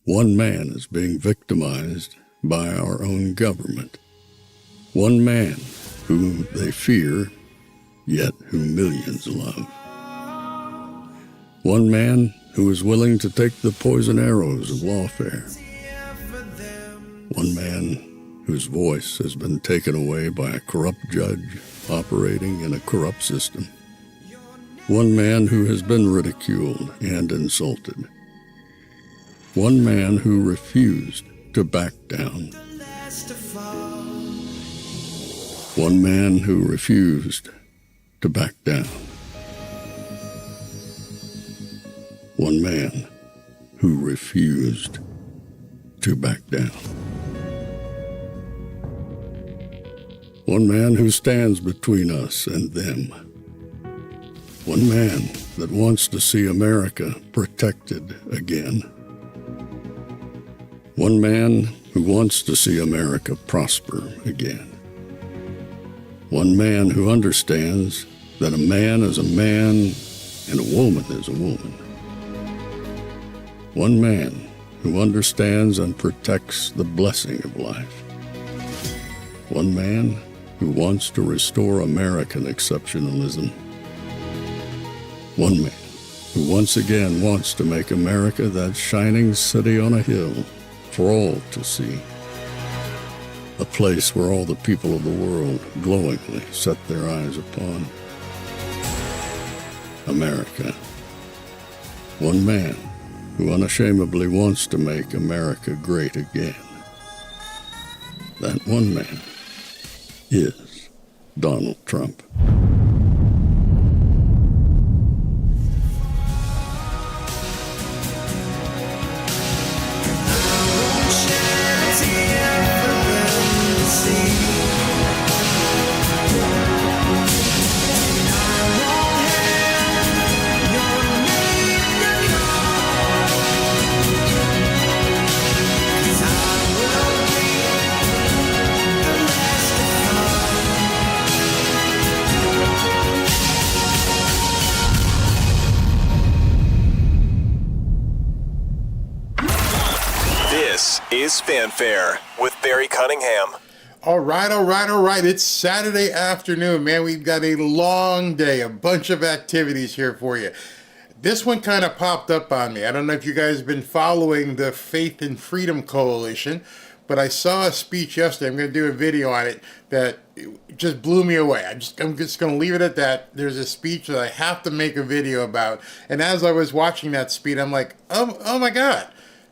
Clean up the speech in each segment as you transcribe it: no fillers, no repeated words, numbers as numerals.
One man is being victimized by our own government. One man whom they fear, yet who millions love. One man who is willing to take the poison arrows of lawfare. One man whose voice has been taken away by a corrupt judge operating in a corrupt system. One man who has been ridiculed and insulted. One man who refused to back down. One man who refused to back down. One man who refused to back down. One man who stands between us and them. One man that wants to see America protected again. One man who wants to see America prosper again. One man who understands that a man is a man and a woman is a woman. One man who understands and protects the blessing of life. One man who wants to restore American exceptionalism. One man who once again wants to make America that shining city on a hill for all to see. A place where all the people of the world glowingly set their eyes upon. America. One man who unashamedly wants to make America great again. That one man is Donald Trump. This is Fanfare with Barry Cunningham. All right. It's Saturday afternoon, man. We've got a long day, a bunch of activities here for you. This one kind of popped up on me. I don't know if you guys have been following the Faith and Freedom Coalition, but I saw a speech yesterday. I'm going to do a video on it that just blew me away. I'm just going to leave it at that. There's a speech that I have to make a video about. And as I was watching that speech, I'm like, oh my God.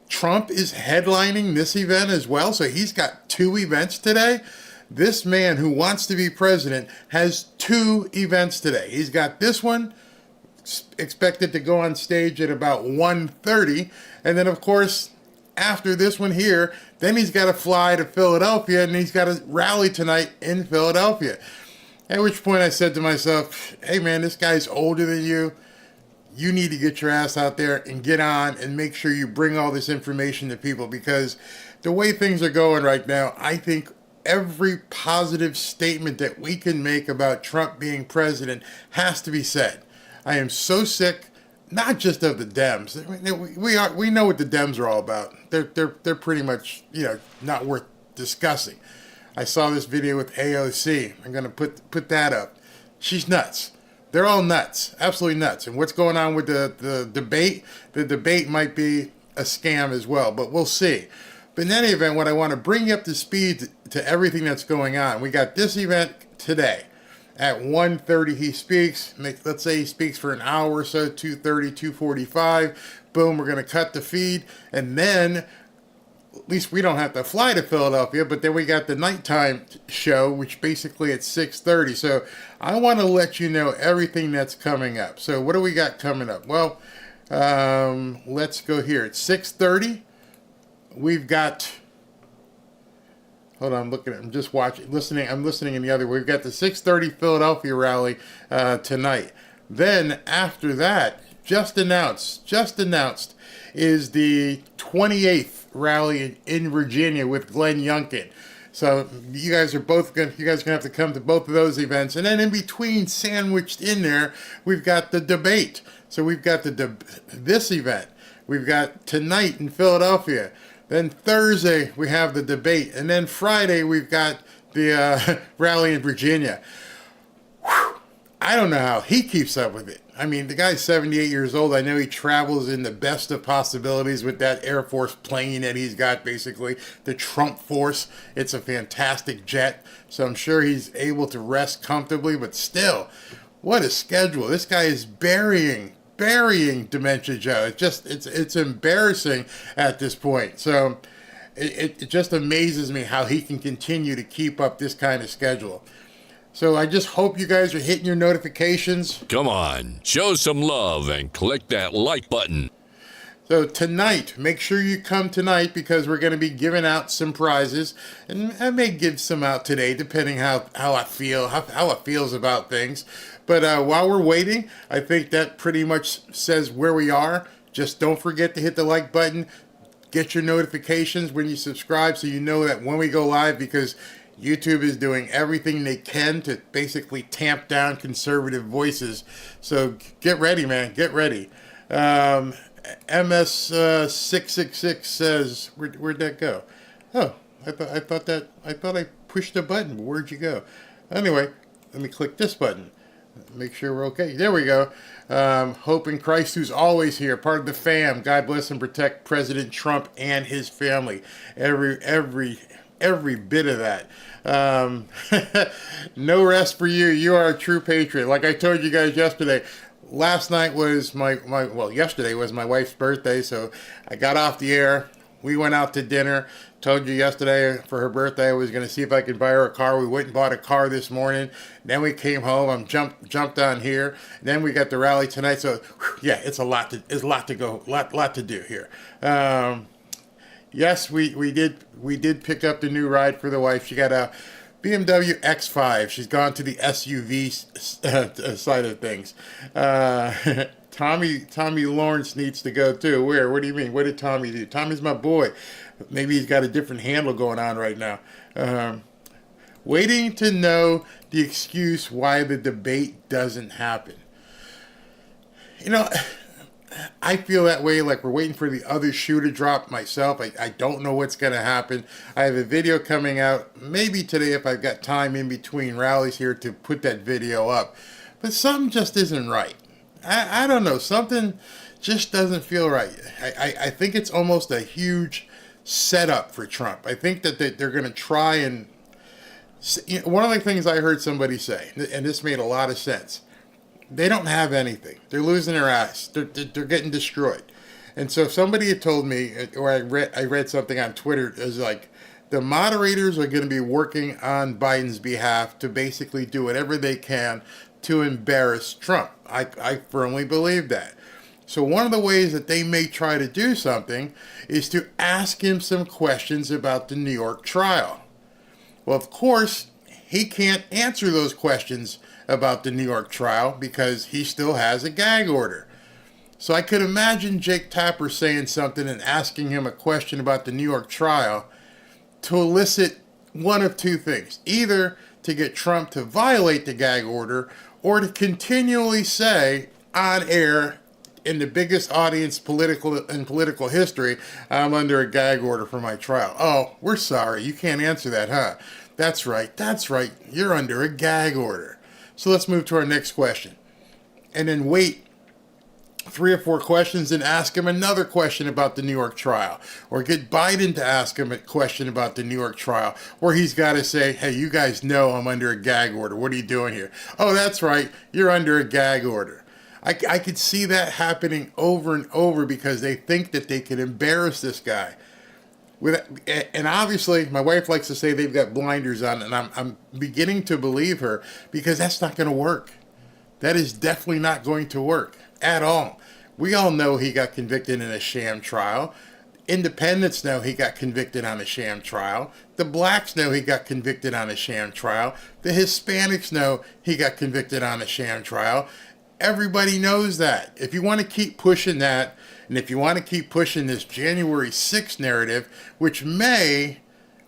Trump is headlining this event as well, so he's got two events today. This man who wants to be president has two events today. He's got this one expected to go on stage at about 1:30, and then of course after this one here, then he's got to fly to Philadelphia and he's got a rally tonight in Philadelphia. At which point I said to myself, hey man, this guy's older than you. You need to get your ass out there and get on and make sure you bring all this information to people, because the way things are going right now, I think every positive statement that we can make about Trump being president has to be said. I am so sick, not just of the Dems. We know what the Dems are all about. They're pretty much, not worth discussing. I saw this video with AOC. I'm going to put that up. She's nuts. They're all nuts, absolutely nuts. And what's going on with the debate? The debate might be a scam as well, but we'll see. But in any event, what I want to bring you up to speed to everything that's going on. We got this event today. At 1:30 he speaks. Let's say he speaks for an hour or so, 2:30, 2:45. Boom, we're going to cut the feed. And then, at least we don't have to fly to Philadelphia, but then we got the nighttime show, which basically at 6:30. So I want to let you know everything that's coming up. So what do we got coming up? Well, let's go here. At 6:30, we've got, hold on, I'm looking at, I'm just watching, listening. I'm listening in the other way. We've got the 6:30 Philadelphia rally tonight. Then after that, just announced, is the 28th rally in Virginia with Glenn Youngkin. So you guys are gonna have to come to both of those events. And then in between, sandwiched in there, we've got the debate. So we've got this event. we've got tonight in Philadelphia. Then Thursday, we have the debate. And then Friday, we've got the rally in Virginia. Whew. I don't know how he keeps up with it. I mean, the guy's 78 years old. I know he travels in the best of possibilities with that Air Force plane that he's got, basically, the Trump Force. It's a fantastic jet, so I'm sure he's able to rest comfortably, but still, what a schedule. This guy is burying Dementia Joe. It's embarrassing at this point. So it just amazes me how he can continue to keep up this kind of schedule. So I just hope you guys are hitting your notifications. Come on, show some love and click that like button. So tonight, make sure you come tonight because we're going to be giving out some prizes. And I may give some out today, depending how I feel, how it feels about things. But while we're waiting, I think that pretty much says where we are. Just don't forget to hit the like button. Get your notifications when you subscribe so you know that when we go live, because YouTube is doing everything they can to basically tamp down conservative voices. So get ready, man. Get ready. MS666 says, where'd that go? Oh, I thought I pushed a button. Where'd you go? Anyway, let me click this button. Make sure we're okay. There we go. Hope in Christ, who's always here, part of the fam. God bless and protect President Trump and his family. Every bit of that. No rest for you. You are a true patriot. Like I told you guys yesterday, last night was yesterday was my wife's birthday, so I got off the air. We went out to dinner. Told you yesterday for her birthday I was going to see if I could buy her a car. We went and bought a car this morning. Then we came home. I'm jumped on here. Then we got the rally tonight. So yeah, it's a lot to go, lot to do here. Yes, we did pick up the new ride for the wife. She got a BMW X5. She's gone to the SUV side of things. Tommy Lawrence needs to go too. Where? What do you mean? What did Tommy do? Tommy's my boy. Maybe he's got a different handle going on right now. Waiting to know the excuse why the debate doesn't happen. You know, I feel that way, like we're waiting for the other shoe to drop myself. I don't know what's going to happen. I have a video coming out, maybe today if I've got time in between rallies here to put that video up. But something just isn't right. I don't know. Something just doesn't feel right. I think it's almost a huge setup for Trump. I think that they're going to try and... one of the things I heard somebody say, and this made a lot of sense, they don't have anything. They're losing their ass. They're getting destroyed. And so if somebody had told me, or I read something on Twitter, it was like, the moderators are going to be working on Biden's behalf to basically do whatever they can to embarrass Trump. I firmly believe that. So one of the ways that they may try to do something is to ask him some questions about the New York trial. Well, of course, he can't answer those questions about the New York trial because he still has a gag order. So I could imagine Jake Tapper saying something and asking him a question about the New York trial to elicit one of two things. Either to get Trump to violate the gag order or to continually say on air in the biggest audience political history, I'm under a gag order for my trial. Oh, we're sorry. You can't answer that, huh? That's right. You're under a gag order. So let's move to our next question. And then wait 3 or 4 questions and ask him another question about the New York trial. Or get Biden to ask him a question about the New York trial. Where he's got to say, hey, you guys know I'm under a gag order. What are you doing here? Oh, that's right. You're under a gag order. I could see that happening over and over because they think that they can embarrass this guy. And obviously, my wife likes to say they've got blinders on, and I'm beginning to believe her because that's not going to work. That is definitely not going to work at all. We all know he got convicted in a sham trial. Independents know he got convicted on a sham trial. The blacks know he got convicted on a sham trial. The Hispanics know he got convicted on a sham trial. Everybody knows that. If you want to keep pushing that, and if you want to keep pushing this January 6th narrative, which may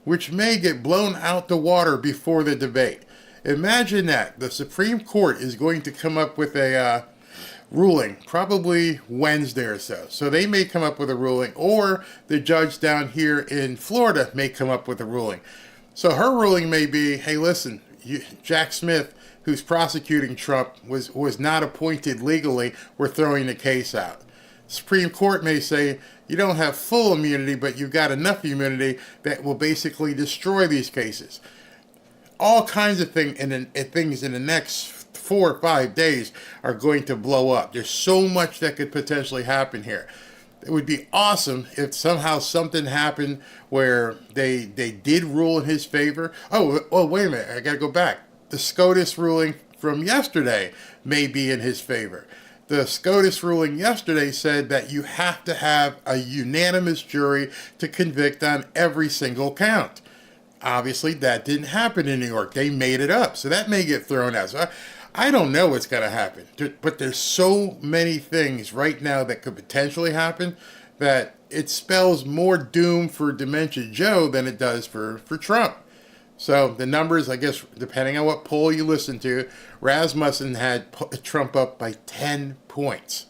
get blown out the water before the debate. Imagine that. The Supreme Court is going to come up with a ruling, probably Wednesday or so. So they may come up with a ruling, or the judge down here in Florida may come up with a ruling. So her ruling may be, hey, listen, Jack Smith, who's prosecuting Trump, was not appointed legally. We're throwing the case out. Supreme Court may say, you don't have full immunity, but you've got enough immunity that will basically destroy these cases. All kinds of things in the next 4 or 5 days are going to blow up. There's so much that could potentially happen here. It would be awesome if somehow something happened where they did rule in his favor. Oh, wait a minute. I got to go back. The SCOTUS ruling from yesterday may be in his favor. The SCOTUS ruling yesterday said that you have to have a unanimous jury to convict on every single count. Obviously, that didn't happen in New York. They made it up. So that may get thrown out. So I don't know what's going to happen. But there's so many things right now that could potentially happen that it spells more doom for Dementia Joe than it does for Trump. So the numbers, I guess, depending on what poll you listen to, Rasmussen had Trump up by 10 points.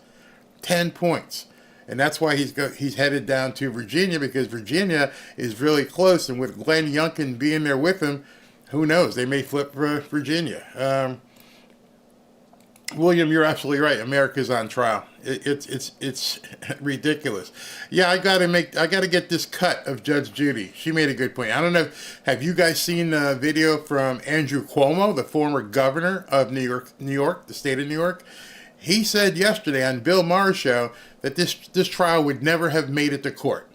10 points. And that's why he's headed down to Virginia, because Virginia is really close. And with Glenn Youngkin being there with him, who knows? They may flip Virginia. William, you're absolutely right. America's on trial. It's ridiculous. Yeah, I gotta get this cut of Judge Judy. She made a good point. I don't know. Have you guys seen a video from Andrew Cuomo, the former governor of New York, the state of New York? He said yesterday on Bill Maher's show that this trial would never have made it to court.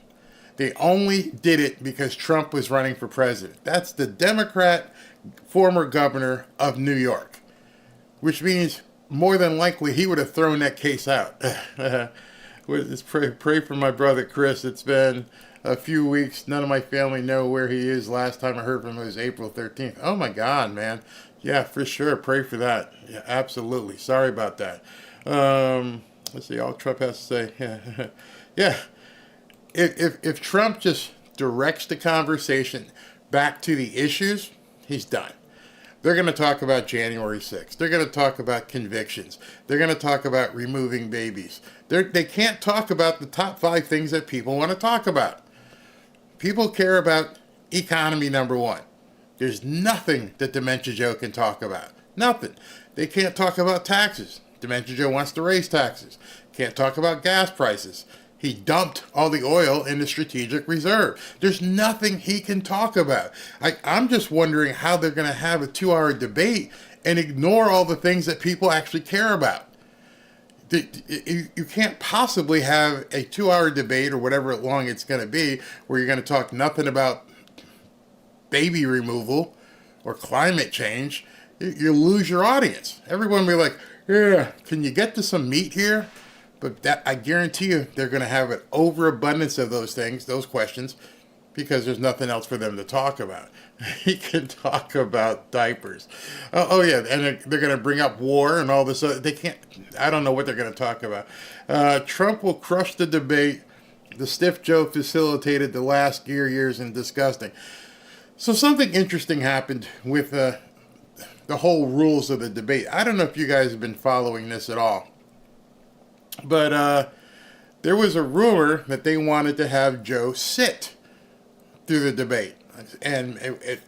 They only did it because Trump was running for president. That's the Democrat former governor of New York, which means more than likely he would have thrown that case out. Let's pray for my brother Chris. It's been a few weeks. None of my family know where he is. Last time I heard from him was April 13th. Oh my God, man. Yeah, for sure. Pray for that. Yeah, absolutely. Sorry about that. Let's see. All Trump has to say. Yeah. Yeah. If Trump just directs the conversation back to the issues, he's done. They're going to talk about January 6th. They're going to talk about convictions. They're going to talk about removing babies. They can't talk about the top 5 things that people want to talk about. People care about economy, number one. There's nothing that Dementia Joe can talk about. Nothing. They can't talk about taxes. Dementia Joe wants to raise taxes. Can't talk about gas prices. He dumped all the oil in the strategic reserve. There's nothing he can talk about. I'm just wondering how they're going to have a 2-hour debate and ignore all the things that people actually care about. You can't possibly have a 2-hour debate or whatever long it's going to be where you're going to talk nothing about baby removal or climate change. You lose your audience. Everyone will be like, yeah, can you get to some meat here? But that, I guarantee you they're going to have an overabundance of those things, those questions, because there's nothing else for them to talk about. He can talk about diapers. Oh yeah, and they're going to bring up war and all this. They can't. I don't know what they're going to talk about. Trump will crush the debate. The stiff Joe facilitated the last years and disgusting. So something interesting happened with the whole rules of the debate. I don't know if you guys have been following this at all. But there was a rumor that they wanted to have Joe sit through the debate. And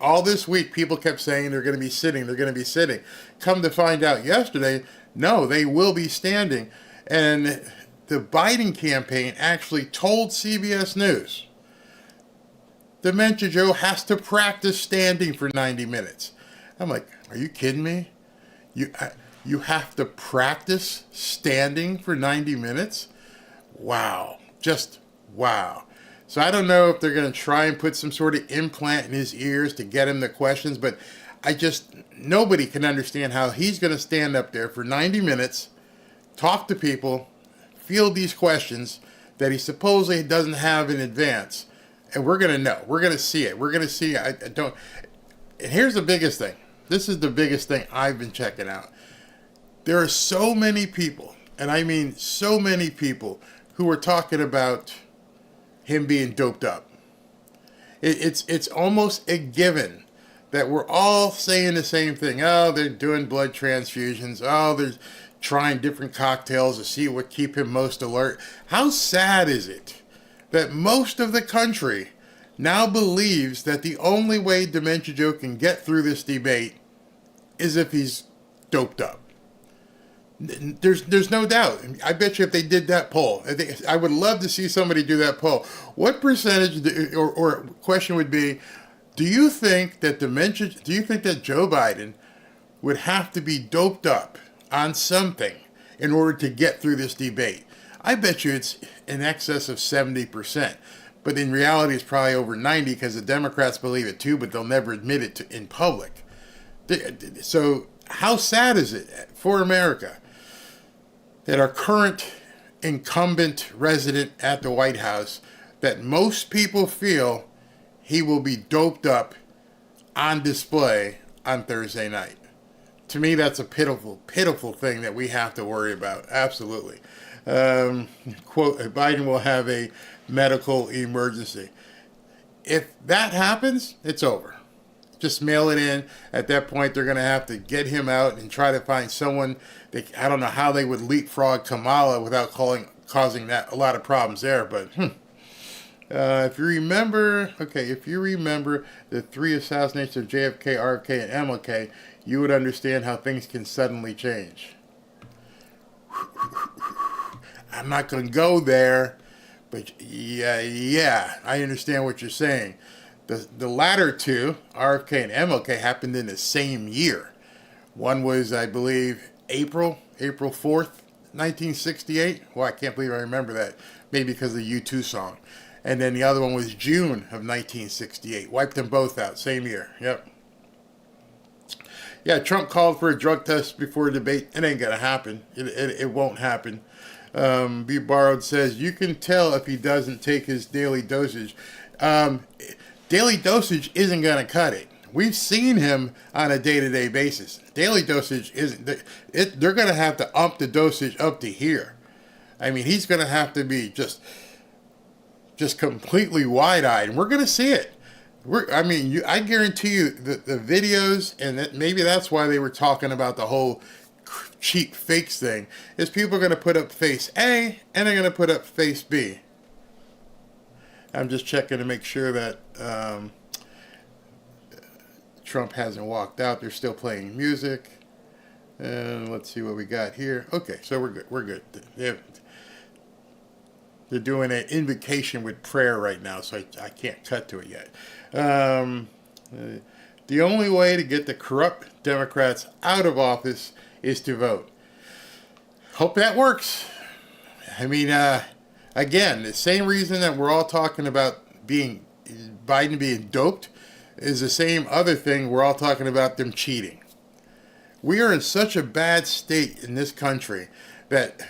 all this week, people kept saying they're going to be sitting, they're going to be sitting. Come to find out yesterday, no, they will be standing. And the Biden campaign actually told CBS News, Dementia Joe has to practice standing for 90 minutes. I'm like, are you kidding me? You have to practice standing for 90 minutes? Wow. Just wow. So I don't know if they're going to try and put some sort of implant in his ears to get him the questions, but nobody can understand how he's going to stand up there for 90 minutes, talk to people, field these questions that he supposedly doesn't have in advance, and we're going to know. We're going to see it. We're going to see. And here's the biggest thing. This is the biggest thing I've been checking out. There are so many people, and I mean so many people, who are talking about him being doped up. It's almost a given that we're all saying the same thing. Oh, they're doing blood transfusions. Oh, trying different cocktails to see what keep him most alert. How sad is it that most of the country now believes that the only way Dementia Joe can get through this debate is if he's doped up? There's no doubt. I bet you if they did that poll, I would love to see somebody do that poll. What percentage, or question would be, do you think that Joe Biden would have to be doped up on something in order to get through this debate? I bet you it's in excess of 70%. But in reality, it's probably over 90 because the Democrats believe it too, but they'll never admit it in public. So how sad is it for America that our current incumbent resident at the White House, that most people feel he will be doped up on display on Thursday night? To me, that's a pitiful, pitiful thing that we have to worry about. Absolutely. Quote, Biden will have a medical emergency. If that happens, it's over. Just mail it in. At that point, they're going to have to get him out and try to find someone. I don't know how they would leapfrog Kamala without causing that a lot of problems there. But if you remember the 3 assassinations of JFK, RFK, and MLK, you would understand how things can suddenly change. I'm not going to go there, but yeah, I understand what you're saying. The latter two, RFK and MLK, happened in the same year. One was, I believe, April 4th, 1968. Well, I can't believe I remember that. Maybe because of the U2 song. And then the other one was June of 1968. Wiped them both out, same year. Yep. Yeah, Trump called for a drug test before a debate. It ain't going to happen. It won't happen. B. Borrowed says, you can tell if he doesn't take his daily dosage. Daily dosage isn't going to cut it. We've seen him on a day-to-day basis. Daily dosage isn't. They're going to have to ump the dosage up to here. I mean, he's going to have to be just completely wide-eyed, and we're going to see it. I guarantee you that the videos, and maybe that's why they were talking about the whole cheap fakes thing, is people are going to put up face A and they're going to put up face B. I'm just checking to make sure that Trump hasn't walked out. They're still playing music. And let's see what we got here. Okay, so we're good. We're good. They're doing an invocation with prayer right now, so I can't cut to it yet. The only way to get the corrupt Democrats out of office is to vote. Hope that works. I mean, again, the same reason that we're all talking about Biden being doped is the same other thing we're all talking about them cheating. We are in such a bad state in this country that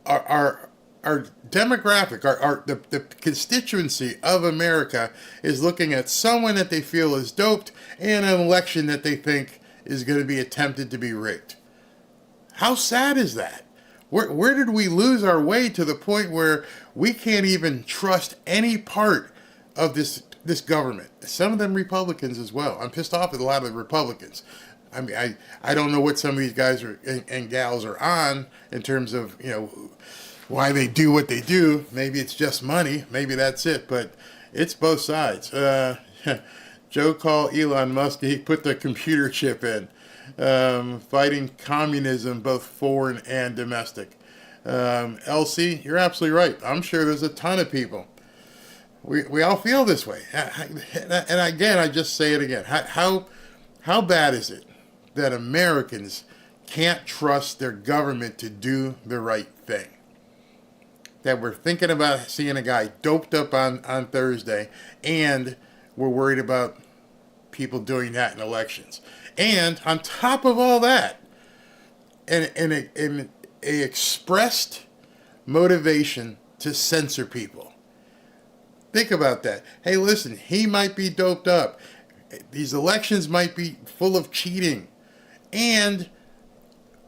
our demographic, the constituency of America is looking at someone that they feel is doped and an election that they think is going to be attempted to be rigged. How sad is that? Where did we lose our way to the point where we can't even trust any part of this government? Some of them Republicans as well. I'm pissed off at a lot of the Republicans. I mean, I don't know what some of these guys and gals are on in terms of, why they do what they do. Maybe it's just money. Maybe that's it. But it's both sides. Joe called Elon Musk. He put the computer chip in. Fighting communism, both foreign and domestic. Elsie, you're absolutely right. I'm sure there's a ton of people. We all feel this way. And again, I just say it again. How bad is it that Americans can't trust their government to do the right thing? That we're thinking about seeing a guy doped up on Thursday, and we're worried about people doing that in elections. And on top of all that, an expressed motivation to censor people. Think about that. Hey, listen, he might be doped up. These elections might be full of cheating. And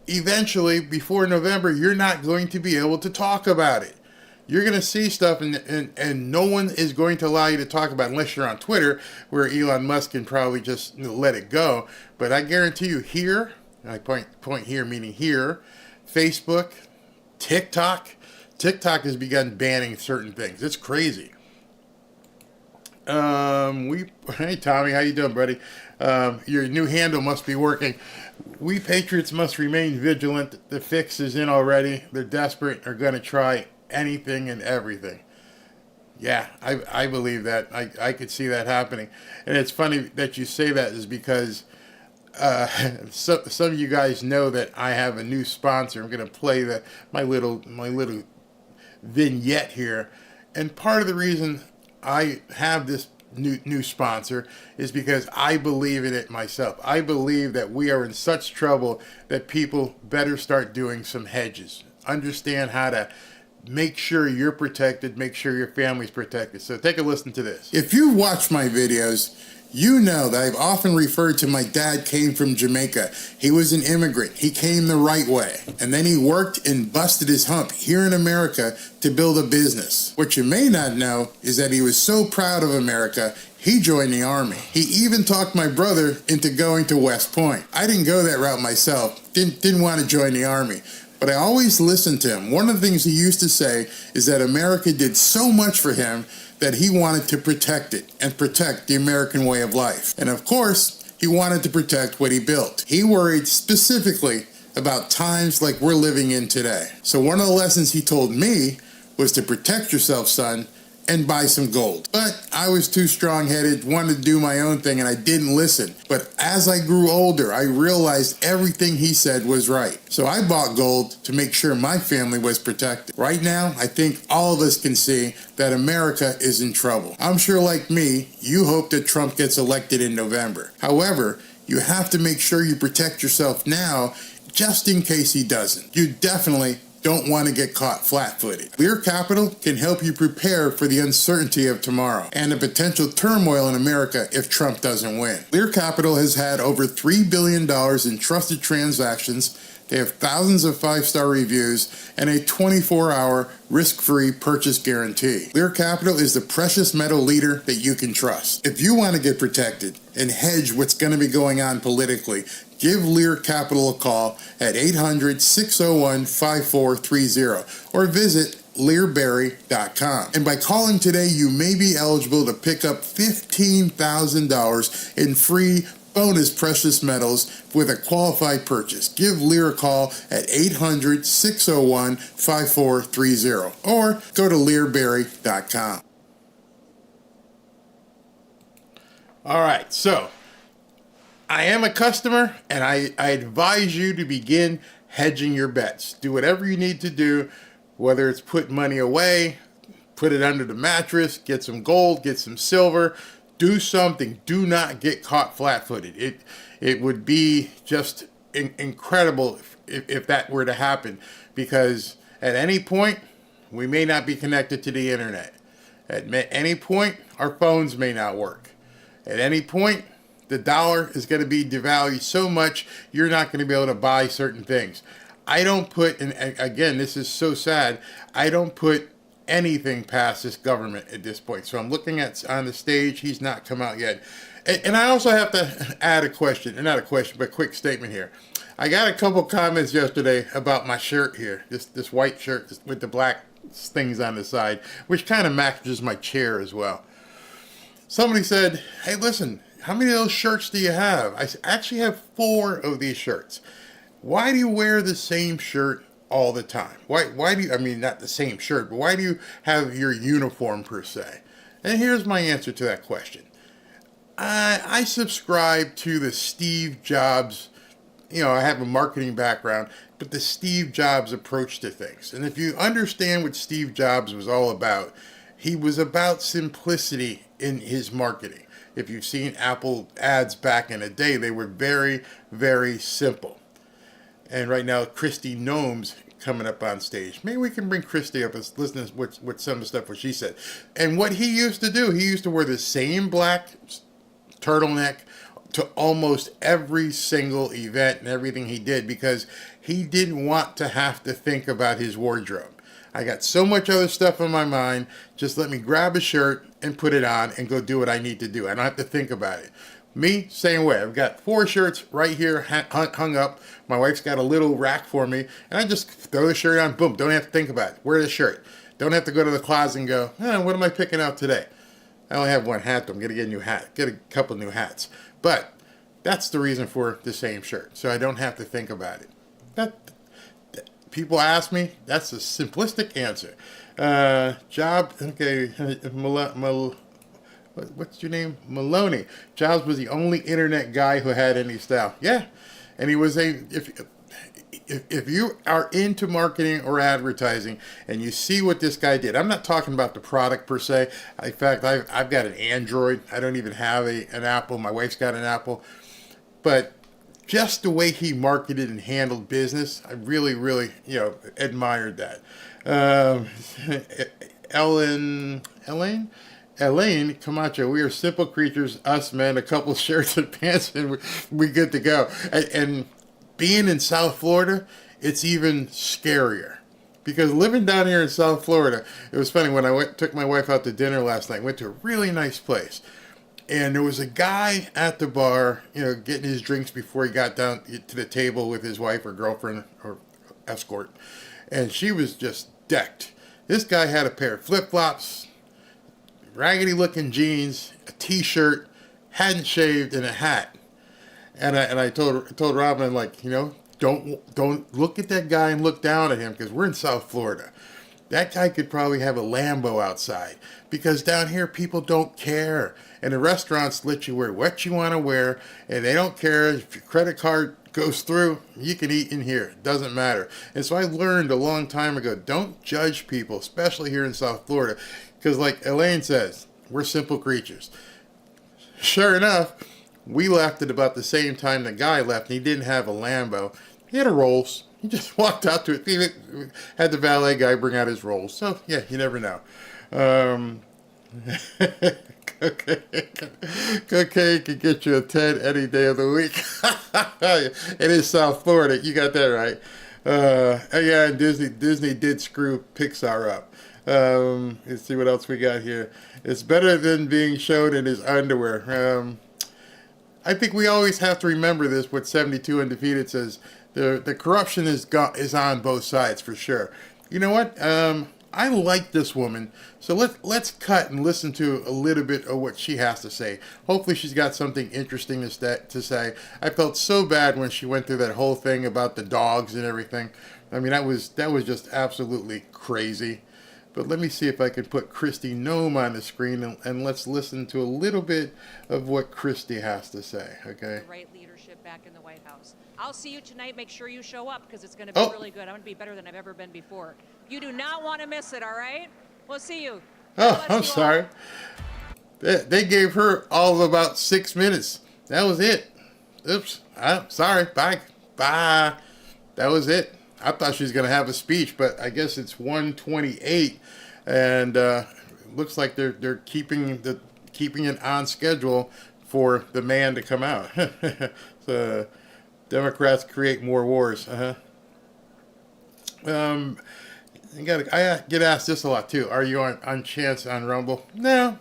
eventually, before November, you're not going to be able to talk about it. You're going to see stuff and no one is going to allow you to talk about it unless you're on Twitter, where Elon Musk can probably just let it go. But I guarantee you here, and I point here meaning here, Facebook, TikTok. TikTok has begun banning certain things. It's crazy. Hey Tommy, how you doing, buddy? Your new handle must be working. We patriots must remain vigilant. The fix is in already. They're desperate. Are going to try anything and everything. Yeah, I believe that. I could see that happening. And it's funny that you say that is because some of you guys know that I have a new sponsor. I'm going to play my little vignette here. And part of the reason I have this new sponsor is because I believe in it myself. I believe that we are in such trouble that people better start doing some hedges. Understand how to make sure you're protected, make sure your family's protected. So take a listen to this. If you've watched my videos, you know that I've often referred to my dad came from Jamaica. He was an immigrant. He came the right way. And then he worked and busted his hump here in America to build a business. What you may not know is that he was so proud of America, he joined the Army. He even talked my brother into going to West Point. I didn't go that route myself. Didn't want to join the Army. But I always listened to him. One of the things he used to say is that America did so much for him that he wanted to protect it and protect the American way of life. And of course, he wanted to protect what he built. He worried specifically about times like we're living in today. So one of the lessons he told me was to protect yourself, son, and buy some gold. But I was too strong-headed, wanted to do my own thing, and I didn't listen. But as I grew older, I realized everything he said was right. So I bought gold to make sure my family was protected. Right now, I think all of us can see that America is in trouble. I'm sure, like me, you hope that Trump gets elected in November. However, you have to make sure you protect yourself now, just in case he doesn't. You definitely don't want to get caught flat-footed. Lear Capital can help you prepare for the uncertainty of tomorrow and the potential turmoil in America if Trump doesn't win. Lear Capital has had over $3 billion in trusted transactions. They have thousands of 5-star reviews and a 24-hour risk-free purchase guarantee. Lear Capital is the precious metal leader that you can trust. If you want to get protected and hedge what's going to be going on politically, give Lear Capital a call at 800-601-5430 or visit learberry.com. And by calling today, you may be eligible to pick up $15,000 in free bonus precious metals with a qualified purchase. Give Lear a call at 800-601-5430 or go to learberry.com. All right, so I am a customer, and I advise you to begin hedging your bets. Do whatever you need to do, whether it's put money away, put it under the mattress, get some gold, get some silver, do something. Do not get caught flat-footed. It would be just incredible if that were to happen, because at any point, we may not be connected to the internet. At any point, our phones may not work. At any point, the dollar is going to be devalued so much, you're not going to be able to buy certain things. I don't put, and again, this is so sad, I don't put anything past this government at this point. So I'm looking at on the stage, he's not come out yet. And I also have to add a question, not a question, but a quick statement here. I got a couple comments yesterday about my shirt here, this white shirt with the black things on the side, which kind of matches my chair as well. Somebody said, hey, listen, how many of those shirts do you have? I actually have 4 of these shirts. Why do you wear the same shirt all the time? Why do you, I mean, not the same shirt, but why do you have your uniform per se? And here's my answer to that question. I subscribe to the Steve Jobs, I have a marketing background, but the Steve Jobs approach to things. And if you understand what Steve Jobs was all about, he was about simplicity in his marketing. If you've seen Apple ads back in the day, they were very, very simple. And right now, Christy Gnome's coming up on stage. Maybe we can bring Christy up and listen to what some of the stuff what she said. And what he used to do, he used to wear the same black turtleneck to almost every single event and everything he did, because he didn't want to have to think about his wardrobe. I got so much other stuff on my mind. Just let me grab a shirt and put it on and go do what I need to do. I don't have to think about it. Me, same way. I've got 4 shirts right here hung up. My wife's got a little rack for me, and I just throw the shirt on, boom, don't have to think about it. Wear the shirt. Don't have to go to the closet and go, what am I picking out today? I only have one hat, though. I'm going to get a new hat, get a couple new hats. But that's the reason for the same shirt, so I don't have to think about it. People ask me, that's a simplistic answer. What's your name? Maloney. Jobs was the only internet guy who had any style. Yeah, and he was if you are into marketing or advertising and you see what this guy did, I'm not talking about the product per se. In fact, I've got an Android. I don't even have an Apple. My wife's got an Apple. But just the way he marketed and handled business, I really, really, admired that. Elaine Camacho, we are simple creatures, us men, a couple shirts and pants, and we good to go. And being in South Florida, it's even scarier. Because living down here in South Florida, it was funny, when I took my wife out to dinner last night, went to a really nice place. And there was a guy at the bar, getting his drinks before he got down to the table with his wife or girlfriend or escort. And she was just decked. This guy had a pair of flip-flops, raggedy looking jeans, a t-shirt, hadn't shaved, and a hat. And I told Robin, like, don't look at that guy and look down at him, because we're in South Florida. That guy could probably have a Lambo outside, because down here people don't care. And the restaurants let you wear what you want to wear, and they don't care if your credit card goes through. You can eat in here. It doesn't matter. And so I learned a long time ago, don't judge people, especially here in South Florida, because like Elaine says, we're simple creatures. Sure enough, we left at about the same time the guy left, and he didn't have a Lambo. He had a Rolls. He just walked out to it. He had the valet guy bring out his Rolls. So, yeah, you never know. Cocaine can get you a 10 any day of the week. It is South Florida. You got that right. Yeah, and Disney did screw Pixar up. Let's see what else we got here. It's better than being shown in his underwear. I think we always have to remember this, what 72 Undefeated says. The corruption is on both sides, for sure. You know what? I like this woman, so let's cut and listen to a little bit of what she has to say. Hopefully she's got something interesting to say. I felt so bad when she went through that whole thing about the dogs and everything. I mean, that was just absolutely crazy. But let me see if I can put Kristi Noem on the screen, and let's listen to a little bit of what Kristi has to say, okay? The right leadership back in the White House. I'll see you tonight. Make sure you show up, because it's going to be really good. I'm going to be better than I've ever been before. You do not want to miss it, all right? We'll see you. Oh, I'm sorry. They gave her all of about 6 minutes. That was it. Oops. I'm sorry. Bye. That was it. I thought she was going to have a speech, but I guess it's 1:28, and looks like they're keeping it on schedule for the man to come out. So Democrats create more wars. I get asked this a lot too. Are you on Chance on Rumble? No,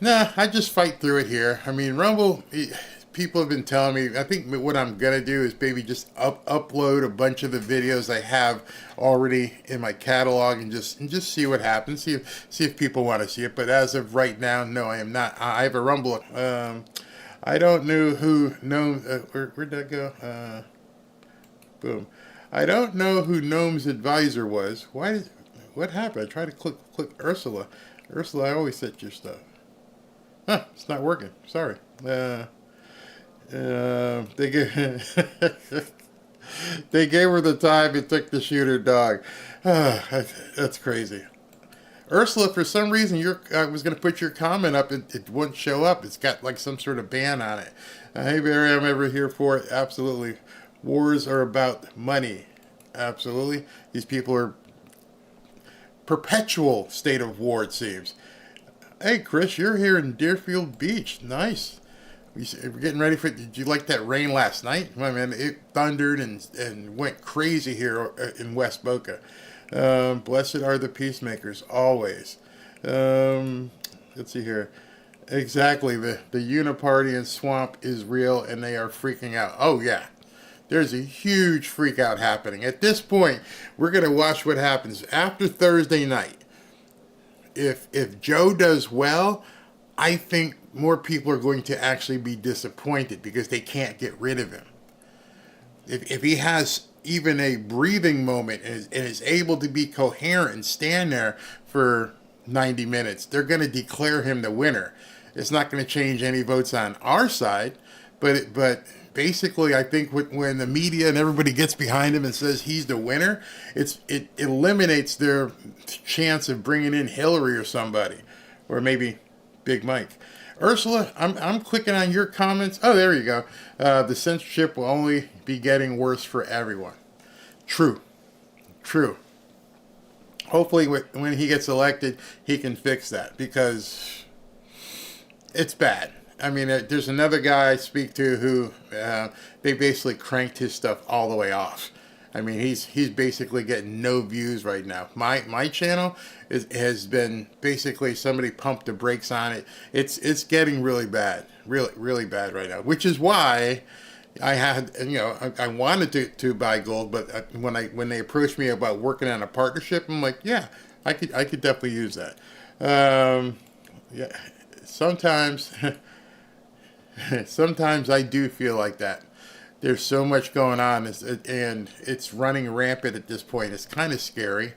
I just fight through it here. I mean, Rumble, people have been telling me, I think what I'm going to do is maybe just upload a bunch of the videos I have already in my catalog and just see what happens. See if people want to see it. But as of right now, no, I am not. I have a Rumble. I don't know who where'd that go? Boom. I don't know who Noam's advisor was. What happened? I tried to click Ursula. Ursula, I always set your stuff. Huh, it's not working. Sorry. They gave they gave her the time it took to shoot her dog. That's crazy. Ursula, for some reason, I was going to put your comment up. It wouldn't show up. It's got like some sort of ban on it. Hey, Barry, I'm ever here for it. Absolutely. Wars are about money. Absolutely. These people are perpetual state of war, it seems. Hey, Chris, you're here in Deerfield Beach. Nice. We're getting ready for it. Did you like that rain last night? I mean, it thundered and went crazy here in West Boca. Blessed are the peacemakers, always. Let's see here. Exactly. The Uniparty swamp is real, and they are freaking out. Oh yeah, there's a huge freak out happening. At this point, we're gonna watch what happens after Thursday night. If Joe does well, I think more people are going to actually be disappointed because they can't get rid of him. If he has even a breathing moment and is able to be coherent and stand there for 90 minutes, they're going to declare him the winner. It's not going to change any votes on our side, but basically, I think when the media and everybody gets behind him and says he's the winner, it eliminates their chance of bringing in Hillary or somebody, or maybe Big Mike. Ursula, I'm clicking on your comments. Oh, there you go. The censorship will only be getting worse for everyone. True. Hopefully, when he gets elected, he can fix that because it's bad. I mean, there's another guy I speak to who they basically cranked his stuff all the way off. I mean, he's basically getting no views right now. My channel has been basically somebody pumped the brakes on it. It's getting really bad, really bad right now. Which is why I had I wanted to buy gold, but when they approached me about working on a partnership, I'm like, yeah, I could definitely use that. Yeah, sometimes I do feel like that. There's so much going on, and it's running rampant at this point. It's kind of scary.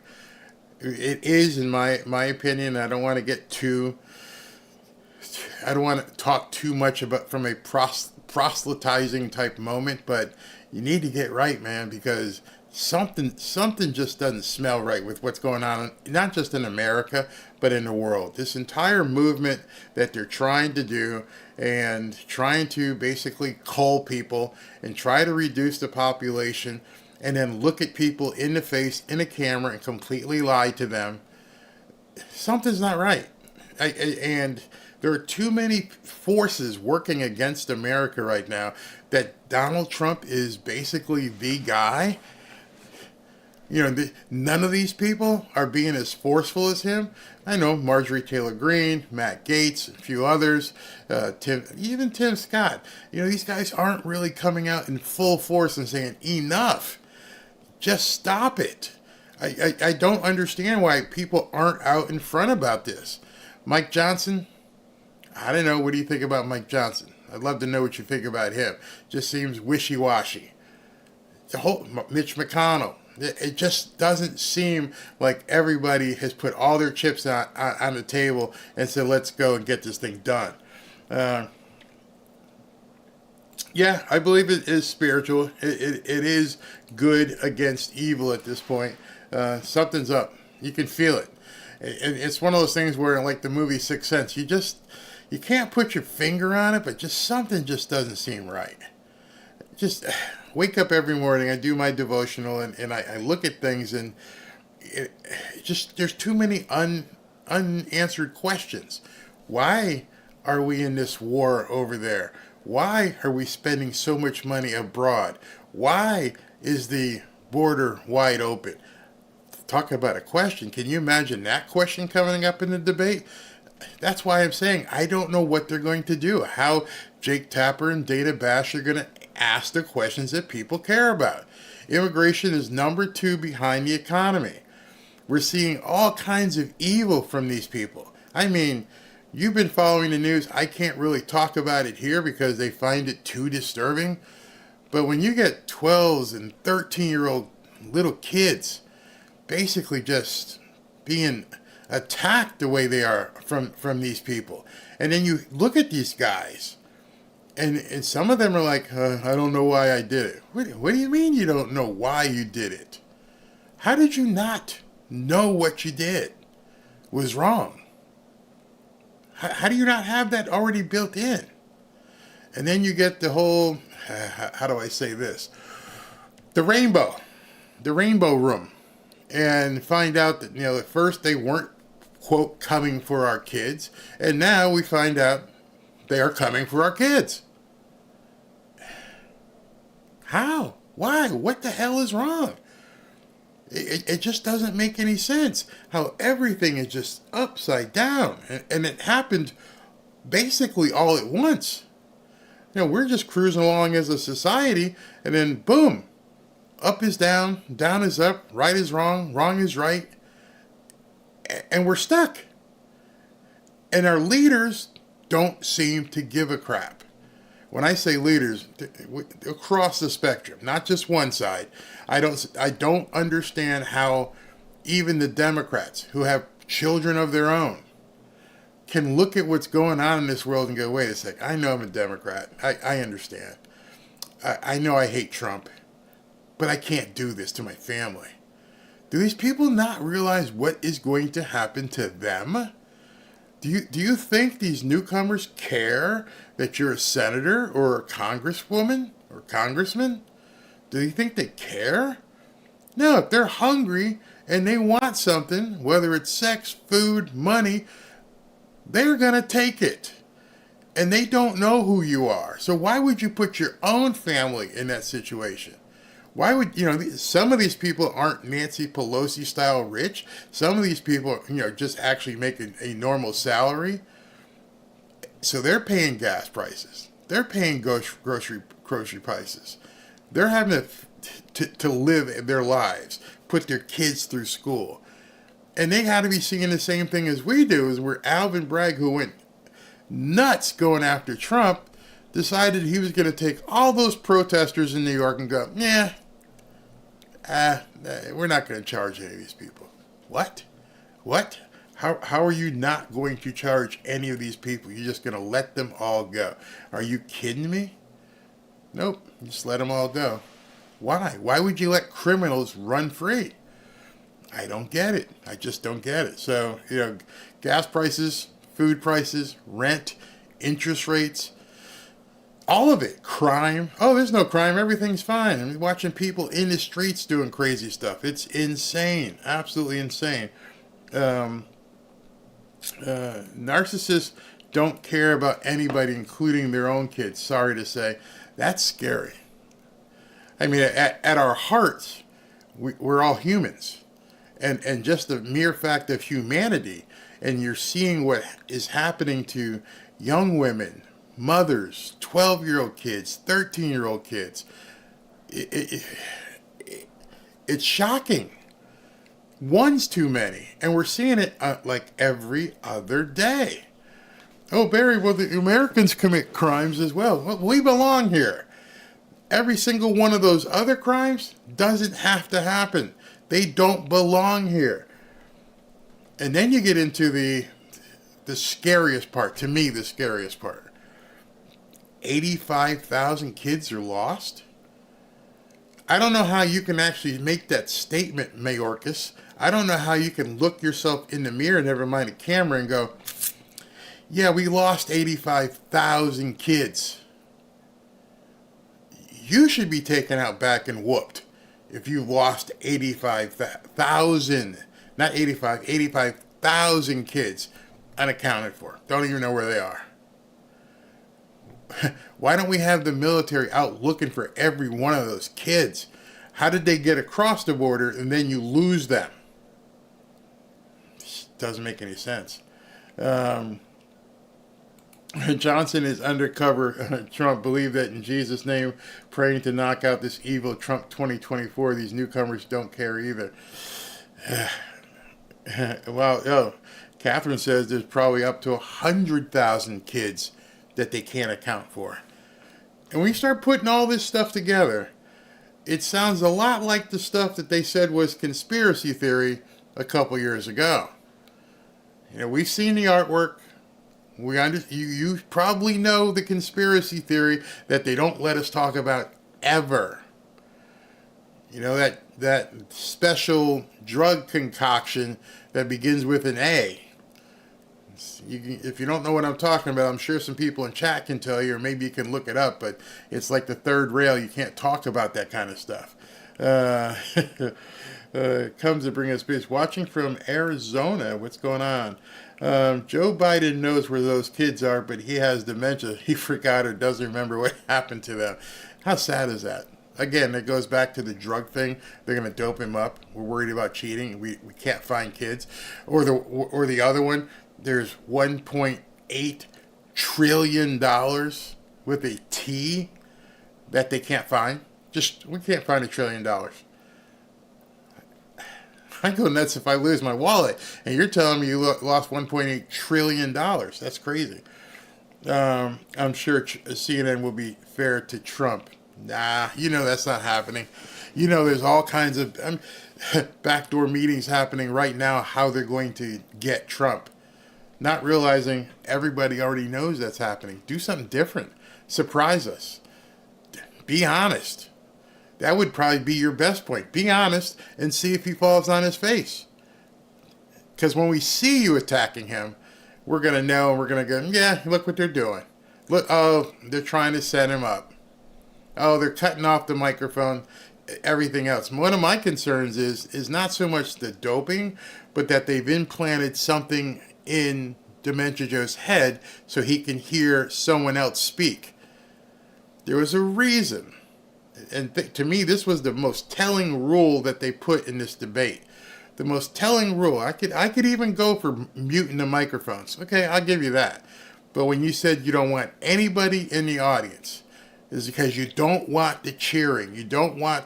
It is, in my opinion. I don't want to talk too much about from a proselytizing type moment, but you need to get right, man, because something just doesn't smell right with what's going on, not just in America, but in the world. This entire movement that they're trying to do and trying to basically cull people and try to reduce the population and then look at people in the face in a camera and completely lie to them. Something's not right. And there are too many forces working against America right now that Donald Trump is basically the guy. None of these people are being as forceful as him. I know Marjorie Taylor Greene, Matt Gaetz, a few others, even Tim Scott. These guys aren't really coming out in full force and saying, enough, just stop it. I don't understand why people aren't out in front about this. Mike Johnson, I don't know. What do you think about Mike Johnson? I'd love to know what you think about him. Just seems wishy-washy. The whole Mitch McConnell. It just doesn't seem like everybody has put all their chips on the table and said, let's go and get this thing done. Yeah, I believe it is spiritual. It is good against evil at this point. Something's up. You can feel it. It's one of those things where, like the movie Sixth Sense, you can't put your finger on it, but just something just doesn't seem right. Just wake up every morning, I do my devotional, and I look at things, and there's too many unanswered questions. Why are we in this war over there? Why are we spending so much money abroad? Why is the border wide open? Talk about a question. Can you imagine that question coming up in the debate? That's why I'm saying I don't know what they're going to do, how Jake Tapper and Dana Bash are going to ask the questions that people care about. Immigration is number 2 behind the economy. We're seeing all kinds of evil from these people. I mean, you've been following the news. I can't really talk about it here because they find it too disturbing. But when you get 12 and 13-year-old little kids basically just being attacked the way they are from these people, and then you look at these guys, and some of them are like, I don't know why I did it. What do you mean you don't know why you did it? How did you not know what you did was wrong? How do you not have that already built in? And then you get the whole, how do I say this? The rainbow room. And find out that, at first they weren't, quote, coming for our kids. And now we find out they are coming for our kids. How? Why? What the hell is wrong? It just doesn't make any sense how everything is just upside down. And it happened basically all at once. We're just cruising along as a society, and then boom, up is down, down is up, right is wrong, wrong is right, and we're stuck. And our leaders don't seem to give a crap. When I say leaders, across the spectrum, not just one side, I don't understand how even the Democrats who have children of their own can look at what's going on in this world and go, wait a sec, I know I'm a Democrat. I understand. I know I hate Trump, but I can't do this to my family. Do these people not realize what is going to happen to them? Do you think these newcomers care that you're a senator or a congresswoman or congressman? Do you think they care? No, if they're hungry and they want something, whether it's sex, food, money, they're going to take it. And they don't know who you are. So why would you put your own family in that situation? Why would, some of these people aren't Nancy Pelosi style rich. Some of these people, just actually make a normal salary. So they're paying gas prices. They're paying grocery prices. They're having to live their lives, put their kids through school. And they had to be seeing the same thing as we do, is where Alvin Bragg, who went nuts going after Trump, decided he was going to take all those protesters in New York and go, we're not going to charge any of these people. What? How are you not going to charge any of these people? You're just going to let them all go. Are you kidding me? Nope, just let them all go. Why? Why would you let criminals run free? I don't get it. I just don't get it. So, gas prices, food prices, rent, interest rates, all of it. Crime. Oh, there's no crime. Everything's fine. I'm watching people in the streets doing crazy stuff. It's insane. Absolutely insane. Narcissists don't care about anybody, including their own kids. Sorry to say. That's scary. I mean, at our hearts, we're all humans. And just the mere fact of humanity, and you're seeing what is happening to young women, mothers, 12-year-old kids, 13-year-old kids, it's shocking. One's too many, and we're seeing it like every other day. Oh, Barry, well, the Americans commit crimes as well. Well, we belong here. Every single one of those other crimes doesn't have to happen. They don't belong here. And then you get into the scariest part, to me, the scariest part. 85,000 kids are lost? I don't know how you can actually make that statement, Mayorkas. I don't know how you can look yourself in the mirror, never mind a camera, and go, yeah, we lost 85,000 kids. You should be taken out back and whooped if you lost 85,000, not 85,000 kids unaccounted for. Don't even know where they are. Why don't we have the military out looking for every one of those kids? How did they get across the border and then you lose them? Doesn't make any sense. Johnson is undercover. Trump believed that in Jesus' name, praying to knock out this evil Trump 2024. These newcomers don't care either. Well, Catherine says there's probably up to 100,000 kids that they can't account for. And when you start putting all this stuff together, it sounds a lot like the stuff that they said was conspiracy theory a couple years ago. We've seen the artwork. You probably know the conspiracy theory that they don't let us talk about ever. That special drug concoction that begins with an A. If you don't know what I'm talking about, I'm sure some people in chat can tell you, or maybe you can look it up, but it's like the third rail. You can't talk about that kind of stuff. Comes to bring us peace. Watching from Arizona. What's going on? Joe Biden knows where those kids are, but he has dementia. He forgot or doesn't remember what happened to them. How sad is that? Again, it goes back to the drug thing. They're going to dope him up. We're worried about cheating. We can't find kids. Or the other one, there's 1.8 trillion with a T that they can't find. We can't find $1 trillion. I go nuts if I lose my wallet. And you're telling me you lost $1.8 trillion. That's crazy. I'm sure CNN will be fair to Trump. Nah, that's not happening. There's all kinds of backdoor meetings happening right now, how they're going to get Trump. Not realizing everybody already knows that's happening. Do something different. Surprise us. Be honest. That would probably be your best point. Be honest and see if he falls on his face. Because when we see you attacking him, we're going to know and we're going to go, yeah, look what they're doing. Look, oh, they're trying to set him up. Oh, they're cutting off the microphone, everything else. One of my concerns is not so much the doping, but that they've implanted something in Dementia Joe's head so he can hear someone else speak. There was a reason. And to me, this was the most telling rule that they put in this debate. The most telling rule. I could even go for muting the microphones. Okay, I'll give you that. But when you said you don't want anybody in the audience, is because you don't want the cheering. You don't want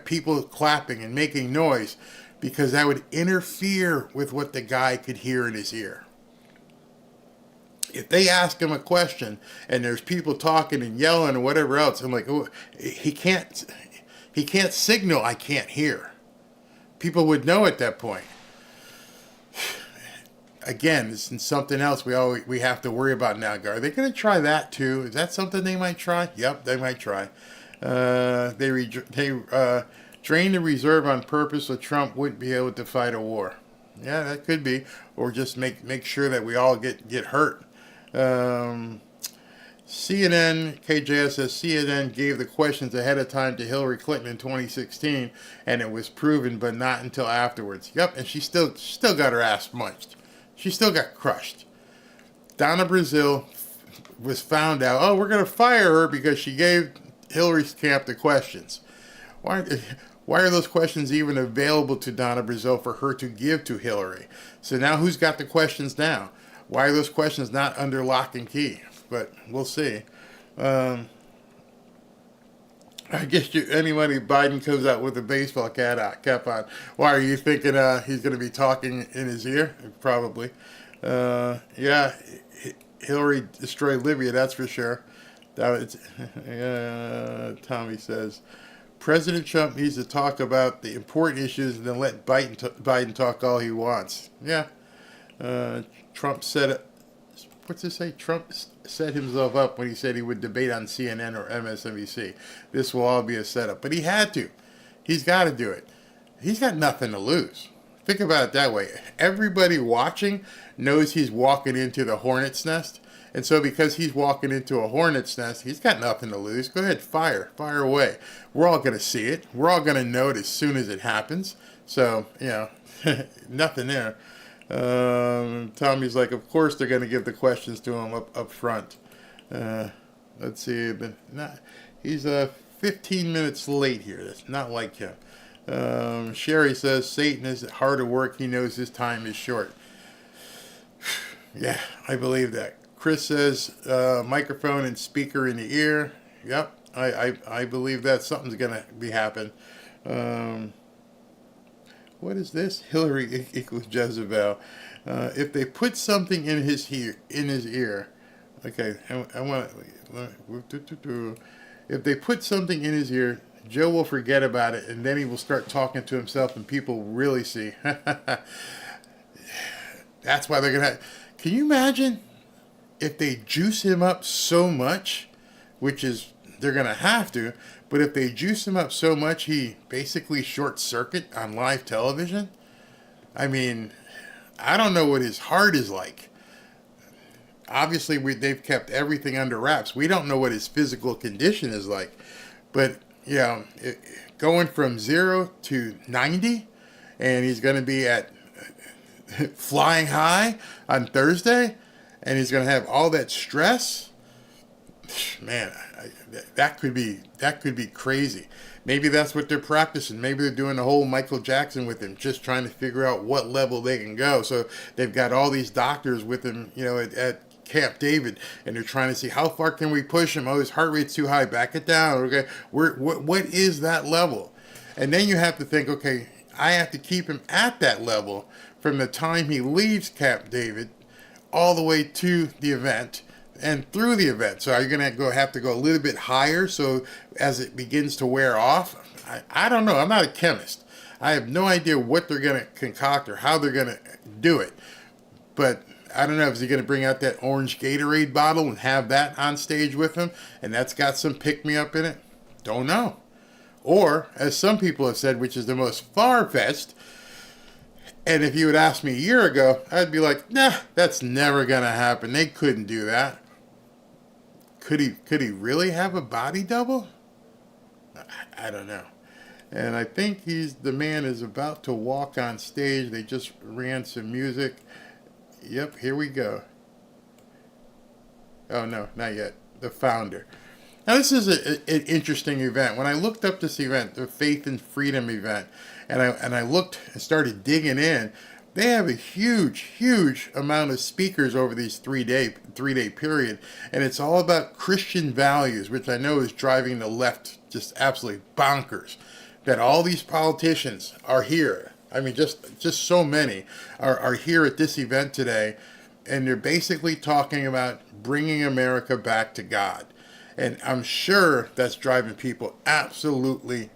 people clapping and making noise, because that would interfere with what the guy could hear in his ear. If they ask him a question and there's people talking and yelling or whatever else, I'm like, oh, he can't signal I can't hear. People would know at that point. Again, this is something else we have to worry about now. Are they going to try that too? Is that something they might try? Yep, they might try. They drain the reserve on purpose so Trump wouldn't be able to fight a war. Yeah, that could be. Or just make sure that we all get hurt. CNN, KJS says CNN gave the questions ahead of time to Hillary Clinton in 2016, and it was proven, but not until afterwards. Yep, and she still got her ass munched. She still got crushed. Donna Brazile was found out, oh, we're going to fire her because she gave Hillary's camp the questions. Why are those questions even available to Donna Brazile for her to give to Hillary? So now who's got the questions now? Why are those questions not under lock and key? But we'll see. I guess anybody Biden comes out with a baseball cap on. Why are you thinking he's going to be talking in his ear? Probably. Yeah, Hillary destroyed Libya, that's for sure. Tommy says, President Trump needs to talk about the important issues and then let Biden talk all he wants. Yeah. Trump said, what's it say? Trump set himself up when he said he would debate on CNN or MSNBC. This will all be a setup. But he had to. He's got to do it. He's got nothing to lose. Think about it that way. Everybody watching knows he's walking into the hornet's nest. And so because he's walking into a hornet's nest, he's got nothing to lose. Go ahead, fire away. We're all going to see it. We're all going to know it as soon as it happens. So, nothing there. Tommy's like, of course they're going to give the questions to him up front. Let's see, but he's 15 minutes late here. That's not like him. Sherry says Satan is hard at work. He knows his time is short. Yeah, I believe that. Chris says microphone and speaker in the ear. Yep, I believe that something's going to be happen. What is this? Hillary equals Jezebel. If they put something in his ear, okay. I want. If they put something in his ear, Joe will forget about it, and then he will start talking to himself, and people will really see. That's why they're gonna. Can you imagine if they juice him up so much, which is they're gonna have to. But if they juice him up so much, he basically short circuit on live television. I mean, I don't know what his heart is like. Obviously, they've kept everything under wraps. We don't know what his physical condition is like. But, going from 0 to 90, and he's going to be at flying high on Thursday, and he's going to have all that stress. Man, that could be crazy. Maybe that's what they're practicing. Maybe they're doing the whole Michael Jackson with him, just trying to figure out what level they can go. So they've got all these doctors with him, at Camp David, and they're trying to see how far can we push him. Oh, his heart rate's too high. Back it down. Okay, what is that level? And then you have to think, okay, I have to keep him at that level from the time he leaves Camp David all the way to the event and through the event. So are you going to have to go a little bit higher so as it begins to wear off? I don't know. I'm not a chemist. I have no idea what they're going to concoct or how they're going to do it. But I don't know. Is he going to bring out that orange Gatorade bottle and have that on stage with him? And that's got some pick-me-up in it? Don't know. Or, as some people have said, which is the most far-fetched, and if you would ask me a year ago, I'd be like, nah, that's never going to happen. They couldn't do that. Could he really have a body double? I don't know. And I think the man is about to walk on stage. They just ran some music. Yep, here we go. Oh, no, not yet. The founder. Now, this is an interesting event. When I looked up this event, the Faith and Freedom event, and I looked and started digging in, they have a huge amount of speakers over these three-day period, and it's all about Christian values, which I know is driving the left just absolutely bonkers. That all these politicians are here. I mean, just so many are here at this event today, and they're basically talking about bringing America back to God. And I'm sure that's driving people absolutely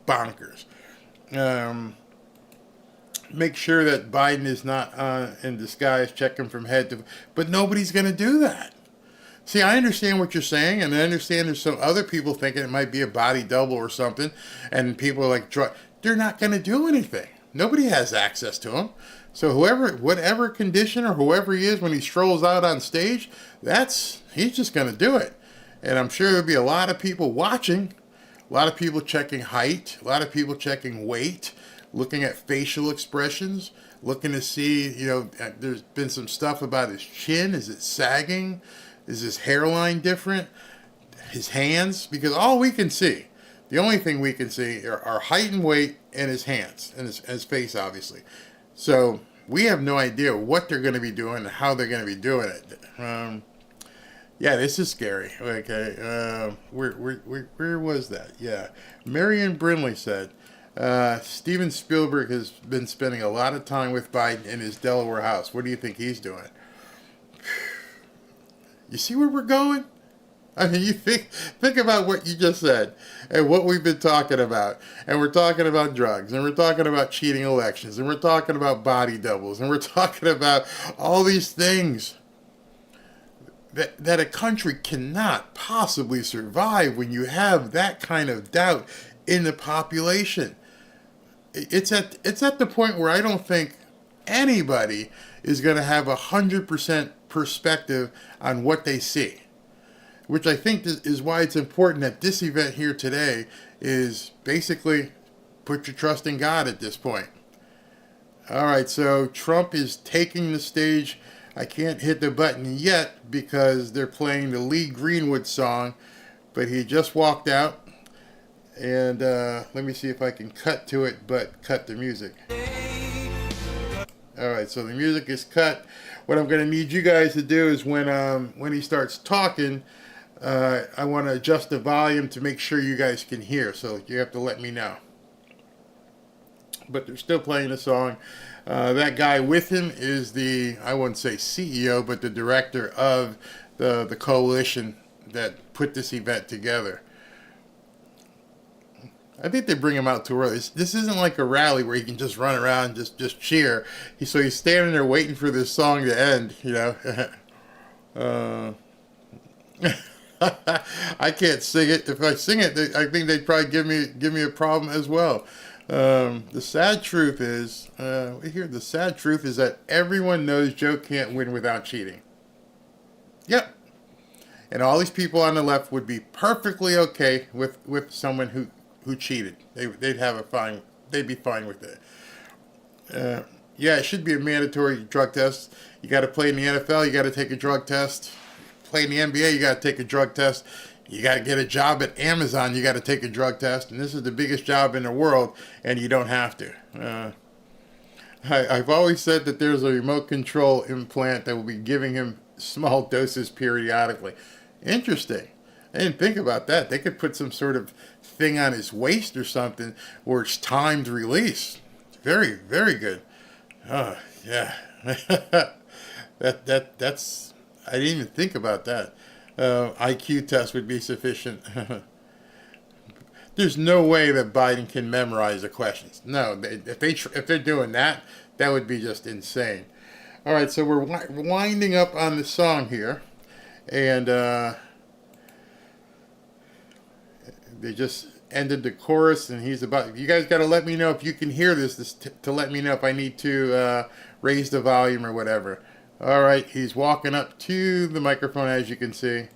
bonkers. Make sure that Biden is not in disguise, checking from head to... But nobody's going to do that. See, I understand what you're saying, and I understand there's some other people thinking it might be a body double or something, and people are like, they're not going to do anything. Nobody has access to him. So whatever condition or whoever he is when he strolls out on stage, he's just going to do it. And I'm sure there'll be a lot of people watching, a lot of people checking height, a lot of people checking weight, looking at facial expressions, looking to see, there's been some stuff about his chin. Is it sagging? Is his hairline different? His hands? Because all we can see, the only thing we can see are height and weight and his hands and his face, obviously. So we have no idea what they're going to be doing and how they're going to be doing it. Yeah, this is scary. Okay, where was that? Yeah, Marion Brindley said, Steven Spielberg has been spending a lot of time with Biden in his Delaware house. What do you think he's doing? You see where we're going? I mean, you think about what you just said and what we've been talking about. And we're talking about drugs, and we're talking about cheating elections, and we're talking about body doubles, and we're talking about all these things that a country cannot possibly survive when you have that kind of doubt in the population. It's at the point where I don't think anybody is going to have 100% perspective on what they see, which I think is why it's important that this event here today is basically put your trust in God at this point. All right, so Trump is taking the stage. I can't hit the button yet because they're playing the Lee Greenwood song, but he just walked out. And let me see if I can cut to it, but cut the music. All right, so the music is cut. What I'm going to need you guys to do is when he starts talking, I want to adjust the volume to make sure you guys can hear. So you have to let me know. But they're still playing the song. That guy with him is I wouldn't say CEO, but the director of the coalition that put this event together. I think they bring him out too early. This isn't like a rally where you can just run around and just cheer. So he's standing there waiting for this song to end, I can't sing it. If I sing it, I think they'd probably give me a problem as well. The sad truth is, the sad truth is that everyone knows Joe can't win without cheating. Yep. And all these people on the left would be perfectly okay with someone who cheated. They'd be fine with it. Yeah, it should be a mandatory drug test. You got to play in the NFL, you got to take a drug test. Play in the NBA, you got to take a drug test. You got to get a job at Amazon, you got to take a drug test. And this is the biggest job in the world, and you don't have to. I've always said that there's a remote control implant that will be giving him small doses periodically. Interesting. I didn't think about that. They could put some sort of thing on his waist or something where it's timed release. Very, very good. Oh, yeah. That's I didn't even think about that. IQ test would be sufficient. There's no way that Biden can memorize the questions. No, if they're doing that, that would be just insane. All right, so we're winding up on the song here, and they just ended the chorus, and he's about. You guys got to let me know if you can hear this to let me know if I need to raise the volume or whatever. All right, he's walking up to the microphone, as you can see.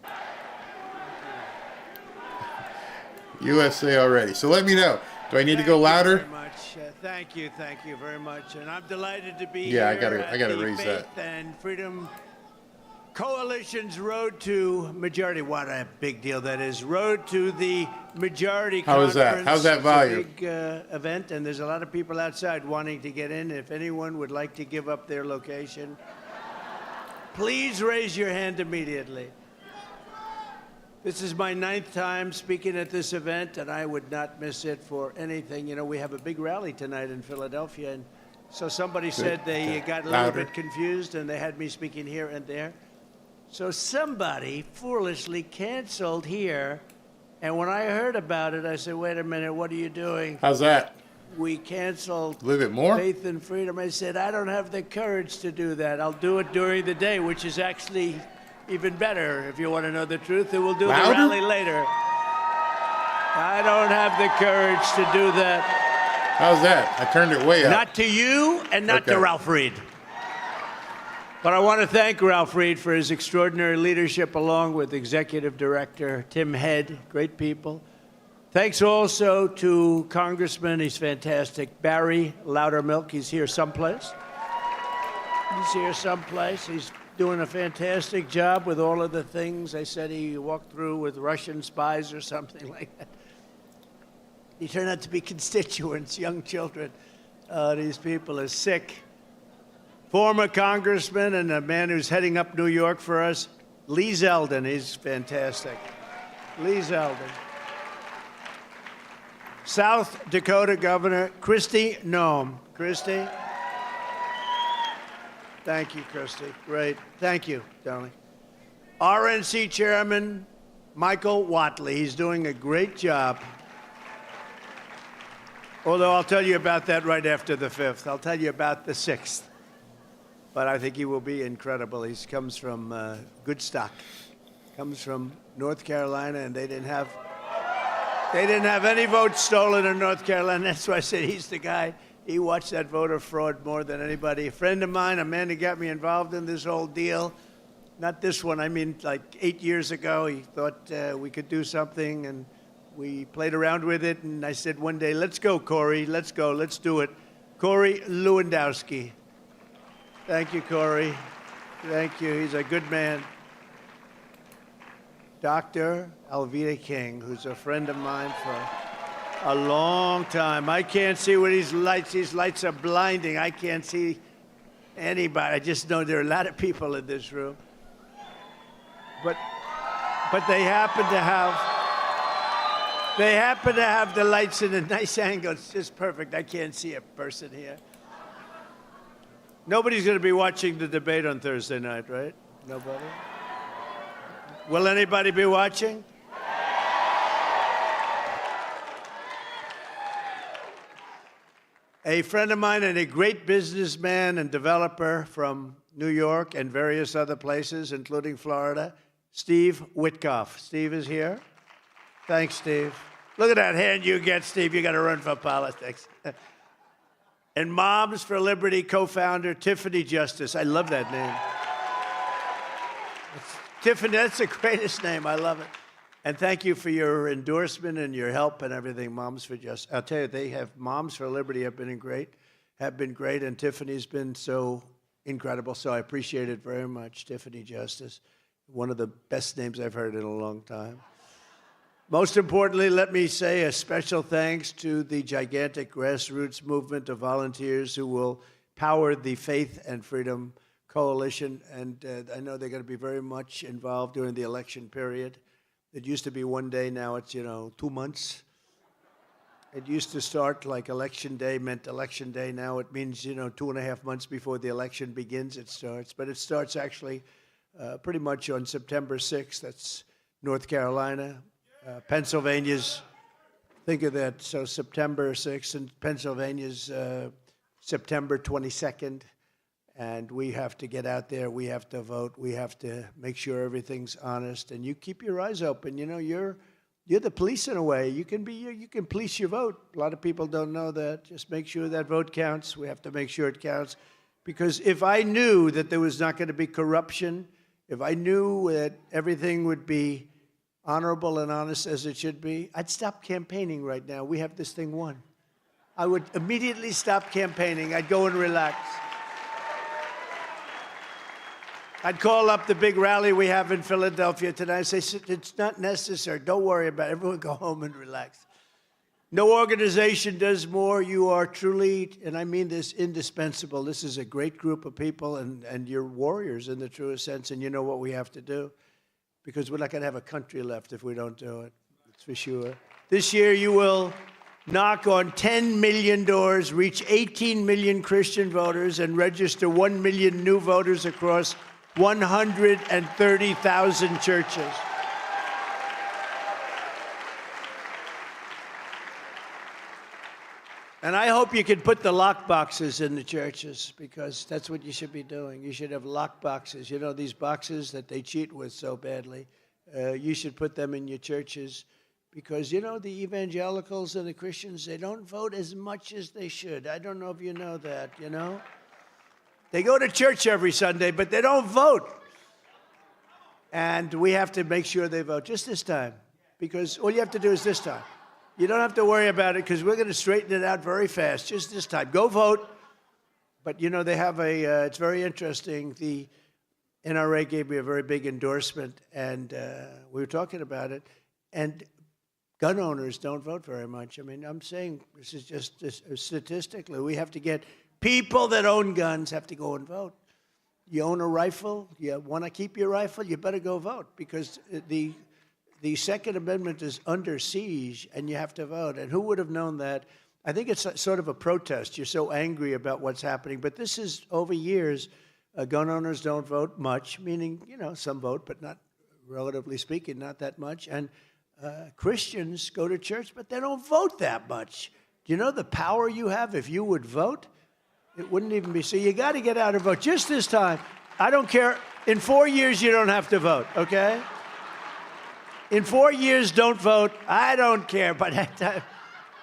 USA already. So let me know. Do I need to go louder? Thank you very much. And I'm delighted to be here. Yeah, I gotta raise Faith that. and Freedom Coalition's Road to Majority. What a big deal that is. Road to the Majority How is that? How's that volume? It's a big event, and there's a lot of people outside wanting to get in. If anyone would like to give up their location, please raise your hand immediately. This is my 9th time speaking at this event, and I would not miss it for anything. You know, we have a big rally tonight in Philadelphia, and so somebody said they got a little bit confused, and they had me speaking here and there. So somebody foolishly canceled here, and when I heard about it, I said, wait a minute, what are you doing? How's that? We canceled A little bit more? Faith and Freedom. I said, I don't have the courage to do that. I'll do it during the day, which is actually even better, if you want to know the truth. And we'll do Louder? the rally later. I don't have the courage to do that. How's that? I turned it way up. Not to you and not Okay. to Ralph Reed. But I want to thank Ralph Reed for his extraordinary leadership, along with Executive Director Tim Head, great people. Thanks also to Congressman, he's fantastic, Barry Loudermilk. He's here someplace. He's doing a fantastic job with all of the things I said he walked through with Russian spies or something like that. He turned out to be constituents, young children. These people are sick. Former congressman and a man who's heading up New York for us, Lee Zeldin. He's fantastic. Lee Zeldin. South Dakota Governor Kristi Noem. Kristi? Thank you, Kristi. Great. Thank you, darling. RNC Chairman Michael Whatley. He's doing a great job. Although I'll tell you about that right after the 5th. I'll tell you about the 6th. But I think he will be incredible. He comes from good stock. Comes from North Carolina, and they didn't have any votes stolen in North Carolina. That's why I said he's the guy. He watched that voter fraud more than anybody. A friend of mine, a man who got me involved in this whole deal, not this one, I mean like 8 years ago, he thought we could do something, and we played around with it, and I said one day, let's go, Corey, let's go, let's do it. Corey Lewandowski. Thank you, Corey. Thank you. He's a good man. Dr. Alveda King, who's a friend of mine for a long time. I can't see with these lights. These lights are blinding. I can't see anybody. I just know there are a lot of people in this room. But they happen to have the lights in a nice angle. It's just perfect. I can't see a person here. Nobody's going to be watching the debate on Thursday night, right? Nobody? Will anybody be watching? A friend of mine and a great businessman and developer from New York and various other places, including Florida, Steve Witkoff. Steve is here. Thanks, Steve. Look at that hand you get, Steve. You got to run for politics. And Moms for Liberty co-founder Tiffany Justice. I love that name. Tiffany, that's the greatest name. I love it. And thank you for your endorsement and your help and everything, Moms for Justice. I'll tell you, they have Moms for Liberty have been great, and Tiffany's been so incredible. So I appreciate it very much, Tiffany Justice. One of the best names I've heard in a long time. Most importantly, let me say a special thanks to the gigantic grassroots movement of volunteers who will power the Faith and Freedom coalition, and I know they're going to be very much involved during the election period. It used to be one day, now it's, 2 months. It used to start like election day meant election day. Now it means, 2.5 months before the election begins, it starts. But it starts actually pretty much on September 6th. That's North Carolina. Pennsylvania's, think of that. So September 6th, and Pennsylvania's September 22nd. And we have to get out there. We have to vote. We have to make sure everything's honest. And you keep your eyes open. You're the police in a way. You can police your vote. A lot of people don't know that. Just make sure that vote counts. We have to make sure it counts. Because if I knew that there was not going to be corruption, if I knew that everything would be honorable and honest as it should be, I'd stop campaigning right now. We have this thing won. I would immediately stop campaigning. I'd go and relax. I'd call up the big rally we have in Philadelphia tonight and say, it's not necessary. Don't worry about it. Everyone go home and relax. No organization does more. You are truly, and I mean this, indispensable. This is a great group of people, and you're warriors in the truest sense, and you know what we have to do, because we're not going to have a country left if we don't do it. That's for sure. This year you will knock on 10 million doors, reach 18 million Christian voters, and register 1 million new voters across 130,000 churches. And I hope you can put the lock boxes in the churches, because that's what you should be doing. You should have lock boxes. These boxes that they cheat with so badly. You should put them in your churches, because, the evangelicals and the Christians, they don't vote as much as they should. I don't know if you know that, They go to church every Sunday, but they don't vote. And we have to make sure they vote just this time, because all you have to do is this time. You don't have to worry about it, because we're going to straighten it out very fast, just this time. Go vote. But, they have it's very interesting. The NRA gave me a very big endorsement, and we were talking about it. And gun owners don't vote very much. I mean, I'm saying this is just statistically, we have to get people that own guns have to go and vote. You own a rifle, you want to keep your rifle, you better go vote, because the Second Amendment is under siege, and you have to vote. And who would have known that? I think it's sort of a protest. You're so angry about what's happening. But this is over years. Gun owners don't vote much, meaning, some vote, but not, relatively speaking, not that much. And Christians go to church, but they don't vote that much. Do you know the power you have if you would vote? It wouldn't even be. So you got to get out and vote just this time. I don't care. In 4 years, you don't have to vote, okay? In 4 years, don't vote. I don't care. But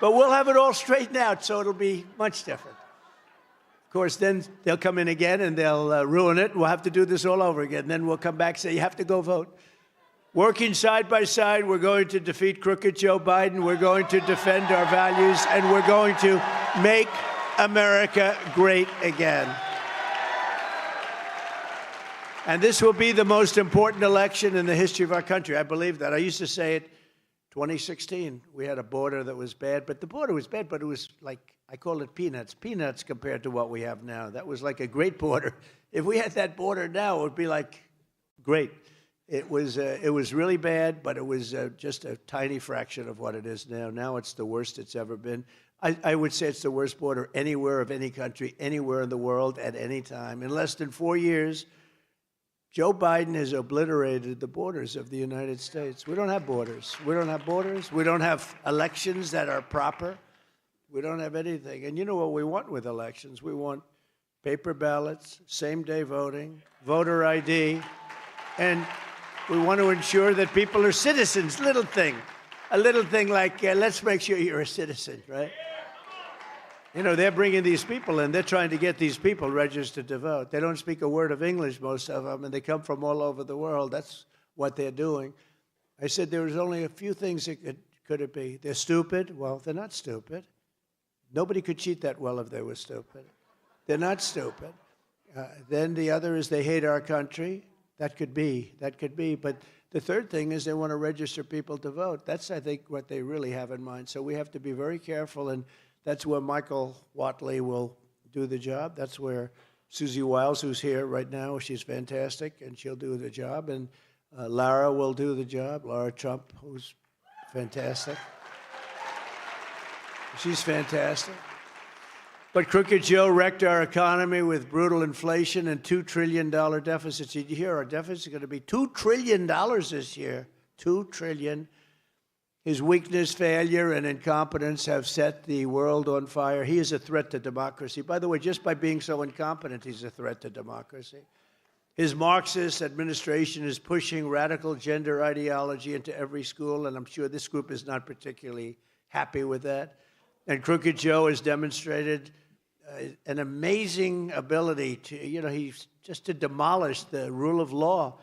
we'll have it all straightened out, so it'll be much different. Of course, then they'll come in again, and they'll ruin it. We'll have to do this all over again. Then we'll come back and say, you have to go vote. Working side by side, we're going to defeat crooked Joe Biden. We're going to defend our values, and we're going to make America great again. And this will be the most important election in the history of our country. I believe that. I used to say it, 2016, we had a border that was bad, but the border was bad, but it was like, I call it peanuts compared to what we have now. That was like a great border. If we had that border now, it would be like great. It was really bad, but it was just a tiny fraction of what it is now. Now it's the worst it's ever been. I would say it's the worst border anywhere of any country, anywhere in the world, at any time. In less than 4 years, Joe Biden has obliterated the borders of the United States. We don't have borders. We don't have borders. We don't have elections that are proper. We don't have anything. And you know what we want with elections? We want paper ballots, same-day voting, voter ID, and we want to ensure that people are citizens. A little thing like, let's make sure you're a citizen, right? They're bringing these people in. They're trying to get these people registered to vote. They don't speak a word of English, most of them, and they come from all over the world. That's what they're doing. I said there was only a few things that could it be. They're stupid. Well, they're not stupid. Nobody could cheat that well if they were stupid. They're not stupid. Then the other is they hate our country. That could be. But the third thing is they want to register people to vote. That's, I think, what they really have in mind. So we have to be very careful, and that's where Michael Watley will do the job. That's where Susie Wiles, who's here right now. She's fantastic, and she'll do the job. And Lara will do the job. Lara Trump, who's fantastic. She's fantastic. But Crooked Joe wrecked our economy with brutal inflation and $2 trillion deficits. Did you hear our deficit is going to be $2 trillion this year? $2 trillion. His weakness, failure, and incompetence have set the world on fire. He is a threat to democracy. By the way, just by being so incompetent, he's a threat to democracy. His Marxist administration is pushing radical gender ideology into every school, and I'm sure this group is not particularly happy with that. And Crooked Joe has demonstrated an amazing ability to, he's just to demolish the rule of law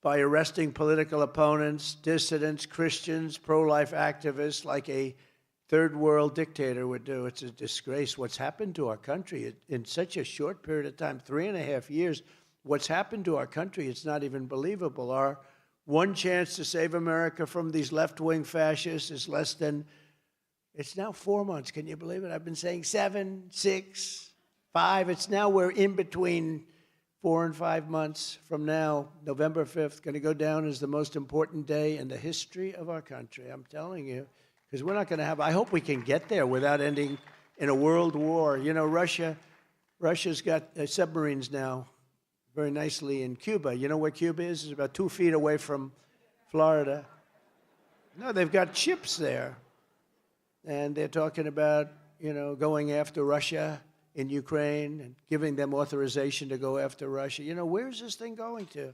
by arresting political opponents, dissidents, Christians, pro-life activists like a third world dictator would do. It's a disgrace what's happened to our country in such a short period of time, 3.5 years. What's happened to our country, it's not even believable. Our one chance to save America from these left-wing fascists is less than, it's now 4 months. Can you believe it? I've been saying 7, 6, 5. It's now we're in between 4 and 5 months from now, November 5th, going to go down as the most important day in the history of our country. I'm telling you, because we're not going to have, I hope we can get there without ending in a world war. Russia's got submarines now very nicely in Cuba. You know where Cuba is? It's about 2 feet away from Florida. No, they've got ships there. And they're talking about, going after Russia in Ukraine and giving them authorization to go after Russia. Where's this thing going to?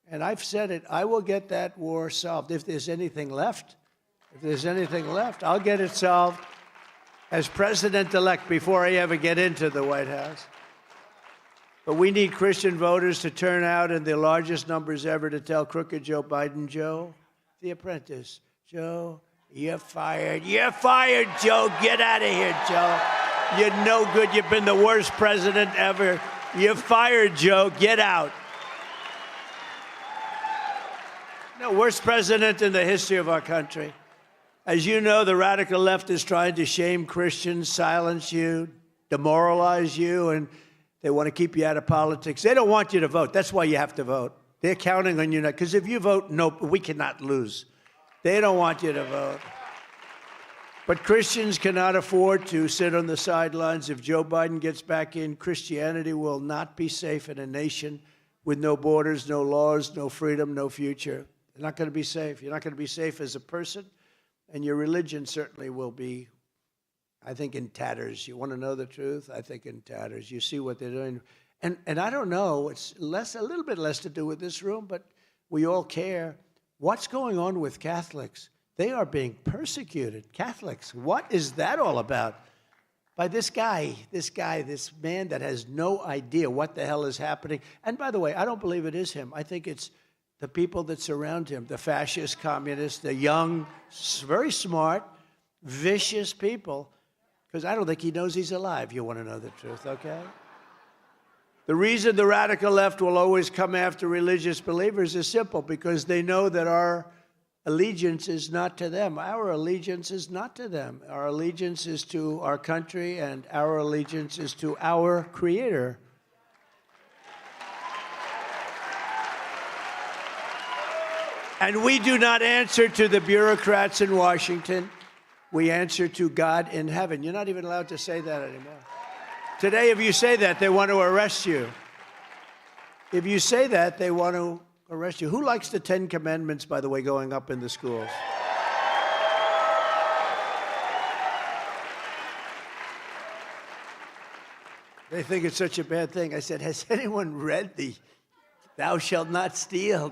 And I've said it, I will get that war solved. If there's anything left, I'll get it solved as president-elect before I ever get into the White House. But we need Christian voters to turn out in the largest numbers ever to tell Crooked Joe Biden, Joe, the apprentice, Joe, you're fired. You're fired, Joe. Get out of here, Joe. You're no good. You've been the worst president ever. You're fired, Joe. Get out. No, worst president in the history of our country. As you know, the radical left is trying to shame Christians, silence you, demoralize you, and they want to keep you out of politics. They don't want you to vote. That's why you have to vote. They're counting on you now. Because if you vote, no, we cannot lose. They don't want you to vote. But Christians cannot afford to sit on the sidelines. If Joe Biden gets back in, Christianity will not be safe in a nation with no borders, no laws, no freedom, no future. They're not going to be safe. You're not going to be safe as a person, and your religion certainly will be, I think, in tatters. You want to know the truth? I think in tatters. You see what they're doing. And I don't know, it's a little bit less to do with this room, but we all care. What's going on with Catholics? They are being persecuted. Catholics, what is that all about? By this man that has no idea what the hell is happening. And by the way, I don't believe it is him. I think it's the people that surround him, the fascist communists, the young, very smart, vicious people, because I don't think he knows he's alive. You want to know the truth, okay? The reason the radical left will always come after religious believers is simple, because they know that our allegiance is not to them. Our allegiance is not to them. Our allegiance is to our country, and our allegiance is to our Creator. And we do not answer to the bureaucrats in Washington. We answer to God in heaven. You're not even allowed to say that anymore. Today, if you say that, they want to arrest you. If you say that, they want to arrest you. Who likes the 10 Commandments, by the way, going up in the schools? They think it's such a bad thing. I said, has anyone read the thou shalt not steal,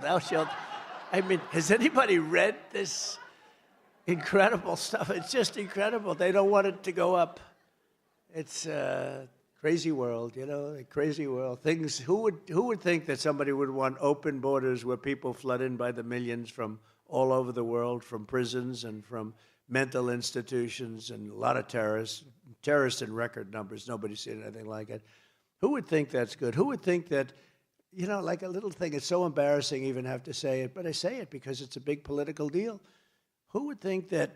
has anybody read this incredible stuff? It's just incredible. They don't want it to go up. It's a crazy world, a crazy world. Things, who would think that somebody would want open borders where people flood in by the millions from all over the world, from prisons and from mental institutions, and a lot of terrorists in record numbers. Nobody's seen anything like it. Who would think that's good? Who would think that, like a little thing, it's so embarrassing even have to say it, but I say it because it's a big political deal. Who would think that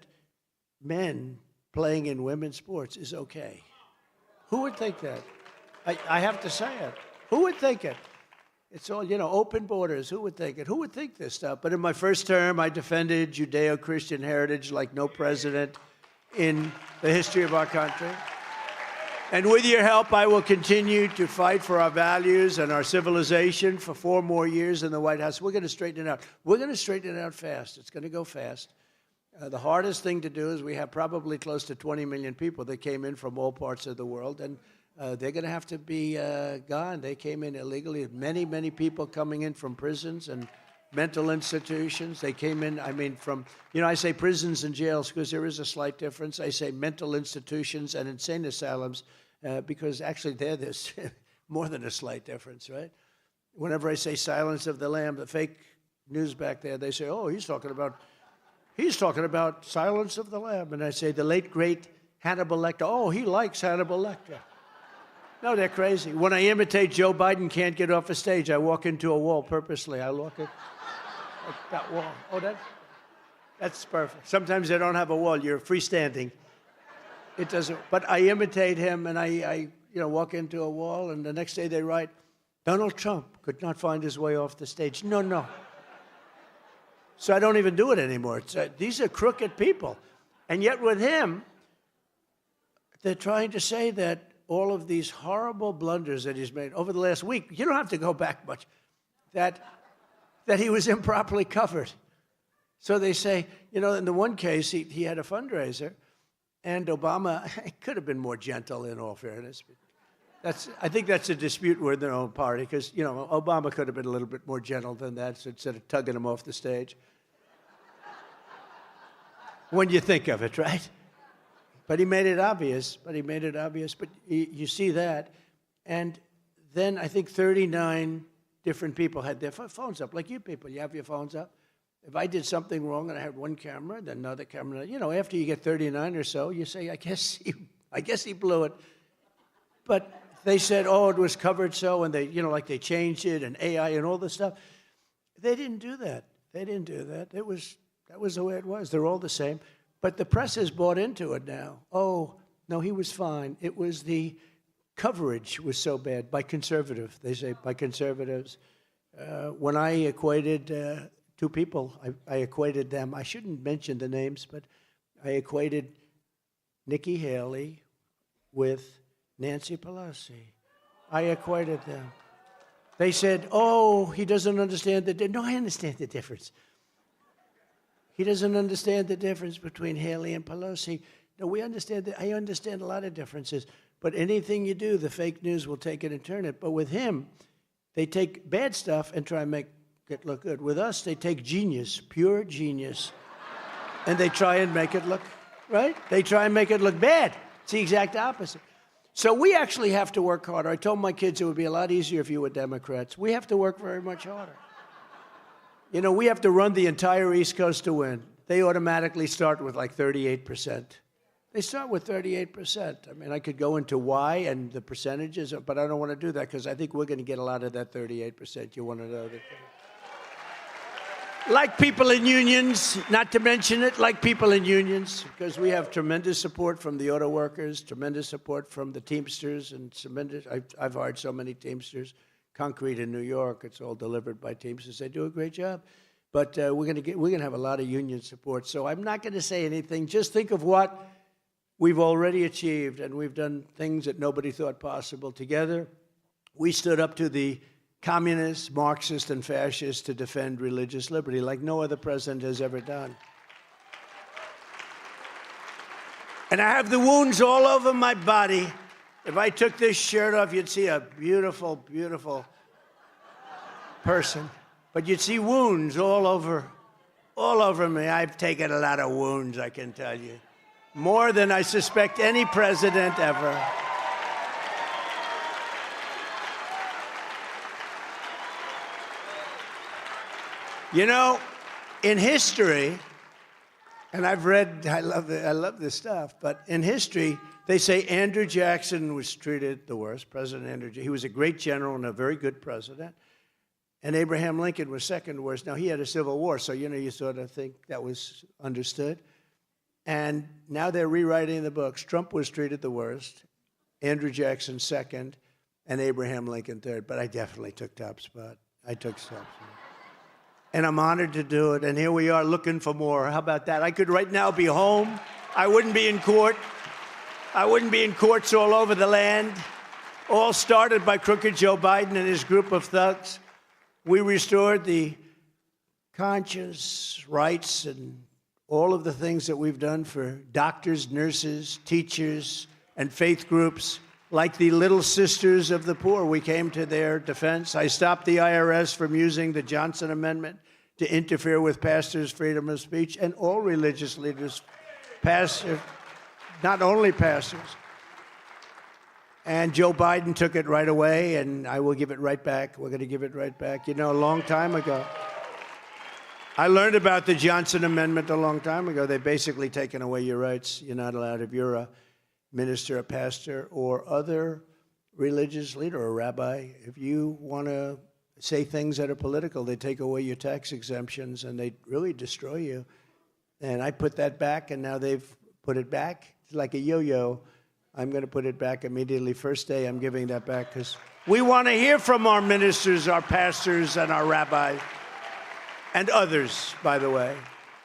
men playing in women's sports is okay? Who would think that? I have to say it. Who would think it? It's all, open borders. Who would think it? Who would think this stuff? But in my first term, I defended Judeo-Christian heritage like no president in the history of our country. And with your help, I will continue to fight for our values and our civilization for 4 more years in the White House. We're going to straighten it out. We're going to straighten it out fast. It's going to go fast. The hardest thing to do is we have probably close to 20 million people that came in from all parts of the world, and they're going to have to be gone. They came in illegally. Many, many people coming in from prisons and mental institutions. They came in, from, I say prisons and jails because there is a slight difference. I say mental institutions and insane asylums because actually there's more than a slight difference, right? Whenever I say Silence of the Lamb, the fake news back there, they say, oh, he's talking about Silence of the Lamb. And I say, the late, great Hannibal Lecter. Oh, he likes Hannibal Lecter. No, they're crazy. When I imitate Joe Biden can't get off a stage, I walk into a wall purposely. I look at that wall. Oh, that's perfect. Sometimes they don't have a wall. You're freestanding. It doesn't. But I imitate him, and I walk into a wall, and the next day they write, Donald Trump could not find his way off the stage. No. So I don't even do it anymore. These are crooked people. And yet with him, they're trying to say that all of these horrible blunders that he's made over the last week, you don't have to go back much, that he was improperly covered. So they say, in the one case, he had a fundraiser, and Obama could have been more gentle, in all fairness. I think that's a dispute within their own party, because, Obama could have been a little bit more gentle than that, so instead of tugging him off the stage. When you think of it, right? But he made it obvious. But you see that. And then I think 39 different people had their phones up, like you people. You have your phones up. If I did something wrong and I had one camera, then another camera, after you get 39 or so, you say, I guess he blew it. But they said, oh, it was covered so, and they, they changed it, and AI and all this stuff. They didn't do that. That was the way it was. They're all the same. But the press has bought into it now. Oh, no, he was fine. It was the coverage was so bad by conservative. They say by conservatives. When I equated two people, I equated them. I shouldn't mention the names, but I equated Nikki Haley with Nancy Pelosi. I equated them. They said, oh, he doesn't understand the difference. No, I understand the difference. He doesn't understand the difference between Haley and Pelosi. No, we understand that. I understand a lot of differences. But anything you do, the fake news will take it and turn it. But with him, they take bad stuff and try and make it look good. With us, they take genius, pure genius, and they try and make it look, right? They try and make it look bad. It's the exact opposite. So we actually have to work harder. I told my kids it would be a lot easier if you were Democrats. We have to work very much harder. We have to run the entire East Coast to win. They automatically start with like 38%. They start with 38%. I mean, I could go into why and the percentages, but I don't want to do that because I think we're going to get a lot of that 38%. You want to know that? Like people in unions, not to mention it, like people in unions, because we have tremendous support from the auto workers, tremendous support from the Teamsters, and tremendous. I've hired so many Teamsters. Concrete in New York, it's all delivered by Teamsters. They do a great job. But we're going to have a lot of union support. So I'm not going to say anything. Just think of what we've already achieved, and we've done things that nobody thought possible. Together, we stood up to the communists, Marxists, and fascists to defend religious liberty like no other president has ever done. And I have the wounds all over my body. If I took this shirt off, you'd see a beautiful, beautiful person. But you'd see wounds all over me. I've taken a lot of wounds, I can tell you. More than I suspect any president ever. In history, and I've read, I love this stuff, but in history, they say Andrew Jackson was treated the worst, President Andrew Jackson. He was a great general and a very good president. And Abraham Lincoln was second worst. Now, he had a civil war, so, you sort of think that was understood. And now they're rewriting the books. Trump was treated the worst, Andrew Jackson second, and Abraham Lincoln third, but I definitely took top spot. I took top spot. And I'm honored to do it, and here we are looking for more. How about that? I could right now be home. I wouldn't be in court. I wouldn't be in courts all over the land, all started by crooked Joe Biden and his group of thugs. We restored the conscience, rights, and all of the things that we've done for doctors, nurses, teachers, and faith groups like the Little Sisters of the Poor. We came to their defense. I stopped the IRS from using the Johnson Amendment to interfere with pastors' freedom of speech and all religious leaders, pastors, not only pastors. And Joe Biden took it right away, and I will give it right back. We're going to give it right back. You know, a long time ago, I learned about the Johnson Amendment a long time ago. They've basically taken away your rights. You're not allowed, if you're a minister, a pastor, or other religious leader, or a rabbi, if you want to say things that are political, they take away your tax exemptions, and they really destroy you. And I put that back, and now they've put it back. It's like a yo-yo. I'm going to put it back immediately. First day, I'm giving that back because we want to hear from our ministers, our pastors, and our rabbis, and others, by the way.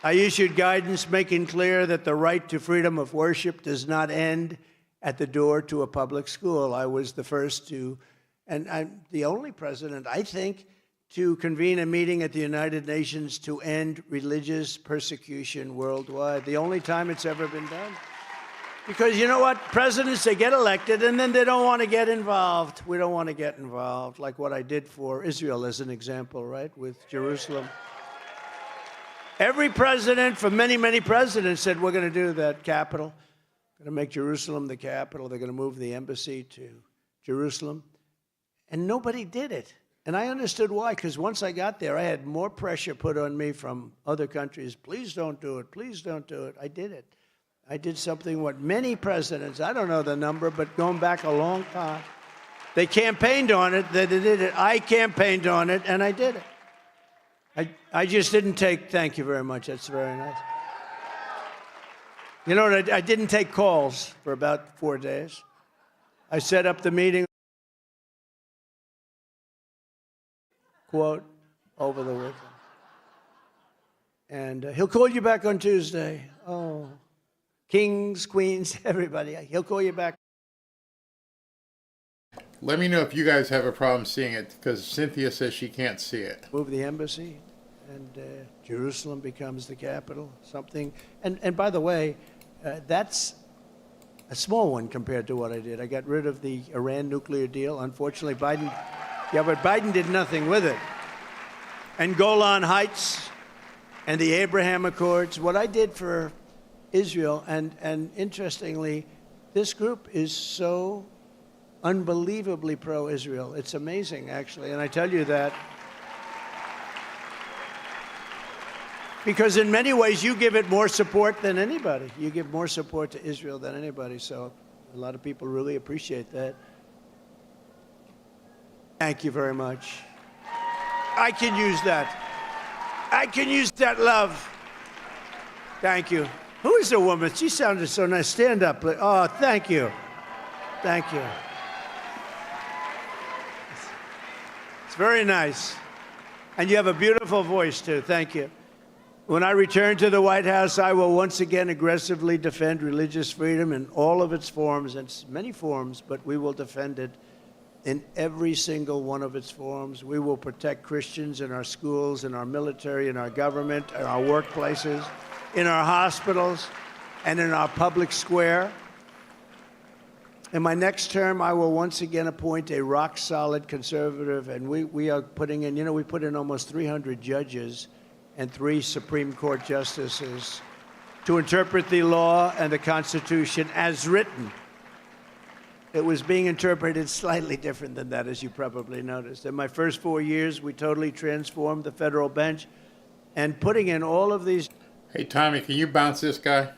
I issued guidance making clear that the right to freedom of worship does not end at the door to a public school. I was the first to, and I'm the only president, I think, to convene a meeting at the United Nations to end religious persecution worldwide. The only time it's ever been done. Because you know what? Presidents, they get elected, and then they don't want to get involved. We don't want to get involved, like what I did for Israel as an example, right, with Jerusalem. Every president, for many, many presidents, said, we're going to do that capital. Going to make Jerusalem the capital. They're going to move the embassy to Jerusalem. And nobody did it. And I understood why, because once I got there, I had more pressure put on me from other countries. Please don't do it. Please don't do it. I did it. I did something what many presidents, I don't know the number, but going back a long time, they campaigned on it, they did it. I campaigned on it, and I did it. I just didn't take, thank you very much, that's very nice. You know what, I didn't take calls for about 4 days. I set up the meeting, quote, over the weekend. And he'll call you back on Tuesday. Oh, kings, queens, everybody, he'll call you back. Let me know if you guys have a problem seeing it, because Cynthia says she can't see it. Move the embassy, and Jerusalem becomes the capital, something. And by the way, that's a small one compared to what I did. I got rid of the Iran nuclear deal. Unfortunately, Biden, yeah, but Biden did nothing with it. And Golan Heights and the Abraham Accords, what I did for Israel, and interestingly, this group is so unbelievably pro-Israel. It's amazing, actually, and I tell you that because in many ways you give it more support than anybody. You give more support to Israel than anybody, so a lot of people really appreciate that. Thank you very much. I can use that. I can use that love. Thank you. Who is the woman? She sounded so nice. Stand up. Oh, thank you. Thank you. It's very nice. And you have a beautiful voice, too. Thank you. When I return to the White House, I will once again aggressively defend religious freedom in all of its forms, and many forms, but we will defend it in every single one of its forms. We will protect Christians in our schools, in our military, in our government, in our workplaces, in our hospitals, and in our public square. In my next term, I will once again appoint a rock-solid conservative, and we are putting in, you know, we put in almost 300 judges and 3 Supreme Court justices to interpret the law and the Constitution as written. It was being interpreted slightly different than that, as you probably noticed. In my first 4 years, we totally transformed the federal bench, and putting in all of these... Hey, Tommy, can you bounce this guy?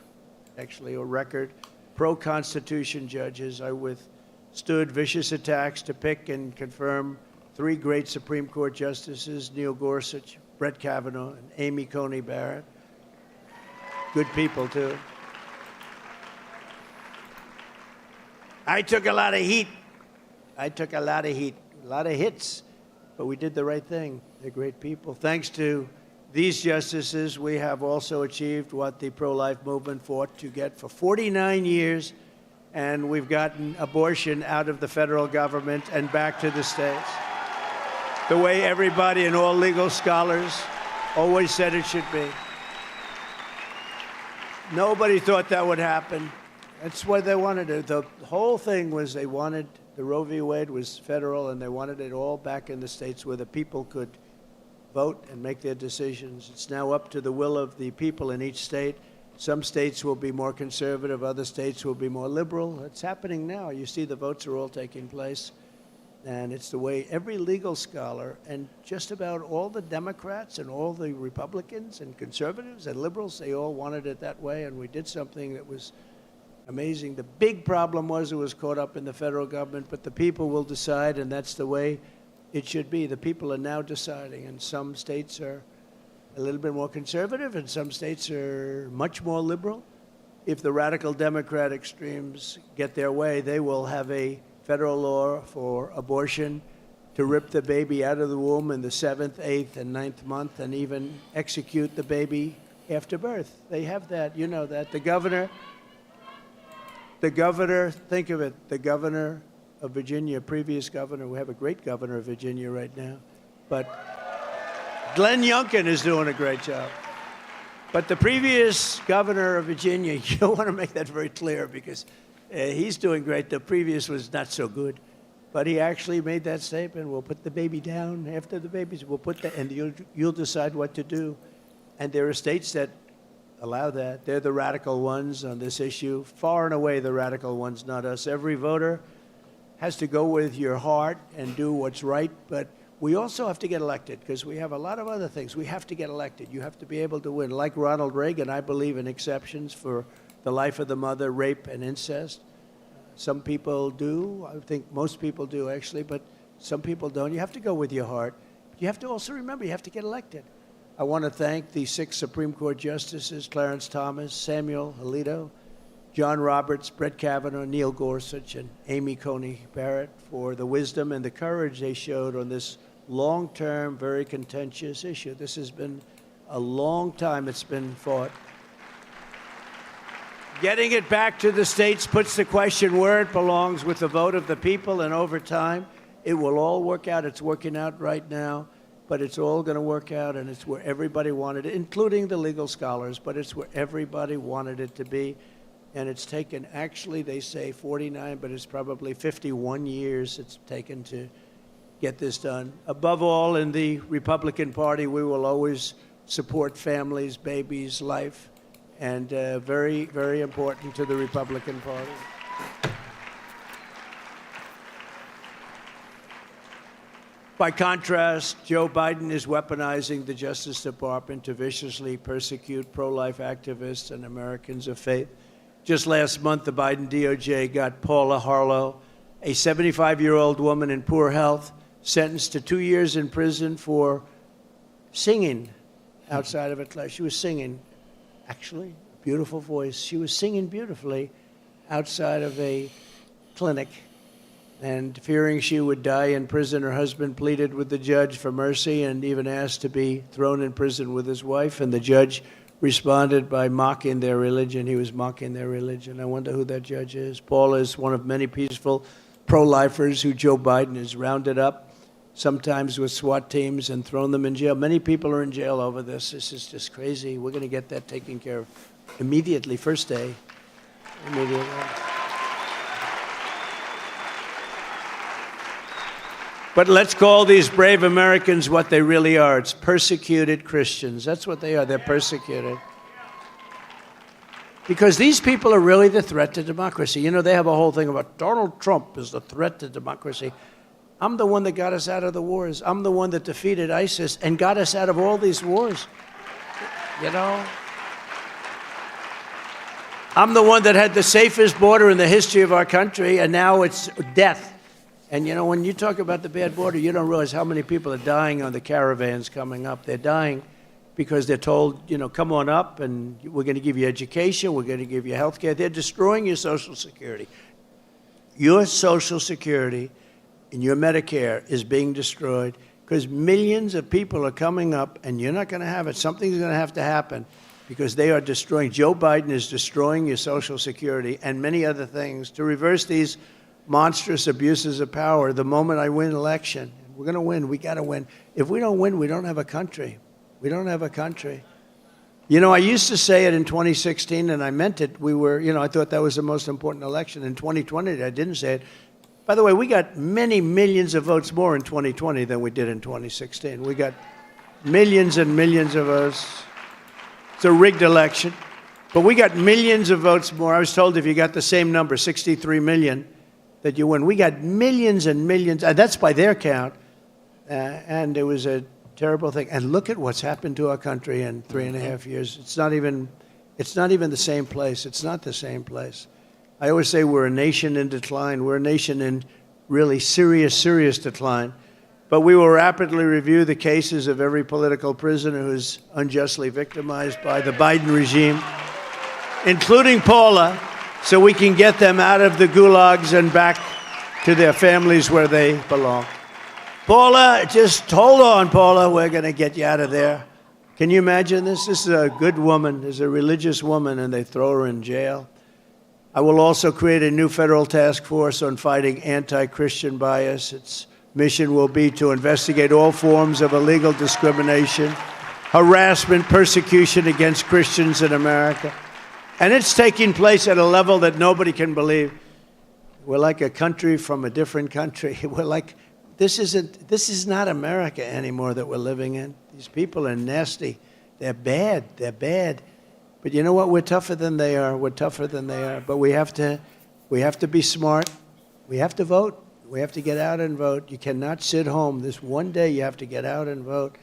Actually, a record. Pro-Constitution judges. I withstood vicious attacks to pick and confirm 3 great Supreme Court justices, Neil Gorsuch, Brett Kavanaugh, and Amy Coney Barrett. Good people, too. I took a lot of heat I took a lot of heat, a lot of hits, but we did the right thing. They're great people. Thanks to these justices, we have also achieved what the pro-life movement fought to get for 49 years, and we've gotten abortion out of the federal government and back to the states, the way everybody and all legal scholars always said it should be. Nobody thought that would happen. That's what they wanted. The whole thing was they wanted, the Roe v. Wade was federal, and they wanted it all back in the states where the people could vote and make their decisions. It's now up to the will of the people in each state. Some states will be more conservative, other states will be more liberal. It's happening now. You see the votes are all taking place. And it's the way every legal scholar and just about all the Democrats and all the Republicans and conservatives and liberals, they all wanted it that way, and we did something that was amazing. The big problem was it was caught up in the federal government, but the people will decide, and that's the way it should be. The people are now deciding, and some states are a little bit more conservative, and some states are much more liberal. If the radical Democrat extremes get their way, they will have a federal law for abortion to rip the baby out of the womb in the 7th, 8th, and 9th month, and even execute the baby after birth. They have that. You know that. The governor, think of it, the governor of Virginia, previous governor, we have a great governor of Virginia right now, but Glenn Youngkin is doing a great job. But the previous governor of Virginia, you want to make that very clear because he's doing great. The previous was not so good. But he actually made that statement, we'll put the baby down after the babies, we'll put that, and you'll decide what to do. And there are states that allow that. They're the radical ones on this issue, far and away the radical ones, not us. Every voter has to go with your heart and do what's right, but we also have to get elected because we have a lot of other things. We have to get elected. You have to be able to win. Like Ronald Reagan, I believe in exceptions for the life of the mother, rape, and incest. Some people do. I think most people do, actually, but some people don't. You have to go with your heart. You have to also remember you have to get elected. I want to thank the 6 Supreme Court justices, Clarence Thomas, Samuel Alito, John Roberts, Brett Kavanaugh, Neil Gorsuch, and Amy Coney Barrett for the wisdom and the courage they showed on this long-term, very contentious issue. This has been a long time it's been fought. Getting it back to the states puts the question where it belongs with the vote of the people, and over time, it will all work out. It's working out right now, but it's all going to work out, and it's where everybody wanted it, including the legal scholars, but it's where everybody wanted it to be. And it's taken, actually, they say 49, but it's probably 51 years it's taken to get this done. Above all, in the Republican Party, we will always support families, babies, life, and very, very important to the Republican Party. By contrast, Joe Biden is weaponizing the Justice Department to viciously persecute pro-life activists and Americans of faith. Just last month, the Biden DOJ got Paula Harlow, a 75-year-old woman in poor health, sentenced to 2 years in prison for singing outside of a class. She was singing, actually, beautiful voice. She was singing beautifully outside of a clinic. And fearing she would die in prison, her husband pleaded with the judge for mercy and even asked to be thrown in prison with his wife. And the judge responded by mocking their religion. He was mocking their religion. I wonder who that judge is. Paula is one of many peaceful pro-lifers who Joe Biden has rounded up, sometimes with SWAT teams, and thrown them in jail. Many people are in jail over this. This is just crazy. We're going to get that taken care of immediately, first day. Immediately. But let's call these brave Americans what they really are. It's persecuted Christians. That's what they are. They're persecuted. Because these people are really the threat to democracy. You know, they have a whole thing about Donald Trump is the threat to democracy. I'm the one that got us out of the wars. I'm the one that defeated ISIS and got us out of all these wars. You know? I'm the one that had the safest border in the history of our country, and now it's death. And, you know, when you talk about the bad border, you don't realize how many people are dying on the caravans coming up. They're dying because they're told, you know, come on up, and we're going to give you education, we're going to give you health care. They're destroying your Social Security. Your Social Security in your Medicare is being destroyed because millions of people are coming up, and you're not going to have it. Something's going to happen because they are destroying. Joe Biden is destroying your Social Security and many other things to reverse these monstrous abuses of power. The moment I win election, we're going to win. We got to win. If we don't win, we don't have a country. We don't have a country. You know, I used to say it in 2016, and I meant it. I thought that was the most important election. In 2020, I didn't say it. By the way, we got many millions of votes more in 2020 than we did in 2016. We got millions and millions of votes. It's a rigged election. But we got millions of votes more. I was told if you got the same number, 63 million, that you win. We got millions and millions. That's by their count. And it was a terrible thing. And look at what's happened to our country in 3.5 years. It's not even the same place. It's not the same place. I always say we're a nation in decline. We're a nation in really serious, serious decline. But we will rapidly review the cases of every political prisoner who's unjustly victimized by the Biden regime, including Paula, so we can get them out of the gulags and back to their families where they belong. Paula, just hold on, Paula. We're going to get you out of there. Can you imagine this? This is a good woman. This is a religious woman, and they throw her in jail. I will also create a new federal task force on fighting anti-Christian bias. Its mission will be to investigate all forms of illegal discrimination, harassment, persecution against Christians in America. And it's taking place at a level that nobody can believe. We're like a country from a different country. We're like, this is not America anymore that we're living in. These people are nasty. They're bad. They're bad. But you know what? We're tougher than they are. We're tougher than they are. But we have to be smart. We have to vote. We have to get out and vote. You cannot sit home. This one day you have to get out and vote.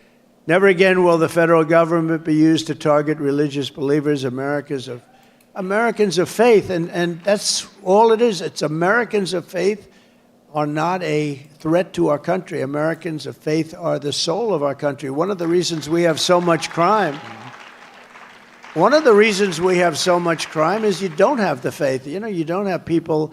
Never again will the federal government be used to target religious believers, Americans of faith. And that's all it is. It's Americans of faith are not a threat to our country. Americans of faith are the soul of our country. One of the reasons we have so much crime is you don't have the faith. You know, you don't have people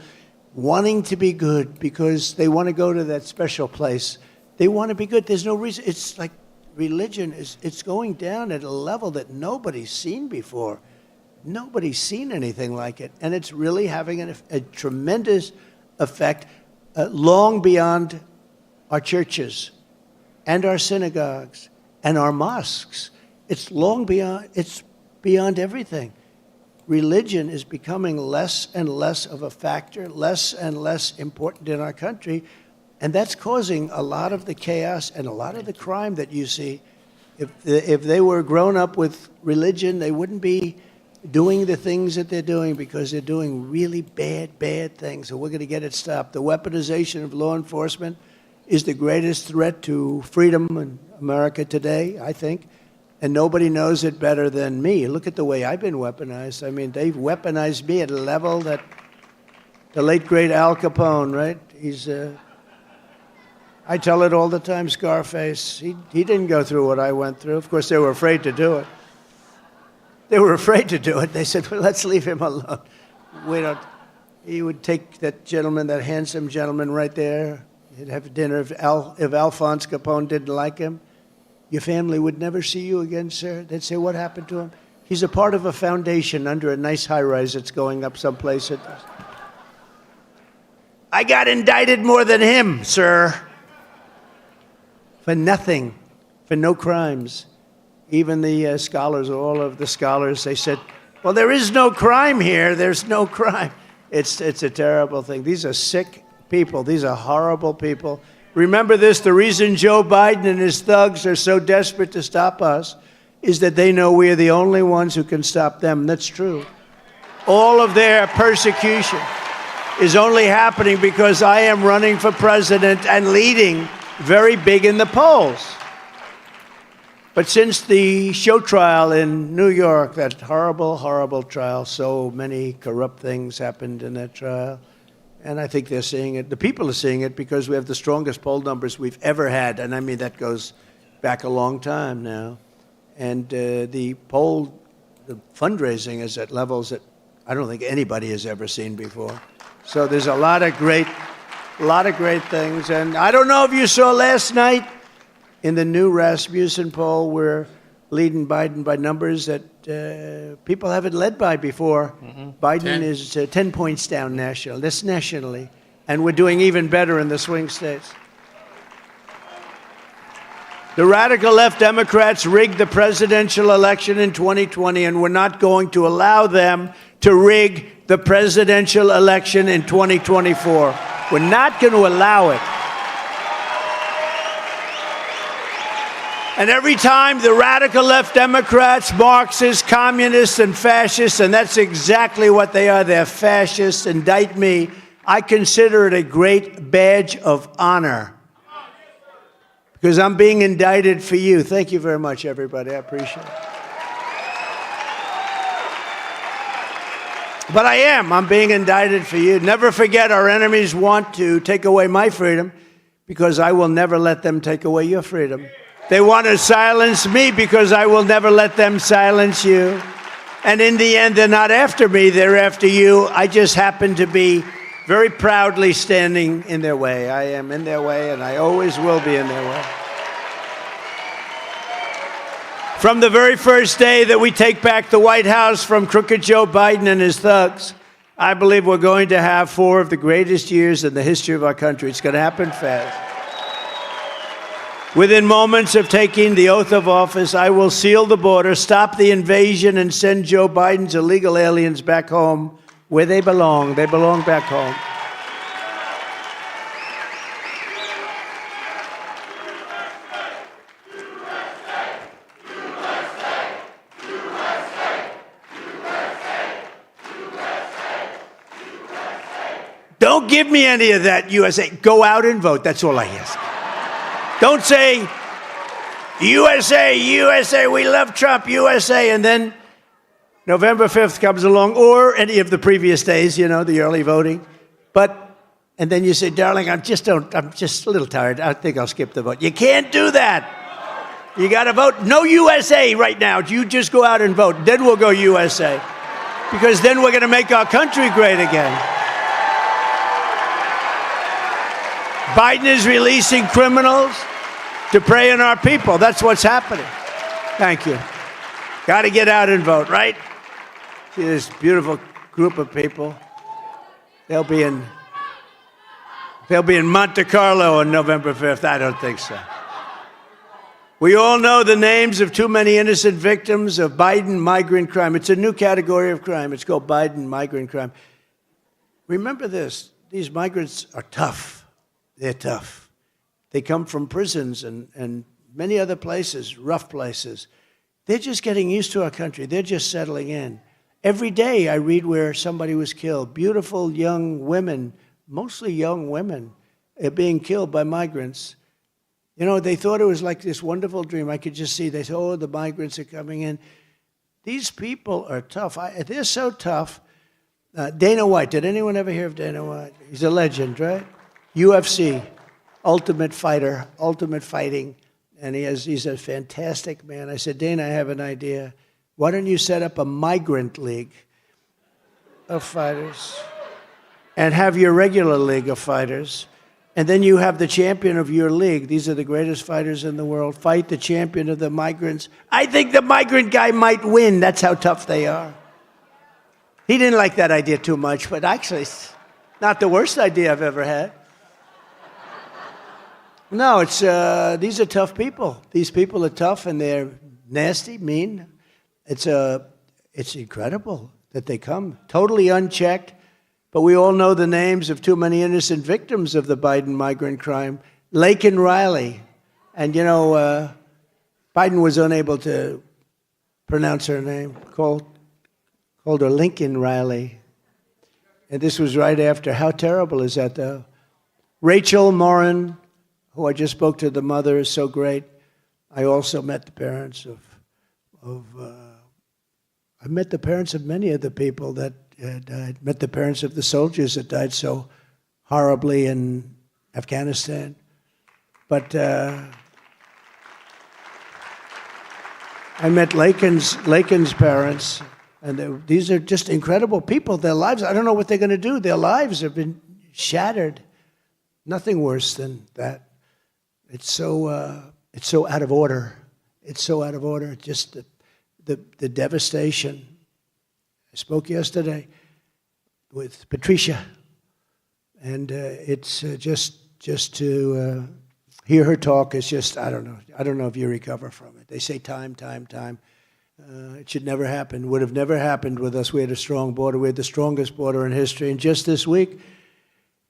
wanting to be good because they want to go to that special place. They want to be good. There's no reason. It's like religion it's going down at a level that nobody's seen before. Nobody's seen anything like it. And it's really having a tremendous effect long beyond our churches and our synagogues and our mosques. It's beyond everything. Religion is becoming less and less of a factor, less and less important in our country, and that's causing a lot of the chaos and a lot of the crime that you see. If they were grown up with religion, they wouldn't be doing the things that they're doing because they're doing really bad things, and we're going to get it stopped. The weaponization of law enforcement is the greatest threat to freedom in America today, I think. And nobody knows it better than me. Look at the way I've been weaponized. I mean, they've weaponized me at a level that the late, great Al Capone, right? I tell it all the time, Scarface. He didn't go through what I went through. Of course, they were afraid to do it. They said, well, let's leave him alone. He would take that gentleman, that handsome gentleman right there. He'd have dinner. If Alphonse Capone didn't like him, your family would never see you again, sir. They'd say, what happened to him? He's a part of a foundation under a nice high-rise that's going up someplace. I got indicted more than him, sir. For nothing, for no crimes. Even the scholars, all of the scholars, they said, well, there is no crime here. There's no crime. It's a terrible thing. These are sick people. These are horrible people. Remember this, the reason Joe Biden and his thugs are so desperate to stop us is that they know we are the only ones who can stop them. That's true. All of their persecution is only happening because I am running for president and leading very big in the polls. But since the show trial in New York, that horrible, horrible trial, so many corrupt things happened in that trial. And I think they're seeing it. The people are seeing it because we have the strongest poll numbers we've ever had. And I mean, that goes back a long time now. And the fundraising is at levels that I don't think anybody has ever seen before. So there's a lot of great A lot of great things. And I don't know if you saw last night in the new Rasmussen poll, we're leading Biden by numbers that people haven't led by before. Biden is 10 points down national. That's nationally. And we're doing even better in the swing states. The radical left Democrats rigged the presidential election in 2020, and we're not going to allow them to rig the presidential election in 2024. We're not going to allow it. And every time the radical left Democrats, Marxists, communists, and fascists, and that's exactly what they are, they're fascists, indict me, I consider it a great badge of honor. Because I'm being indicted for you. Thank you very much, everybody. I appreciate it. But I am. I'm being indicted for you. Never forget, our enemies want to take away my freedom because I will never let them take away your freedom. They want to silence me because I will never let them silence you. And in the end, they're not after me. They're after you. I just happen to be very proudly standing in their way. I am in their way, and I always will be in their way. From the very first day that we take back the White House from crooked Joe Biden and his thugs, I believe we're going to have 4 of the greatest years in the history of our country. It's going to happen fast. Within moments of taking the oath of office, I will seal the border, stop the invasion, and send Joe Biden's illegal aliens back home where they belong. They belong back home. Don't give me any of that, USA. Go out and vote. That's all I ask. Don't say, USA, USA, we love Trump, USA, and then November 5th comes along, or any of the previous days, you know, the early voting. And then you say, darling, I'm just a little tired. I think I'll skip the vote. You can't do that. You got to vote. No USA right now. You just go out and vote. Then we'll go USA. Because then we're going to make our country great again. Biden is releasing criminals to prey on our people. That's what's happening. Thank you. Got to get out and vote, right? See this beautiful group of people. They'll be in Monte Carlo on November 5th. I don't think so. We all know the names of too many innocent victims of Biden migrant crime. It's a new category of crime. It's called Biden migrant crime. Remember this. These migrants are tough. They're tough. They come from prisons and many other places, rough places. They're just getting used to our country. They're just settling in. Every day I read where somebody was killed. Beautiful young women, mostly young women, are being killed by migrants. You know, they thought it was like this wonderful dream. I could just see, they said, oh, the migrants are coming in. These people are tough. They're so tough. Dana White, did anyone ever hear of Dana White? He's a legend, right? UFC, ultimate fighter, ultimate fighting. And he's a fantastic man. I said, Dana, I have an idea. Why don't you set up a migrant league of fighters and have your regular league of fighters, and then you have the champion of your league. These are the greatest fighters in the world. Fight the champion of the migrants. I think the migrant guy might win. That's how tough they are. He didn't like that idea too much, but actually it's not the worst idea I've ever had. No, these are tough people. These people are tough, and they're nasty, mean. It's incredible that they come totally unchecked. But we all know the names of too many innocent victims of the Biden migrant crime. Laken Riley, and you know, Biden was unable to pronounce her name. Called her Lincoln Riley, and this was right after. How terrible is that, though? Rachel Morin, who I just spoke to, the mother, is so great. I also met the parents I met the parents of many of the people that died. Met the parents of the soldiers that died so horribly in Afghanistan. But I met Laken's parents, and these are just incredible people. Their lives, I don't know what they're going to do. Their lives have been shattered. Nothing worse than that. It's so out of order. It's so out of order. Just the devastation. I spoke yesterday with Patricia, and it's just to hear her talk is just, I don't know. I don't know if you recover from it. They say time. It should never happen. Would have never happened with us. We had a strong border. We had the strongest border in history. And just this week,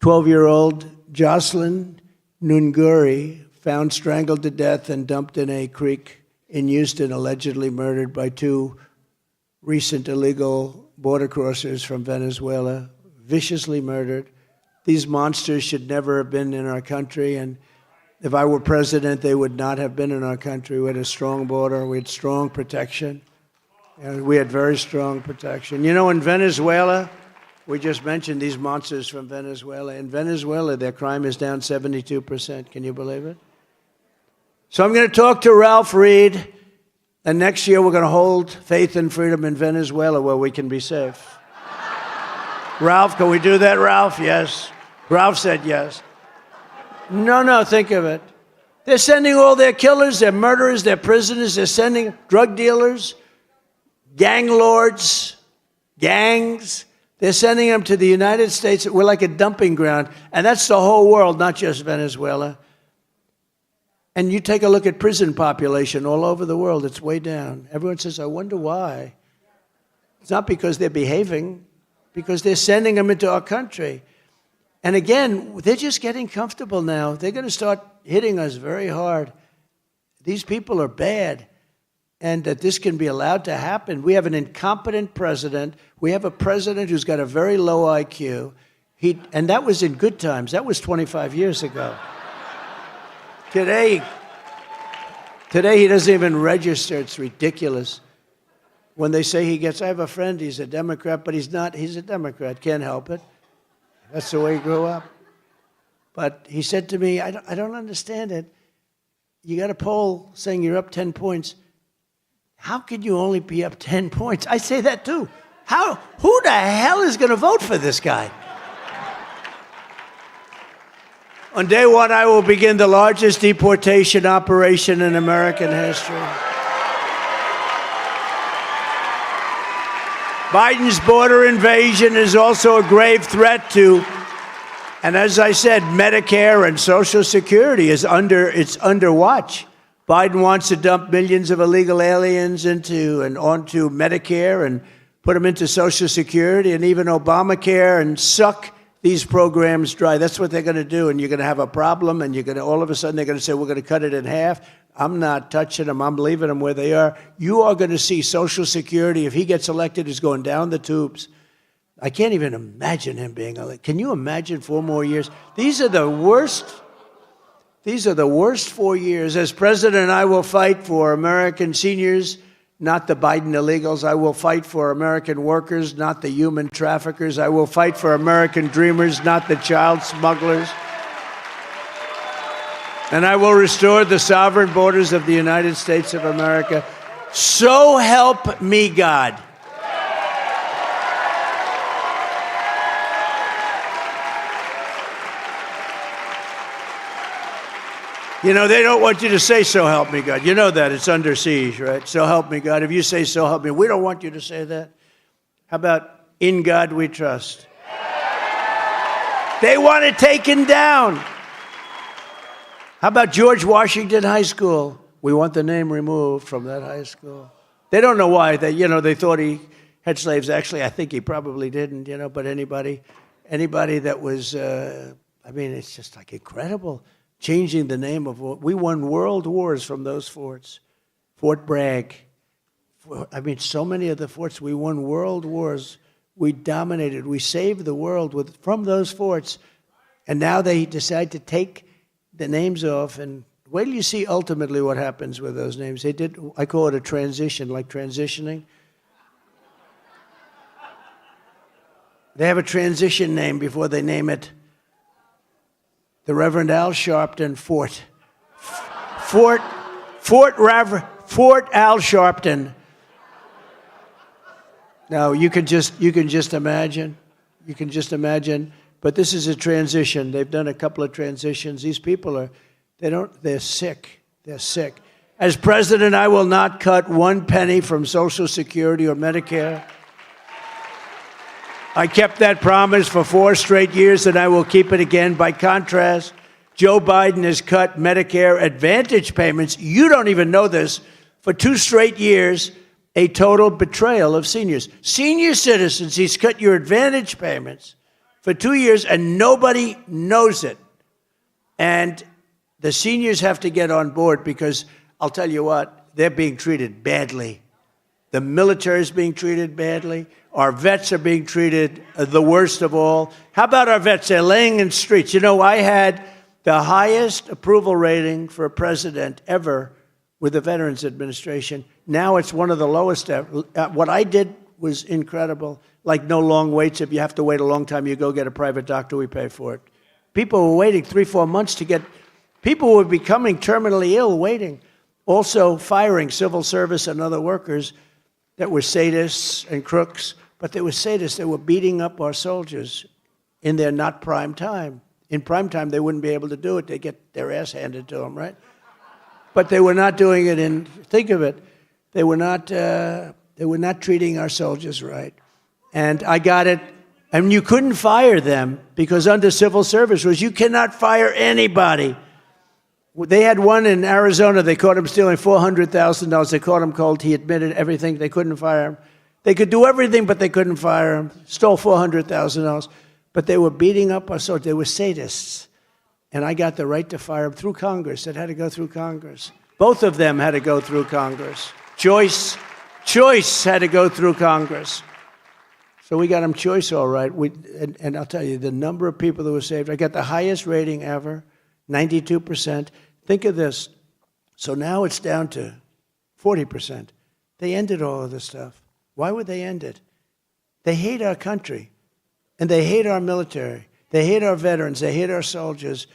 12-year-old Jocelyn Nunguri found strangled to death and dumped in a creek in Houston, allegedly murdered by two recent illegal border crossers from Venezuela, viciously murdered. These monsters should never have been in our country, and if I were president, they would not have been in our country. We had a strong border. We had strong protection. And we had very strong protection. You know, in Venezuela, we just mentioned these monsters from Venezuela. In Venezuela, their crime is down 72%. Can you believe it? So I'm going to talk to Ralph Reed, and next year we're going to hold Faith and Freedom in Venezuela where we can be safe. Ralph, can we do that, Ralph? Yes. Ralph said yes. No, think of it. They're sending all their killers, their murderers, their prisoners, they're sending drug dealers, gang lords, gangs. They're sending them to the United States. We're like a dumping ground. And that's the whole world, not just Venezuela. And you take a look at prison population all over the world, it's way down. Everyone says, I wonder why. It's not because they're behaving, because they're sending them into our country. And again, they're just getting comfortable now. They're going to start hitting us very hard. These people are bad, and that this can be allowed to happen. We have an incompetent president. We have a president who's got a very low IQ. And that was in good times. That was 25 years ago. Today he doesn't even register. It's ridiculous. When they say I have a friend, he's a Democrat, but he's not. He's a Democrat. Can't help it. That's the way he grew up. But he said to me, I don't understand it. You got a poll saying you're up 10 points. How could you only be up 10 points? I say that too. Who the hell is going to vote for this guy? On day one, I will begin the largest deportation operation in American history. Biden's border invasion is also a grave threat to, and as I said, Medicare and Social Security is under watch. Biden wants to dump millions of illegal aliens onto Medicare and put them into Social Security and even Obamacare and suck these programs dry. That's what they're going to do, and you're going to have a problem, and all of a sudden they're going to say, we're going to cut it in half. I'm not touching them. I'm leaving them where they are. You are going to see Social Security, if he gets elected, is going down the tubes. I can't even imagine him being elected. Can you imagine 4 more years? These are the worst 4 years. As president, I will fight for American seniors, not the Biden illegals. I will fight for American workers, not the human traffickers. I will fight for American dreamers, not the child smugglers. And I will restore the sovereign borders of the United States of America. So help me God. You know, they don't want you to say, so help me God. You know that. It's under siege, right? So help me God. If you say, so help me, we don't want you to say that. How about, in God we trust? They want it taken down. How about George Washington High School? We want the name removed from that high school. They don't know why. They thought he had slaves. Actually, I think he probably didn't, but anybody that was, it's just like incredible. Changing the name of we won world wars from those forts. Fort Bragg. So many of the forts, we won world wars. We dominated. We saved the world from those forts. And now they decide to take the names off, and wait till you see ultimately what happens with those names. I call it a transition, like transitioning. They have a transition name before they name it. The Reverend Al Sharpton Fort. Fort Al Sharpton. Now you can just imagine But this is a transition. They've done a couple of transitions. These people they're sick. They're sick. As president, I will not cut one penny from Social Security or Medicare. I kept that promise for 4 straight years, and I will keep it again. By contrast, Joe Biden has cut Medicare Advantage payments, you don't even know this, for 2 straight years, a total betrayal of seniors. Senior citizens, he's cut your Advantage payments for 2 years, and nobody knows it. And the seniors have to get on board because, I'll tell you what, they're being treated badly. The military is being treated badly. Our vets are being treated the worst of all. How about our vets? They're laying in streets. You know, I had the highest approval rating for a president ever with the Veterans Administration. Now it's one of the lowest ever. What I did was incredible. Like no long waits. If you have to wait a long time, you go get a private doctor, we pay for it. People were waiting 3-4 months to get, people were becoming terminally ill waiting. Also firing civil service and other workers that were sadists and crooks, but they were sadists. They were beating up our soldiers in their not prime time. In prime time, they wouldn't be able to do it. They get their ass handed to them, right? But they were not doing it in, think of it, they were not treating our soldiers right. And I got it, and you couldn't fire them because under civil service rules, you cannot fire anybody. They had one in Arizona. They caught him stealing $400,000. They caught him cold. He admitted everything. They couldn't fire him. They could do everything, but they couldn't fire him. Stole $400,000. But they were beating up our soldiers. They were sadists. And I got the right to fire them through Congress. It had to go through Congress. Both of them had to go through Congress. Choice had to go through Congress. So we got them choice all right. And I'll tell you, the number of people that were saved, I got the highest rating ever, 92%. Think of this. So now it's down to 40%. They ended all of this stuff. Why would they end it? They hate our country, and they hate our military. They hate our veterans. They hate our soldiers.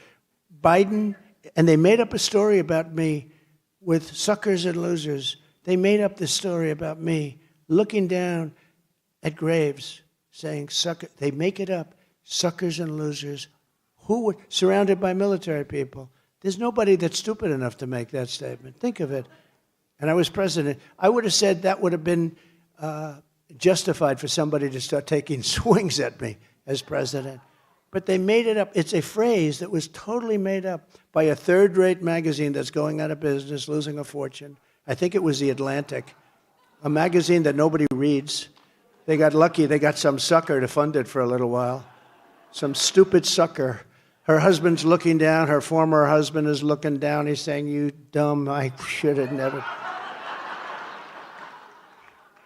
Biden, and they made up a story about me with suckers and losers. They made up this story about me looking down at graves saying, sucker. They make it up, suckers and losers. Who were surrounded by military people? There's nobody that's stupid enough to make that statement. Think of it. And I was president. I would have said that would have been justified for somebody to start taking swings at me as president. But they made it up. It's a phrase that was totally made up by a third-rate magazine that's going out of business, losing a fortune. I think it was The Atlantic, a magazine that nobody reads. They got lucky. They got some sucker to fund it for a little while. Some stupid sucker. Her husband's looking down. Her former husband is looking down. He's saying, you dumb, I should have never.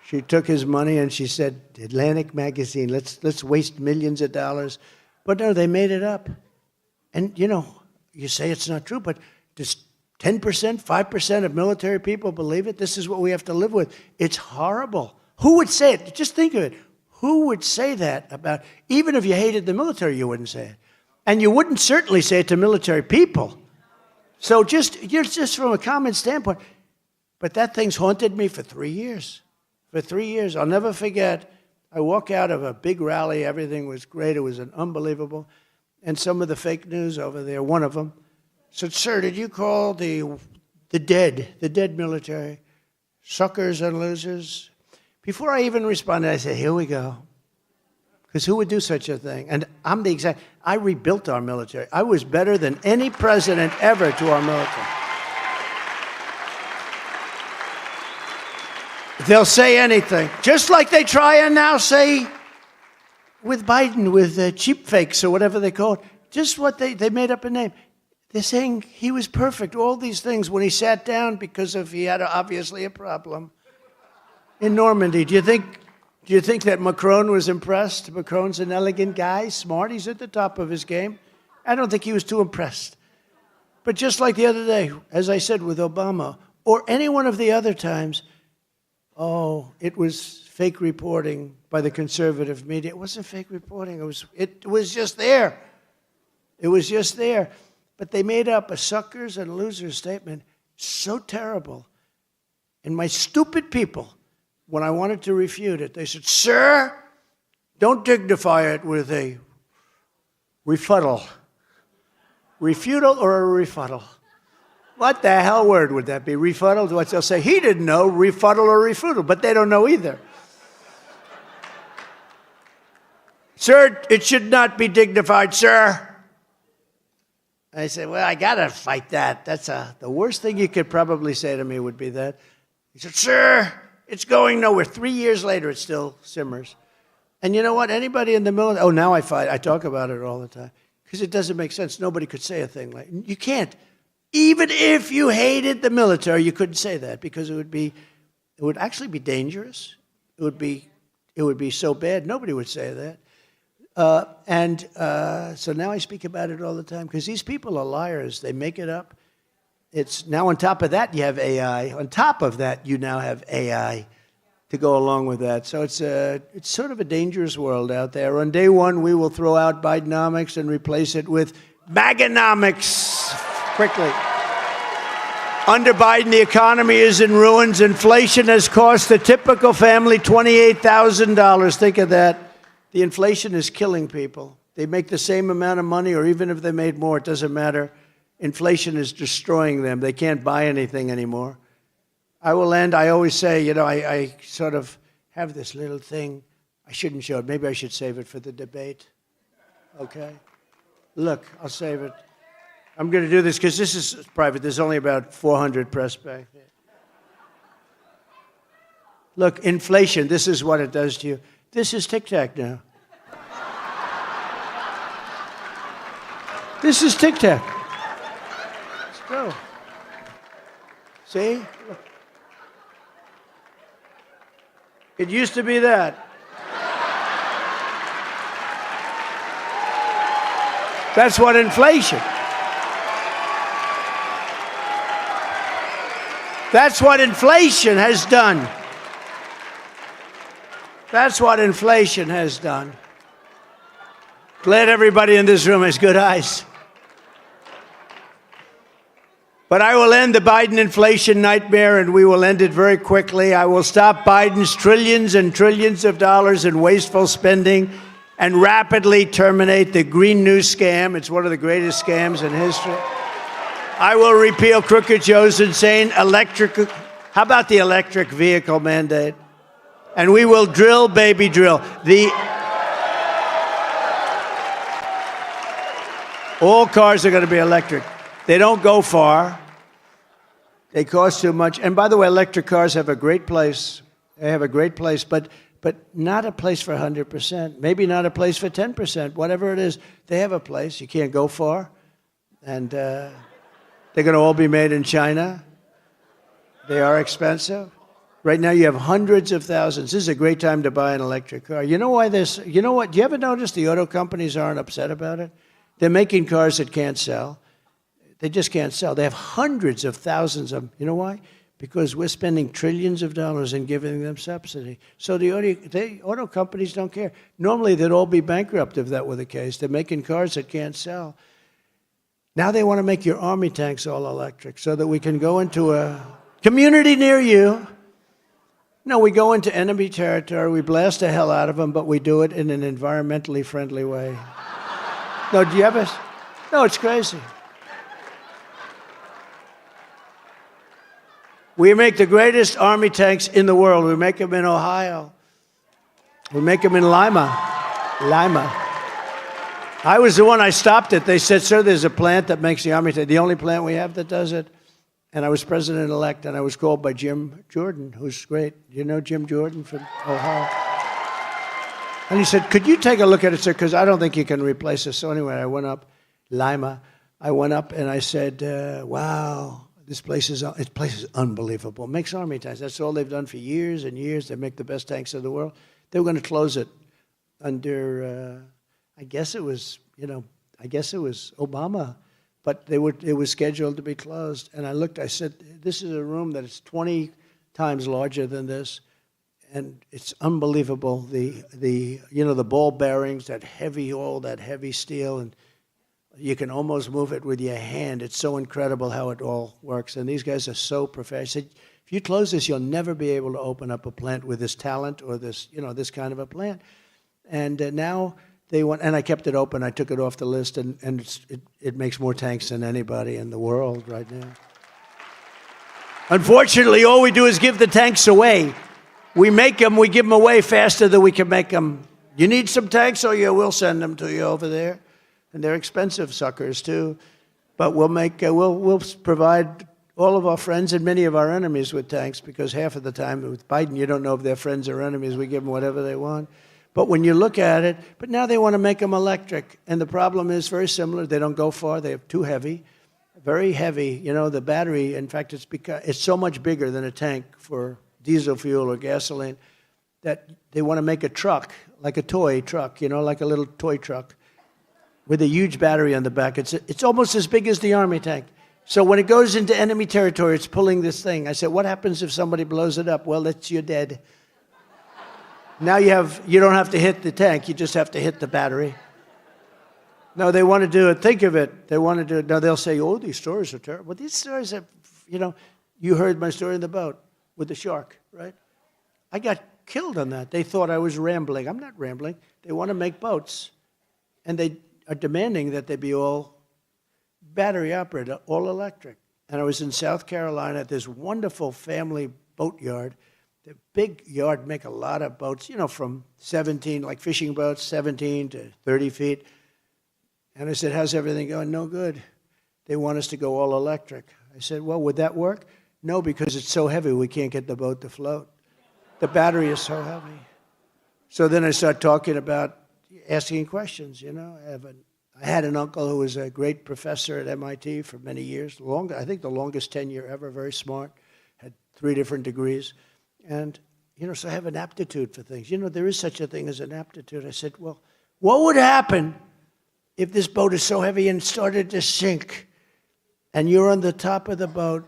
She took his money and she said, Atlantic magazine, let's waste millions of dollars. But no, they made it up. And, you know, you say it's not true, but does 10%, 5% of military people believe it? This is what we have to live with. It's horrible. Who would say it? Just think of it. Who would say that about, even if you hated the military, you wouldn't say it. And you wouldn't certainly say it to military people. So just from a common standpoint. But that thing's haunted me for 3 years. For 3 years. I'll never forget. I walk out of a big rally. Everything was great. It was an unbelievable. And some of the fake news over there, one of them, said, sir, did you call the dead military, suckers and losers? Before I even responded, I said, here we go. Because who would do such a thing? And I rebuilt our military. I was better than any president ever to our military. They'll say anything, just like they try and now say with Biden, with cheap fakes or whatever they call it, just what they made up a name. They're saying he was perfect, all these things when he sat down because he had obviously a problem in Normandy. Do you think that Macron was impressed? Macron's an elegant guy, smart, he's at the top of his game. I don't think he was too impressed. But just like the other day, as I said with Obama, or any one of the other times, oh, it was fake reporting by the conservative media. It wasn't fake reporting. It was just there. It was just there. But they made up a suckers and losers statement so terrible. And my stupid people, when I wanted to refute it, they said, sir, don't dignify it with a Refuddle. Refutal or a refuddle? What the hell word would that be? Refuddle? What they'll say, he didn't know, refuddle or refutal, but they don't know either. Sir, it should not be dignified, sir. I said, well, I got to fight that. That's the worst thing you could probably say to me would be that. He said, sir, it's going nowhere. 3 years later, it still simmers. And you know what? Anybody in the military, now I fight. I talk about it all the time. Because it doesn't make sense. Nobody could say a thing like, you can't. Even if you hated the military, you couldn't say that because it would actually be dangerous. It would be so bad, nobody would say that. So now I speak about it all the time because these people are liars. They make it up. It's now on top of that, you have AI. On top of that, you now have AI to go along with that. So it's sort of a dangerous world out there. On day one, we will throw out Bidenomics and replace it with MAGAnomics quickly. Under Biden, the economy is in ruins. Inflation has cost the typical family $28,000. Think of that. The inflation is killing people. They make the same amount of money, or even if they made more, it doesn't matter. Inflation is destroying them. They can't buy anything anymore. I will end. I always say, I sort of have this little thing. I shouldn't show it. Maybe I should save it for the debate. Okay? Look, I'll save it. I'm going to do this because this is private. There's only about 400 press back there. Look, inflation, this is what it does to you. This is Tic Tac now. This is Tic Tac. Let's go. See? Look. It used to be that. That's what inflation. That's what inflation has done. That's what inflation has done. Glad everybody in this room has good eyes. But I will end the Biden inflation nightmare, and we will end it very quickly. I will stop Biden's trillions and trillions of dollars in wasteful spending and rapidly terminate the Green New scam. It's one of the greatest scams in history. I will repeal Crooked Joe's insane electric. How about the electric vehicle mandate? And we will drill, baby, drill. All cars are going to be electric. They don't go far. They cost too much. And by the way, electric cars have a great place. They have a great place, but not a place for 100%. Maybe not a place for 10%. Whatever it is, they have a place. You can't go far. And they're going to all be made in China. They are expensive. Right now, you have hundreds of thousands. This is a great time to buy an electric car. You know why this? You know what? Do you ever notice the auto companies aren't upset about it? They're making cars that can't sell. They just can't sell. They have hundreds of thousands of them. You know why? Because we're spending trillions of dollars and giving them subsidy. So the auto companies don't care. Normally, they'd all be bankrupt if that were the case. They're making cars that can't sell. Now they want to make your army tanks all electric so that we can go into a community near you. No, we go into enemy territory, we blast the hell out of them, but we do it in an environmentally friendly way. No, do you ever? No, it's crazy. We make the greatest army tanks in the world. We make them in Ohio. We make them in Lima. I was the one, I stopped it. They said, sir, there's a plant that makes the army tank. The only plant we have that does it. And I was president-elect, and I was called by Jim Jordan, who's great. You know Jim Jordan from Ohio? And he said, could you take a look at it, sir, because I don't think you can replace this. So anyway, I went up, Lima. I went up, and I said, wow, this place is unbelievable. It makes army tanks. That's all they've done for years and years. They make the best tanks in the world. They were going to close it under, I guess it was Obama. But it was scheduled to be closed. And I looked, I said, this is a room that is 20 times larger than this. And it's unbelievable. The ball bearings, that heavy steel, and you can almost move it with your hand. It's so incredible how it all works. And these guys are so professional. I said, if you close this, you'll never be able to open up a plant with this talent or this kind of a plant. And now They want, and I kept it open. I took it off the list, and it makes more tanks than anybody in the world right now. Unfortunately, all we do is give the tanks away. We make them, we give them away faster than we can make them. You need some tanks? Oh, yeah, we'll send them to you over there. And they're expensive suckers, too. But we'll provide all of our friends and many of our enemies with tanks, because half of the time with Biden, you don't know if they're friends or enemies. We give them whatever they want. But when you look at it, but now they want to make them electric. And the problem is very similar. They don't go far. They're too heavy. Very heavy. You know, the battery, in fact, it's so much bigger than a tank for diesel fuel or gasoline that they want to make a truck, like a toy truck, you know, like a little toy truck with a huge battery on the back. It's almost as big as the Army tank. So when it goes into enemy territory, it's pulling this thing. I said, what happens if somebody blows it up? Well, you're dead. Now you don't have to hit the tank. You just have to hit the battery. No, they want to do it. Think of it. They want to do it. Now they'll say, oh, these stories are terrible. But these stories are, you know, you heard my story in the boat with the shark, right? I got killed on that. They thought I was rambling. I'm not rambling. They want to make boats. And they are demanding that they be all battery operated, all electric. And I was in South Carolina at this wonderful family boat yard. The big yard make a lot of boats, you know, from 17, like fishing boats, 17 to 30 feet. And I said, how's everything going? No good. They want us to go all electric. I said, well, would that work? No, because it's so heavy, we can't get the boat to float. The battery is so heavy. So then I start talking about asking questions, you know. I had an uncle who was a great professor at MIT for many years, I think the longest tenure ever, very smart, had 3 different degrees. And, you know, so I have an aptitude for things. You know, there is such a thing as an aptitude. I said, well, what would happen if this boat is so heavy and started to sink and you're on the top of the boat?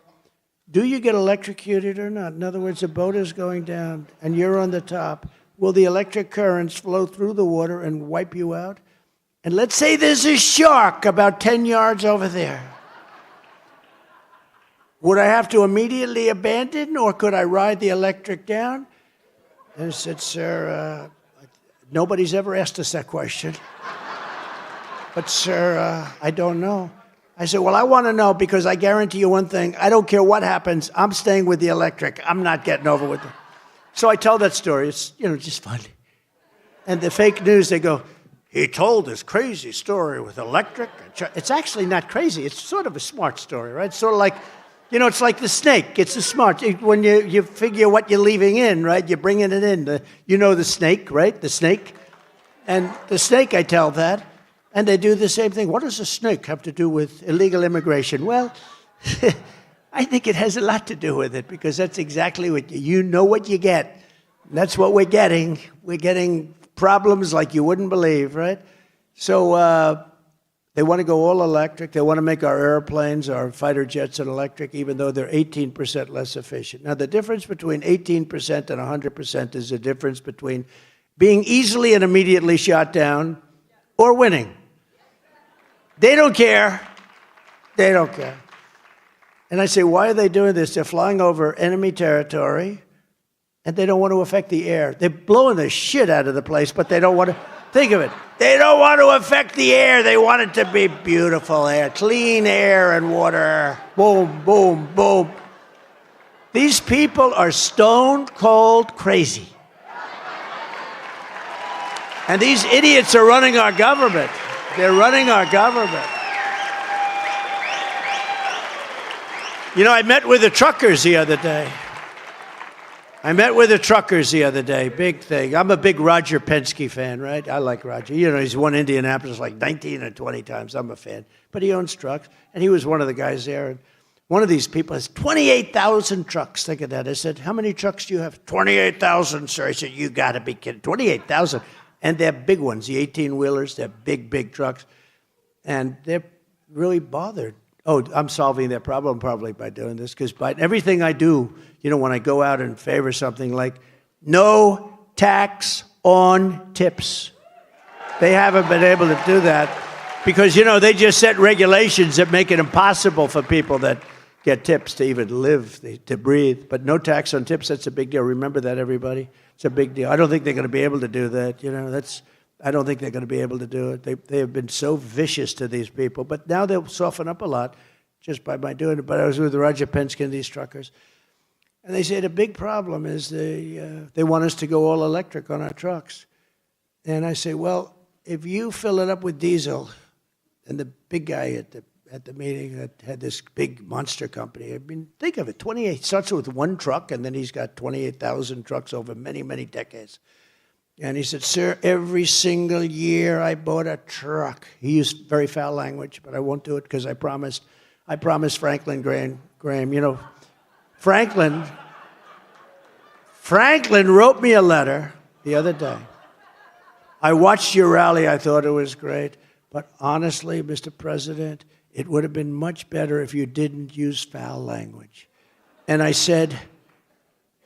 Do you get electrocuted or not? In other words, the boat is going down and you're on the top. Will the electric currents flow through the water and wipe you out? And let's say there's a shark about 10 yards over there. Would I have to immediately abandon, or could I ride the electric down? And I said, sir, nobody's ever asked us that question. But, sir, I don't know. I said, well, I want to know, because I guarantee you one thing. I don't care what happens. I'm staying with the electric. I'm not getting over with it. So I tell that story. It's, you know, just funny. And the fake news, they go, he told this crazy story with electric. It's actually not crazy. It's sort of a smart story, right? Sort of like, you know, it's like the snake. It's a smart, when you figure what you're leaving in, right? You're bringing it in. You know the snake, right? The snake. And the snake, I tell that. And they do the same thing. What does a snake have to do with illegal immigration? Well, I think it has a lot to do with it, because that's exactly what you know what you get. That's what we're getting. We're getting problems like you wouldn't believe, right? So they want to go all electric. They want to make our airplanes, our fighter jets, and electric, even though they're 18% less efficient. Now, the difference between 18% and 100% is the difference between being easily and immediately shot down or winning. They don't care. They don't care. And I say, why are they doing this? They're flying over enemy territory, and they don't want to affect the air. They're blowing the shit out of the place, but they don't want to. Think of it. They don't want to affect the air. They want it to be beautiful air, clean air and water. Boom, boom, boom. These people are stone cold crazy. And these idiots are running our government. They're running our government. You know, I met with the truckers the other day. Big thing. I'm a big Roger Penske fan, right? I like Roger. You know, he's won Indianapolis like 19 or 20 times. I'm a fan. But he owns trucks, and he was one of the guys there. And one of these people has 28,000 trucks. Think of that. I said, how many trucks do you have? 28,000, sir. I said, you got to be kidding. 28,000. And they're big ones, the 18-wheelers. They're big, big trucks. And they're really bothered. Oh, I'm solving their problem probably by doing this, because by everything I do, you know, when I go out and favor something like no tax on tips. They haven't been able to do that because, you know, they just set regulations that make it impossible for people that get tips to even live, to breathe. But no tax on tips, that's a big deal. Remember that, everybody? It's a big deal. I don't think they're going to be able to do that. You know, I don't think they're going to be able to do it. They have been so vicious to these people. But now they'll soften up a lot just by my doing it. But I was with Roger Penske and these truckers. And they say the big problem is they want us to go all electric on our trucks. And I say, well, if you fill it up with diesel, and the big guy at the meeting that had this big monster company, I mean, think of it, 28, starts with one truck, and then he's got 28,000 trucks over many, many decades. And he said, sir, every single year I bought a truck. He used very foul language, but I won't do it because I promised Franklin Graham, you know, Franklin wrote me a letter the other day. I watched your rally. I thought it was great. But honestly, Mr. President, it would have been much better if you didn't use foul language. And I said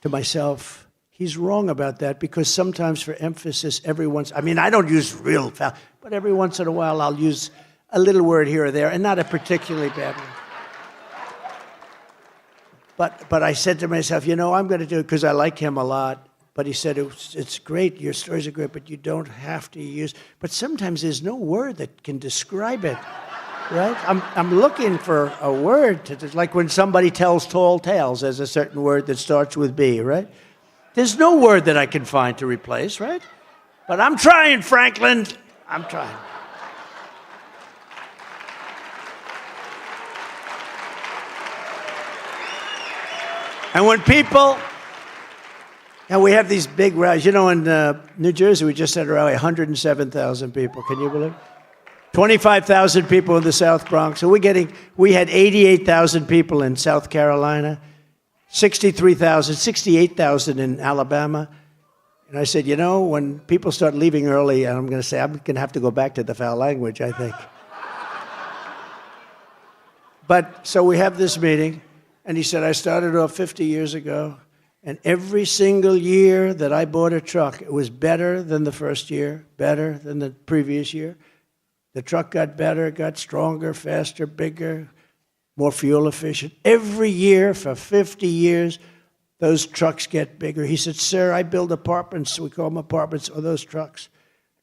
to myself, he's wrong about that, because sometimes for emphasis, I don't use real foul, but every once in a while I'll use a little word here or there, and not a particularly bad one. But I said to myself, you know, I'm going to do it because I like him a lot. But he said, it's great, your stories are great, but you don't have to use. But sometimes there's no word that can describe it, right? I'm looking for a word like when somebody tells tall tales, there's a certain word that starts with B, right? There's no word that I can find to replace, right? But I'm trying, Franklin. I'm trying. And when people, and we have these big rallies. You know, in New Jersey, we just had a rally, 107,000 people. Can you believe it? 25,000 people in the South Bronx. So we had 88,000 people in South Carolina, 68,000 in Alabama. And I said, you know, when people start leaving early, I'm going to have to go back to the foul language, I think. But so we have this meeting, and he said, I started off 50 years ago. And every single year that I bought a truck, it was better than the first year, better than the previous year. The truck got better, got stronger, faster, bigger, more fuel efficient. Every year for 50 years, those trucks get bigger. He said, sir, I build apartments, we call them apartments, or those trucks.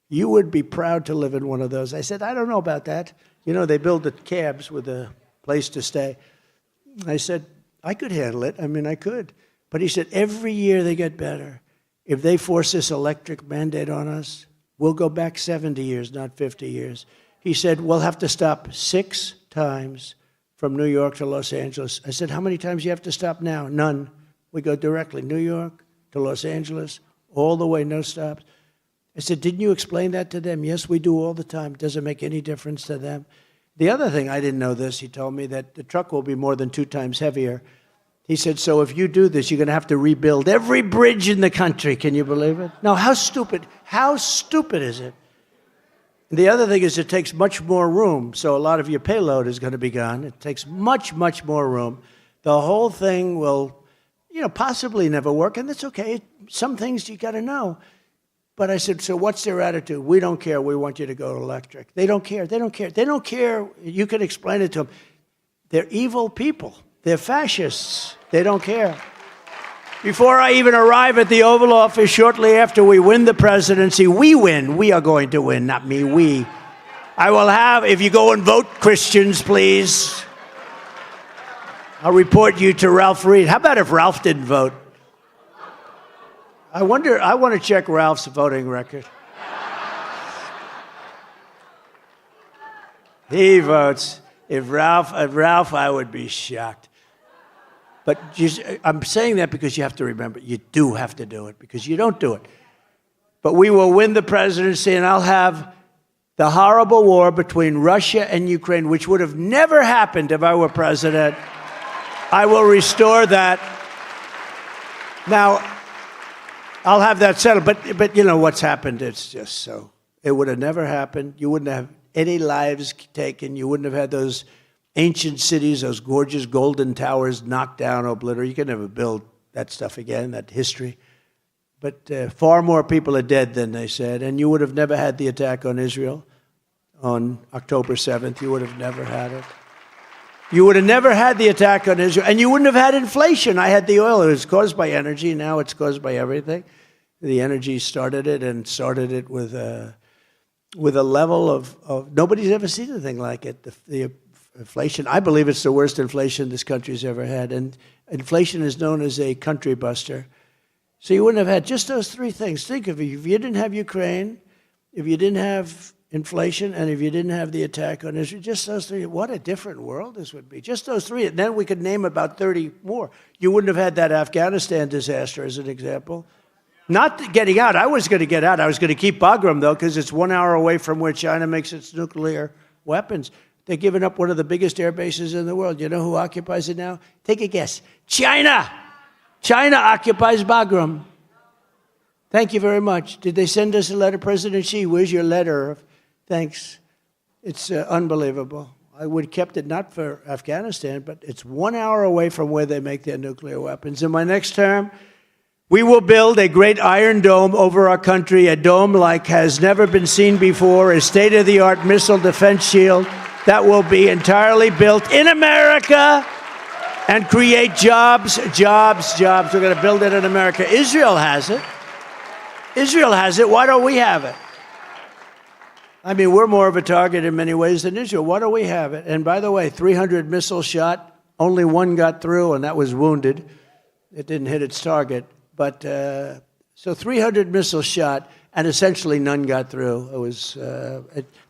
You would be proud to live in one of those. I said, I don't know about that. You know, they build the cabs with a place to stay. I said, I could handle it. I mean, I could. But he said, every year they get better. If they force this electric mandate on us, we'll go back 70 years, not 50 years. He said, we'll have to stop 6 times from New York to Los Angeles. I said, how many times do you have to stop now? None. We go directly, New York to Los Angeles, all the way, no stops. I said, didn't you explain that to them? Yes, we do all the time. Does it make any difference to them? The other thing, I didn't know this, he told me that the truck will be more than 2 times heavier. He said, so if you do this, you're going to have to rebuild every bridge in the country. Can you believe it? Now, how stupid is it? And the other thing is it takes much more room, so a lot of your payload is going to be gone. It takes much, much more room. The whole thing will, you know, possibly never work, and that's okay. Some things you got to know. But I said, so what's their attitude? We don't care. We want you to go electric. They don't care. They don't care. They don't care. You can explain it to them. They're evil people. They're fascists. They don't care. Before I even arrive at the Oval Office, shortly after we win the presidency, we win. We are going to win, not me, we. I will have, if you go and vote, Christians, please, I'll report you to Ralph Reed. How about if Ralph didn't vote? I want to check Ralph's voting record. He votes. If Ralph, I would be shocked. But I'm saying that because you have to remember, you do have to do it, because you don't do it. But we will win the presidency, and I'll have the horrible war between Russia and Ukraine, which would have never happened if I were president. I will restore that. Now, I'll have that settled. But you know what's happened? It's just so. It would have never happened. You wouldn't have any lives taken. You wouldn't have had those ancient cities, those gorgeous golden towers knocked down, obliterated. You can never build that stuff again, that history. But far more people are dead than they said. And you would have never had the attack on Israel on October 7th. You would have never had it. You would have never had the attack on Israel. And you wouldn't have had inflation. I had the oil. It was caused by energy. Now it's caused by everything. The energy started it, and started it with with a level of nobody's ever seen anything like it. The inflation, I believe it's the worst inflation this country's ever had. And inflation is known as a country buster. So you wouldn't have had just those three things. Think of it. If you didn't have Ukraine, if you didn't have inflation, and if you didn't have the attack on Israel, just those three, what a different world this would be. Just those three. And then we could name about 30 more. You wouldn't have had that Afghanistan disaster as an example. Not getting out. I was going to get out. I was going to keep Bagram, though, because it's 1 hour away from where China makes its nuclear weapons. They're giving up one of the biggest air bases in the world. You know who occupies it now? Take a guess. China! China occupies Bagram. Thank you very much. Did they send us a letter? President Xi, where's your letter? Thanks. It's unbelievable. I would have kept it not for Afghanistan, but it's 1 hour away from where they make their nuclear weapons. In my next term, we will build a great iron dome over our country, a dome like has never been seen before, a state-of-the-art missile defense shield that will be entirely built in America and create jobs. We're going to build it in America. Israel has it. Israel has it. Why don't we have it? I mean, we're more of a target in many ways than Israel. Why don't we have it? And by the way, 300 missiles shot, only one got through, and that was wounded. It didn't hit its target. But so 300 missiles shot, and essentially none got through. It was.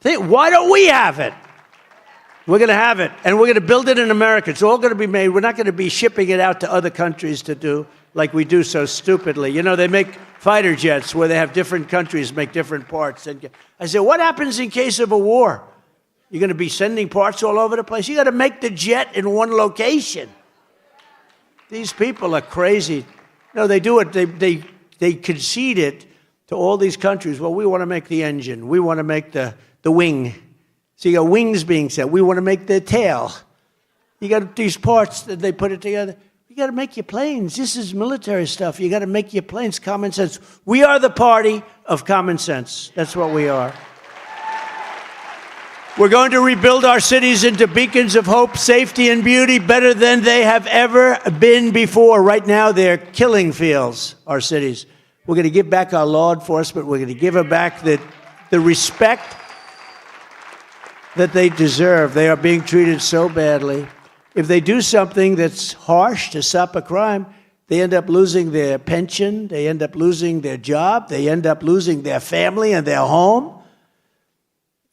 Why don't we have it? We're going to have it, and we're going to build it in America. It's all going to be made. We're not going to be shipping it out to other countries to do like we do so stupidly. You know, they make fighter jets where they have different countries make different parts. And I said, what happens in case of a war? You're going to be sending parts all over the place? You got to make the jet in one location. These people are crazy. No, they do it. They concede it to all these countries. Well, we want to make the engine. We want to make the wing. So you got wings being sent. We want to make the tail. You got these parts that they put it together. You got to make your planes. This is military stuff. You got to make your planes. Common sense. We are the party of common sense. That's what we are. We're going to rebuild our cities into beacons of hope, safety, and beauty better than they have ever been before. Right now, they're killing fields, our cities. We're going to give back our law enforcement. We're going to give them back the respect that they deserve. They are being treated so badly. If they do something that's harsh to stop a crime, they end up losing their pension, they end up losing their job, they end up losing their family and their home.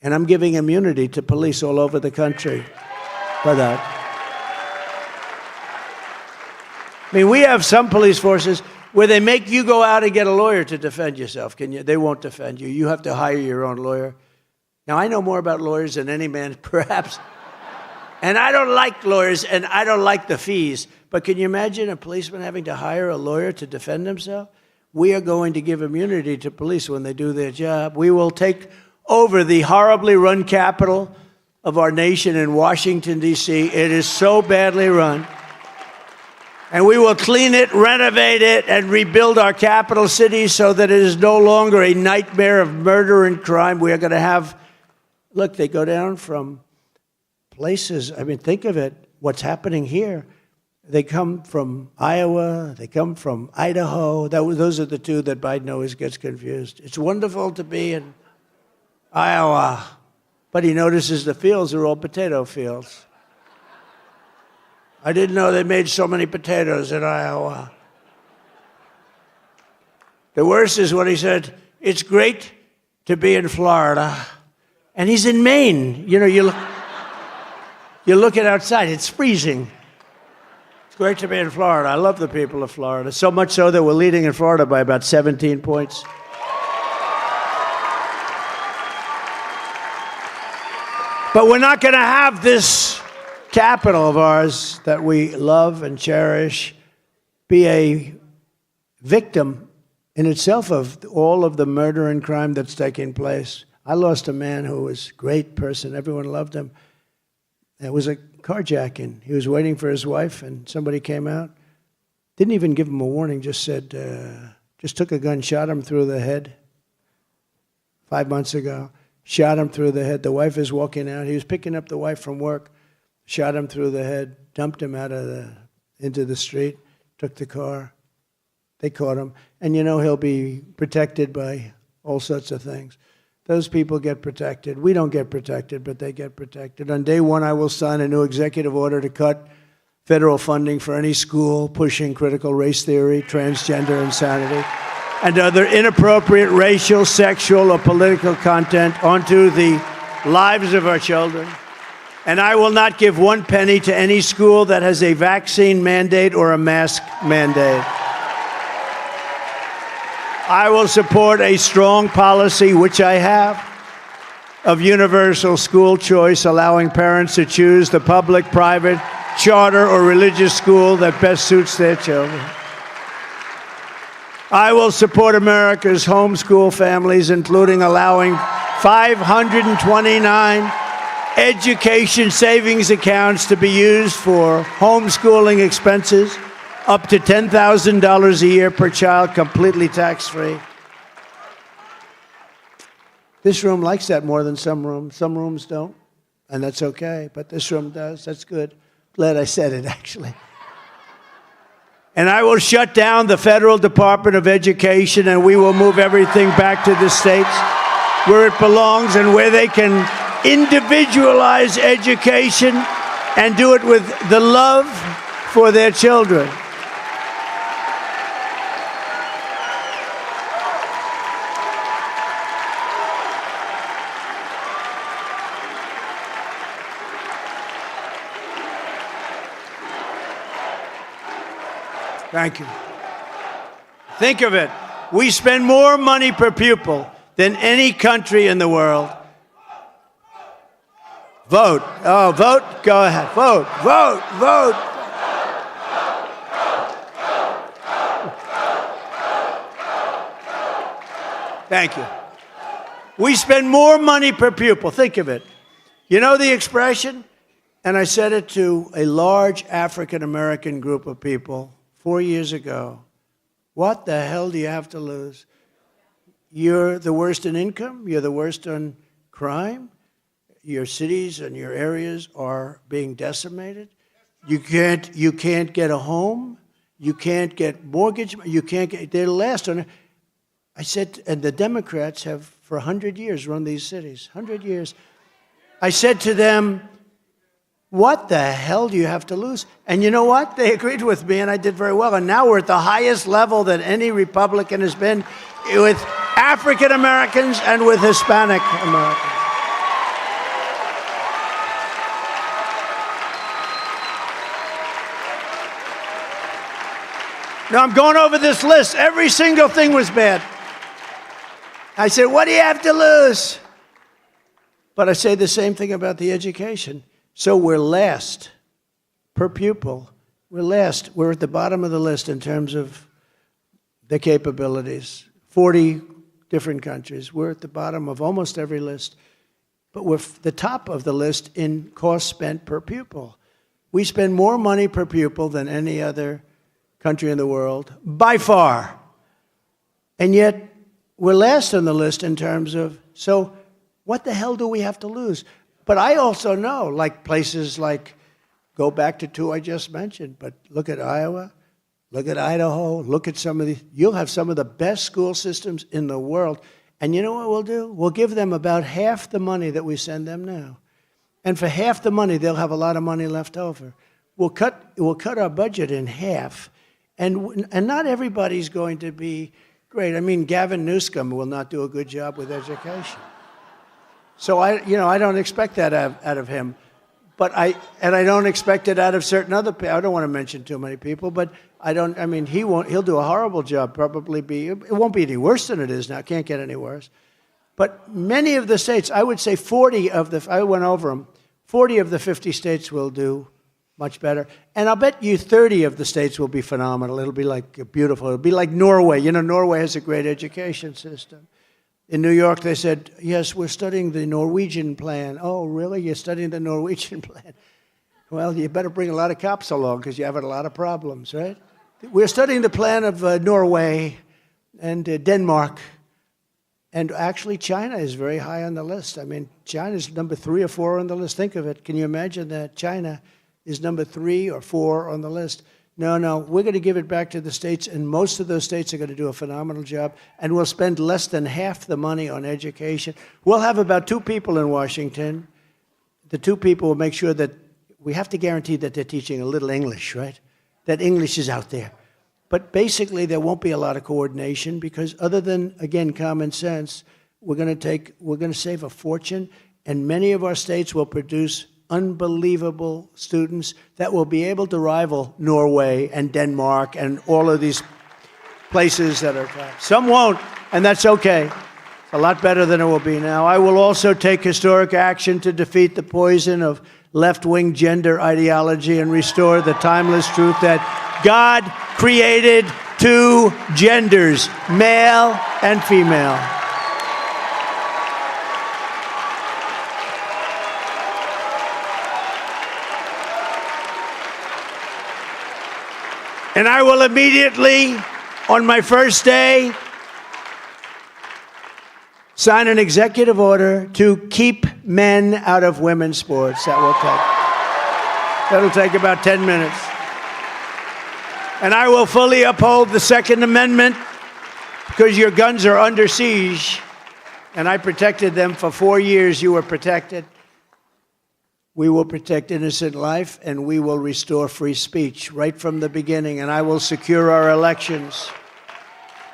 And I'm giving immunity to police all over the country for that. I mean, we have some police forces where they make you go out and get a lawyer to defend yourself. They won't defend you. You have to hire your own lawyer. Now, I know more about lawyers than any man, perhaps. And I don't like lawyers, and I don't like the fees. But can you imagine a policeman having to hire a lawyer to defend himself? We are going to give immunity to police when they do their job. We will take over the horribly run capital of our nation in Washington, D.C. It is so badly run. And we will clean it, renovate it, and rebuild our capital city so that it is no longer a nightmare of murder and crime. We are going to have... Look, they go down from places. I mean, think of it, what's happening here. They come from Iowa. They come from Idaho. Those are the two that Biden always gets confused. It's wonderful to be in Iowa, but he notices the fields are all potato fields. I didn't know they made so many potatoes in Iowa. The worst is when he said, it's great to be in Florida. And he's in Maine. You know, you're looking outside. It's freezing. It's great to be in Florida. I love the people of Florida. So much so that we're leading in Florida by about 17 points. But we're not going to have this capital of ours that we love and cherish be a victim in itself of all of the murder and crime that's taking place. I lost a man who was a great person. Everyone loved him. It was a carjacking. He was waiting for his wife, and somebody came out. Didn't even give him a warning, just said, just took a gun, shot him through the head 5 months ago. Shot him through the head. The wife is walking out. He was picking up the wife from work, shot him through the head, dumped him into the street, took the car. They caught him. And you know he'll be protected by all sorts of things. those people get protected. We don't get protected, but they get protected. On day one, I will sign a new executive order to cut federal funding for any school pushing critical race theory, transgender insanity, and other inappropriate racial, sexual, or political content onto the lives of our children. And I will not give one penny to any school that has a vaccine mandate or a mask mandate. I will support a strong policy, which I have, of universal school choice, allowing parents to choose the public, private, charter, or religious school that best suits their children. I will support America's homeschool families, including allowing 529 education savings accounts to be used for homeschooling expenses, up to $10,000 a year per child, completely tax-free. This room likes that more than some rooms. Some rooms don't, and that's okay, but this room does. That's good. Glad I said it, actually. And I will shut down the Federal Department of Education, and we will move everything back to the states where it belongs and where they can individualize education and do it with the love for their children. Thank you. Think of it. We spend more money per pupil than any country in the world. Vote. Oh, vote? Go ahead. Vote, vote, vote. Thank you. We spend more money per pupil. Think of it. You know the expression? And I said it to a large African-American group of people 4 years ago. What the hell do you have to lose? You're the worst in income. You're the worst on crime. Your cities and your areas are being decimated. You can't get a home. You can't get mortgage. You can't get. They're last on it. I said, and the Democrats have for 100 years run these cities. 100 years. I said to them, what the hell do you have to lose? And you know what? They agreed with me, and I did very well. And now we're at the highest level that any Republican has been with African Americans and with Hispanic Americans. Now, I'm going over this list. Every single thing was bad. I said, what do you have to lose? But I say the same thing about the education. So we're last per pupil. We're last. We're at the bottom of the list in terms of the capabilities. 40 different countries. We're at the bottom of almost every list. But we're the top of the list in cost spent per pupil. We spend more money per pupil than any other country in the world, by far. And yet, we're last on the list in terms of, so what the hell do we have to lose? But I also know, like places like, go back to two I just mentioned, but look at Iowa, look at Idaho, look at some of the, you'll have some of the best school systems in the world. And you know what we'll do? We'll give them about half the money that we send them now. And for half the money, they'll have a lot of money left over. We'll cut our budget in half. And not everybody's going to be great. I mean, Gavin Newsom will not do a good job with education. So I don't expect that out of him, but I don't expect it out of certain other people. I don't want to mention too many people, but he'll do a horrible job. It won't be any worse than it is now. It can't get any worse. But many of the states, I would say I went over them. 40 of the 50 states will do much better, and I'll bet you 30 of the states will be phenomenal. It'll be like beautiful. It'll be like Norway. You know, Norway has a great education system. In New York, they said, yes, we're studying the Norwegian plan. Oh, really? You're studying the Norwegian plan? Well, you better bring a lot of cops along because you have a lot of problems, right? We're studying the plan of Norway and Denmark. And actually, China is very high on the list. I mean, China's number 3 or 4 on the list. Think of it. Can you imagine that China is number 3 or 4 on the list? No, we're going to give it back to the states, and most of those states are going to do a phenomenal job, and we'll spend less than half the money on education. We'll have about 2 people in Washington. The 2 people will make sure that we have to guarantee that they're teaching a little English, right? That English is out there. But basically, there won't be a lot of coordination because other than, again, common sense, we're going to save a fortune, and many of our states will produce unbelievable students that will be able to rival Norway and Denmark and all of these places that are top. Some won't, and that's okay. It's a lot better than it will be now. I will also take historic action to defeat the poison of left-wing gender ideology and restore the timeless truth that God created 2 genders, male and female. And I will immediately, on my first day, sign an executive order to keep men out of women's sports. That'll take about 10 minutes. And I will fully uphold the Second Amendment because your guns are under siege, and I protected them for 4 years. You were protected. We will protect innocent life, and we will restore free speech right from the beginning, and I will secure our elections.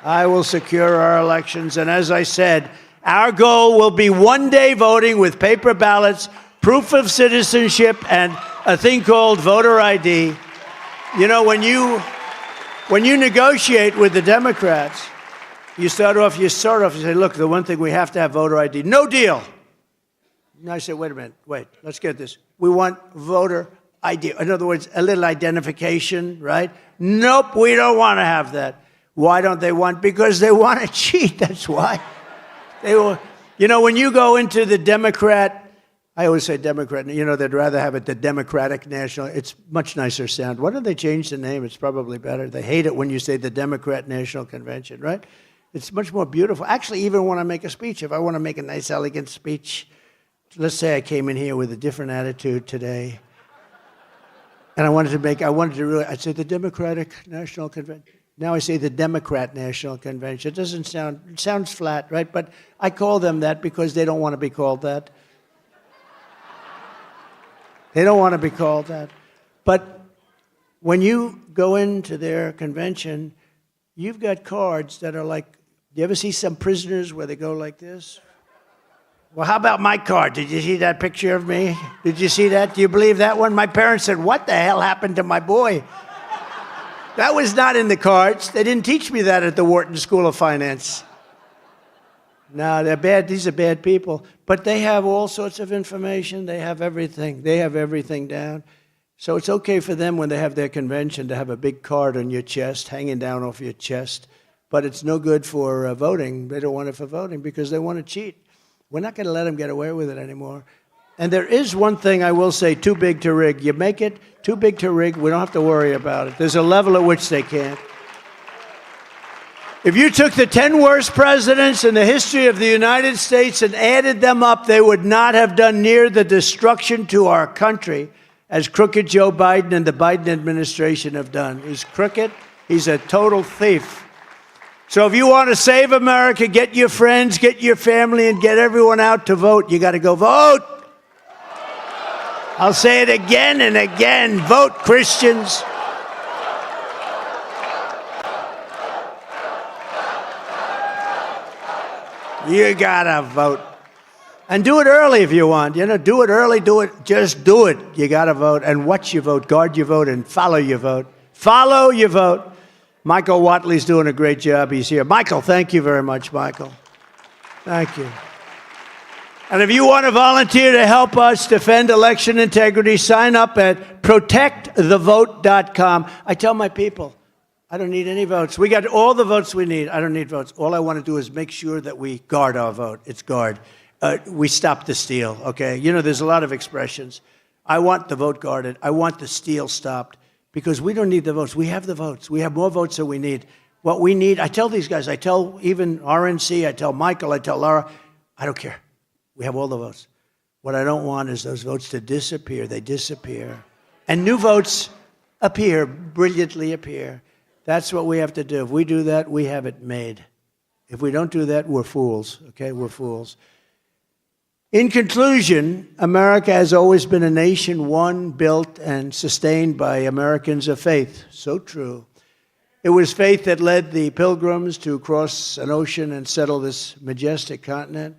I will secure our elections, and as I said, our goal will be one-day voting with paper ballots, proof of citizenship, and a thing called voter ID. You know, when you negotiate with the Democrats, you start off, you say, look, the one thing we have to have voter ID. No deal. And I said, wait a minute, let's get this. We want voter ID. In other words, a little identification, right? Nope, we don't want to have that. Why don't they want? Because they want to cheat, that's why. They will, you know, when you go into the Democrat, I always say Democrat, you know, they'd rather have it the Democratic National, it's much nicer sound. Why don't they change the name? It's probably better. They hate it when you say the Democrat National Convention, right? It's much more beautiful. Actually, even when I make a speech, if I want to make a nice, elegant speech, let's say I came in here with a different attitude today, and I'd say the Democratic National Convention. Now I say the Democrat National Convention. It sounds flat, right? But I call them that because they don't want to be called that. They don't want to be called that. But when you go into their convention, you've got cards that are like, do you ever see some prisoners where they go like this? Well, how about my card? Did you see that picture of me? Did you see that? Do you believe that one? My parents said, what the hell happened to my boy? That was not in the cards. They didn't teach me that at the Wharton School of Finance. No, they're bad. These are bad people. But they have all sorts of information. They have everything. They have everything down. So it's okay for them when they have their convention to have a big card on your chest, hanging down off your chest. But it's no good for voting. They don't want it for voting because they want to cheat. We're not going to let them get away with it anymore. And there is one thing I will say, too big to rig. You make it too big to rig, we don't have to worry about it. There's a level at which they can't. If you took the 10 worst presidents in the history of the United States and added them up, they would not have done near the destruction to our country as crooked Joe Biden and the Biden administration have done. He's crooked. He's a total thief. So if you want to save America, get your friends, get your family, and get everyone out to vote. You got to go vote. I'll say it again and again. Vote, Christians. You got to vote. And do it early if you want. You know, do it early, do it. Just do it. You got to vote. And watch your vote, guard your vote, and follow your vote. Follow your vote. Michael Watley's doing a great job. He's here. Michael, thank you very much, Michael. Thank you. And if you want to volunteer to help us defend election integrity, sign up at protectthevote.com. I tell my people, I don't need any votes. We got all the votes we need. I don't need votes. All I want to do is make sure that we guard our vote. It's guard. We stop the steal, okay? You know, there's a lot of expressions. I want the vote guarded. I want the steal stopped. Because we don't need the votes. We have the votes. We have more votes than we need. What we need, I tell these guys, I tell even RNC, I tell Michael, I tell Laura, I don't care. We have all the votes. What I don't want is those votes to disappear. They disappear. And new votes appear, brilliantly appear. That's what we have to do. If we do that, we have it made. If we don't do that, we're fools, okay? We're fools. In conclusion, America has always been a nation won, built, and sustained by Americans of faith. So true. It was faith that led the Pilgrims to cross an ocean and settle this majestic continent.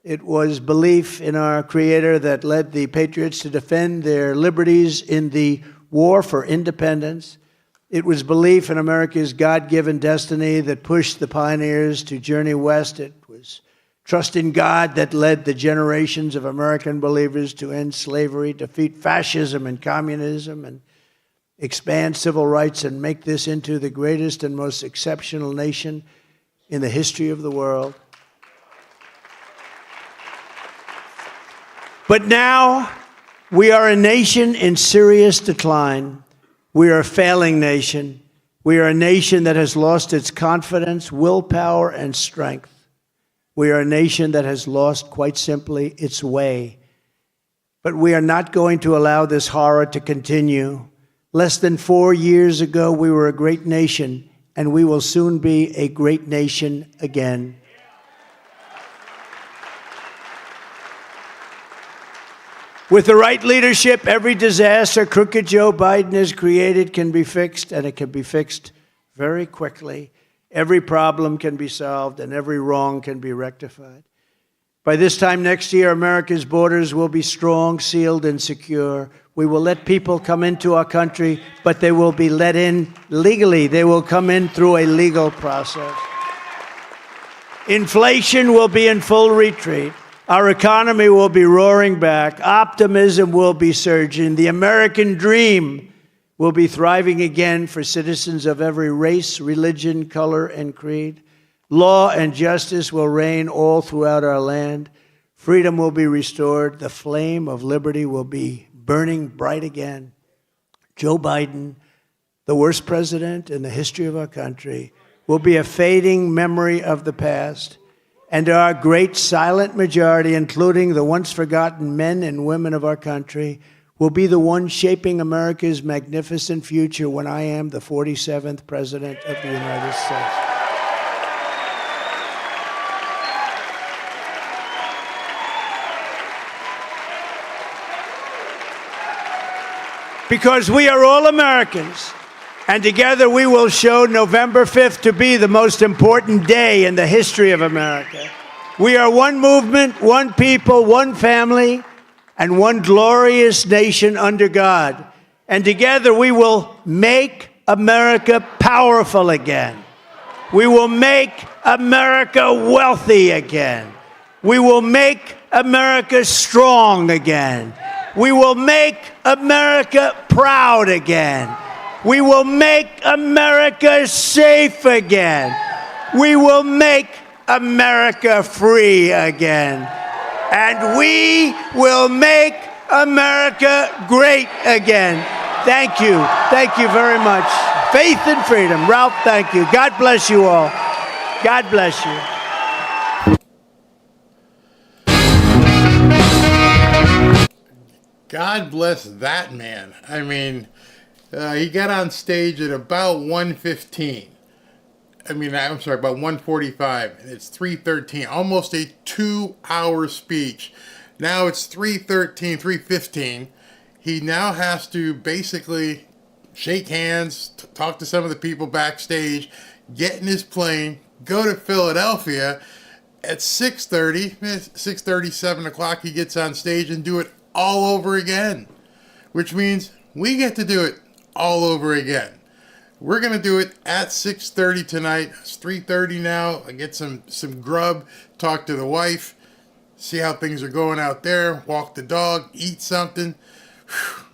It was belief in our Creator that led the Patriots to defend their liberties in the war for independence. It was belief in America's God-given destiny that pushed the pioneers to journey west. It was trust in God that led the generations of American believers to end slavery, defeat fascism and communism, and expand civil rights and make this into the greatest and most exceptional nation in the history of the world. But now we are a nation in serious decline. We are a failing nation. We are a nation that has lost its confidence, willpower, and strength. We are a nation that has lost, quite simply, its way. But we are not going to allow this horror to continue. Less than 4 years ago, we were a great nation, and we will soon be a great nation again. With the right leadership, every disaster crooked Joe Biden has created can be fixed, and it can be fixed very quickly. Every problem can be solved, and every wrong can be rectified. By this time next year, America's borders will be strong, sealed, and secure. We will let people come into our country, but they will be let in legally. They will come in through a legal process. Inflation will be in full retreat. Our economy will be roaring back. Optimism will be surging. The American dream will be thriving again for citizens of every race, religion, color, and creed. Law and justice will reign all throughout our land. Freedom will be restored. The flame of liberty will be burning bright again. Joe Biden, the worst president in the history of our country, will be a fading memory of the past. And our great silent majority, including the once forgotten men and women of our country, will be the one shaping America's magnificent future when I am the 47th President of the United States. Because we are all Americans, and together we will show November 5th to be the most important day in the history of America. We are one movement, one people, one family, and one glorious nation under God. And together we will make America powerful again. We will make America wealthy again. We will make America strong again. We will make America proud again. We will make America safe again. We will make America free again. And we will make America great again. Thank you. Thank you very much. Faith and freedom. Ralph, thank you. God bless you all. God bless you. God bless that man. I mean, he got on stage at about 1:15. I'm sorry, about 1:45. And it's 3:13. Almost a 2-hour speech. Now it's 3:13, 3:15. He now has to basically shake hands, talk to some of the people backstage, get in his plane, go to Philadelphia. At 6:30, 7 o'clock, he gets on stage and do it all over again, which means we get to do it all over again. We're going to do it at 6:30 tonight. It's 3:30 now. I get some grub, talk to the wife, see how things are going out there, walk the dog, eat something.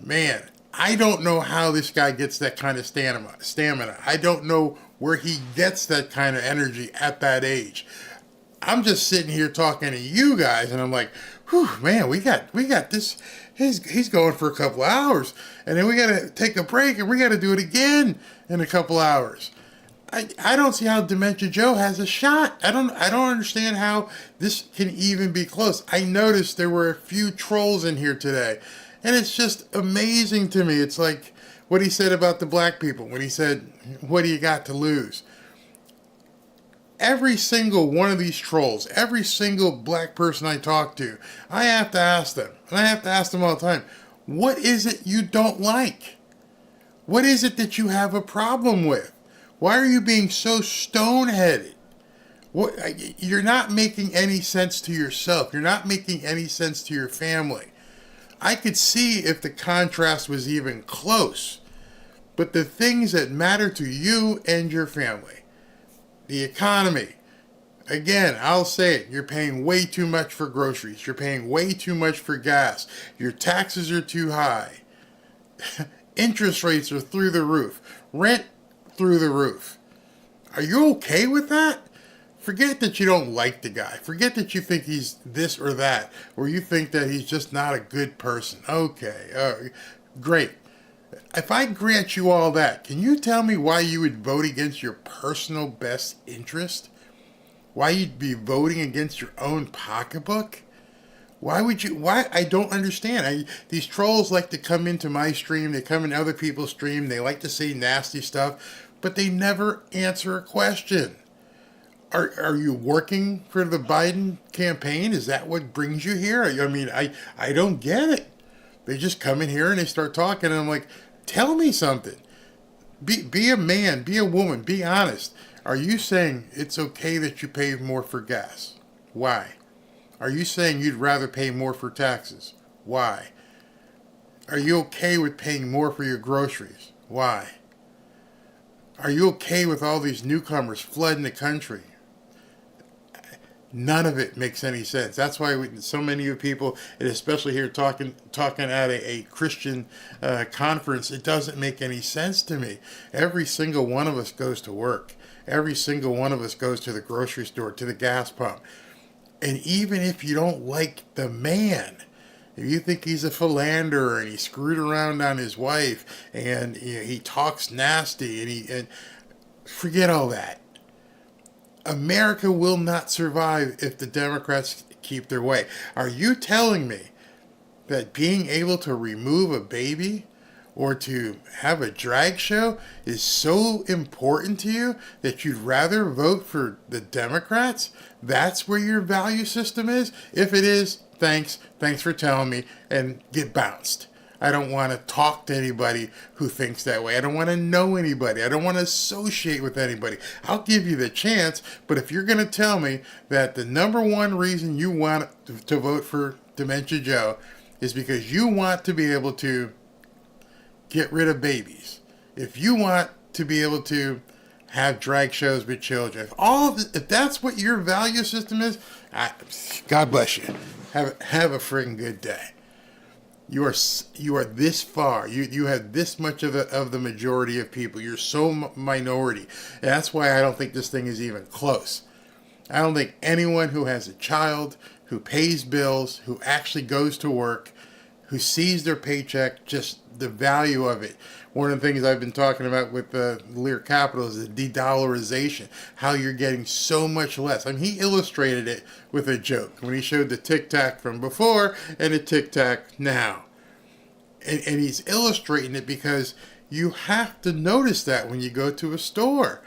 Man, I don't know how this guy gets that kind of stamina. I don't know where he gets that kind of energy at that age. I'm just sitting here talking to you guys, and I'm like, whew, man, we got this. He's going for a couple of hours, and then we got to take a break, and we got to do it again in a couple hours. I don't see how Dementia Joe has a shot. I don't understand how this can even be close. I noticed there were a few trolls in here today, and it's just amazing to me. It's like, what he said about the black people, when he said, what do you got to lose? Every single one of these trolls, every single black person I talk to, I have to ask them, and I have to ask them all the time, what is it you don't like? What is it that you have a problem with? Why are you being so stone-headed? You're not making any sense to yourself. You're not making any sense to your family. I could see if the contrast was even close. But the things that matter to you and your family, the economy, again, I'll say it, you're paying way too much for groceries. You're paying way too much for gas. Your taxes are too high. Interest rates are through the roof. Rent through the roof. Are you okay with that? Forget that you don't like the guy. Forget that you think he's this or that, or you think that he's just not a good person. Okay, great. If I grant you all that, can you tell me why you would vote against your personal best interest? Why you'd be voting against your own pocketbook? Why would you? Why? I don't understand. These trolls like to come into my stream. They come in other people's stream. They like to say nasty stuff, but they never answer a question. Are you working for the Biden campaign? Is that what brings you here? I mean, I don't get it. They just come in here and they start talking, and I'm like, tell me something. Be a man, be a woman, be honest. Are you saying it's okay that you pay more for gas? Why? Are you saying you'd rather pay more for taxes? Why? Are you okay with paying more for your groceries? Why? Are you okay with all these newcomers flooding the country? None of it makes any sense. That's why so many of you people, and especially here talking at a Christian conference, it doesn't make any sense to me. Every single one of us goes to work. Every single one of us goes to the grocery store, to the gas pump. And even if you don't like the man, if you think he's a philanderer and he screwed around on his wife and he talks nasty and forget all that. America will not survive if the Democrats keep their way. Are you telling me that being able to remove a baby or to have a drag show is so important to you that you'd rather vote for the Democrats? That's where your value system is? If it is, thanks for telling me, and get bounced. I don't want to talk to anybody who thinks that way. I don't want to know anybody. I don't want to associate with anybody. I'll give you the chance, but if you're going to tell me that the number one reason you want to vote for Dementia Joe is because you want to be able to get rid of babies, if you want to be able to have drag shows with children, if that's what your value system is, God bless you. Have a friggin' good day. You are this far. You have this much of the majority of people. You're so minority. And that's why I don't think this thing is even close. I don't think anyone who has a child, who pays bills, who actually goes to work, who sees their paycheck, just the value of it. One of the things I've been talking about with Lear Capital is the de-dollarization, how you're getting so much less. I mean, he illustrated it with a joke when he showed the tic-tac from before and the tic-tac now. And he's illustrating it because you have to notice that when you go to a store.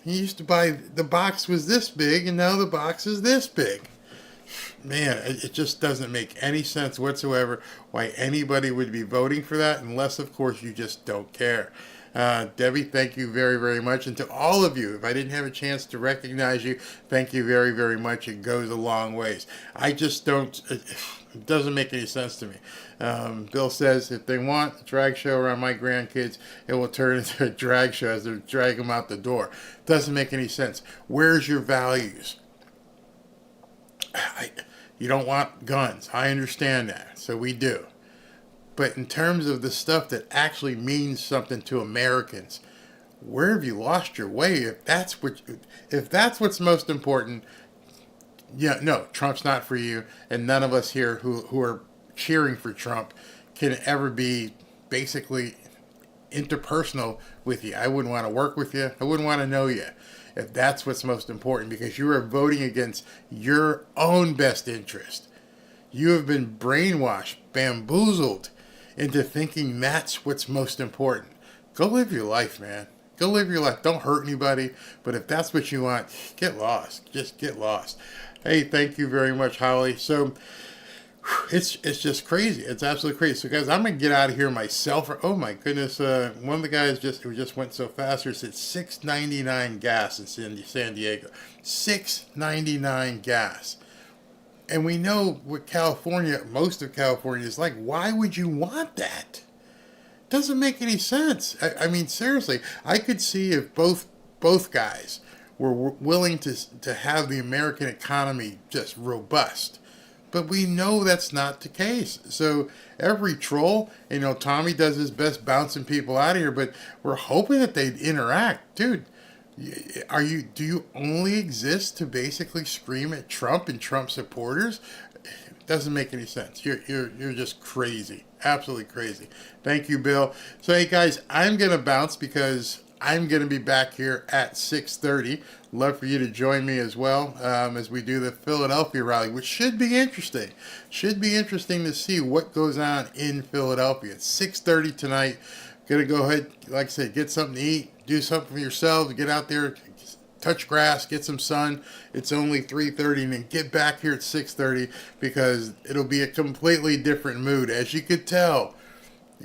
He used to buy, the box was this big, and now the box is this big. Man, it just doesn't make any sense whatsoever why anybody would be voting for that, unless, of course, you just don't care. Debbie, thank you very, very much. And to all of you, if I didn't have a chance to recognize you, thank you very, very much. It goes a long ways. I just don't, it doesn't make any sense to me. Bill says if they want a drag show around my grandkids, it will turn into a drag show as they drag them out the door. Doesn't make any sense. Where's your values? You don't want guns. I understand that. So we do. But in terms of the stuff that actually means something to Americans, where have you lost your way? If that's what's most important, yeah, no, Trump's not for you. And none of us here who are cheering for Trump can ever be basically interpersonal with you. I wouldn't want to work with you. I wouldn't want to know you. If that's what's most important, because you are voting against your own best interest. You have been brainwashed, bamboozled into thinking that's what's most important. go live your life, man. Go live your life. Don't hurt anybody. But if that's what you want, get lost. Just get lost. Hey, thank you very much, Holly. So it's just crazy. It's absolutely crazy. So, guys, I'm going to get out of here myself. Oh, my goodness. One of the guys who just went so fast here said $6.99 gas in San Diego. $6.99 gas. And we know what California, most of California is like. Why would you want that? Doesn't make any sense. I mean, seriously, I could see if both guys were willing to have the American economy just robust. But we know that's not the case. So every troll, Tommy does his best bouncing people out of here, but we're hoping that they'd interact. Dude, do you only exist to basically scream at Trump and Trump supporters? It doesn't make any sense. You're just crazy. Absolutely crazy. Thank you, Bill. So, hey, guys, I'm going to bounce because I'm going to be back here at 6:30. Love for you to join me as well as we do the Philadelphia rally, which should be interesting. Should be interesting to see what goes on in Philadelphia. It's 6:30 tonight. Going to go ahead, like I said, get something to eat, do something for yourselves, get out there, touch grass, get some sun. It's only 3:30, and then get back here at 6:30 because it'll be a completely different mood. As you could tell,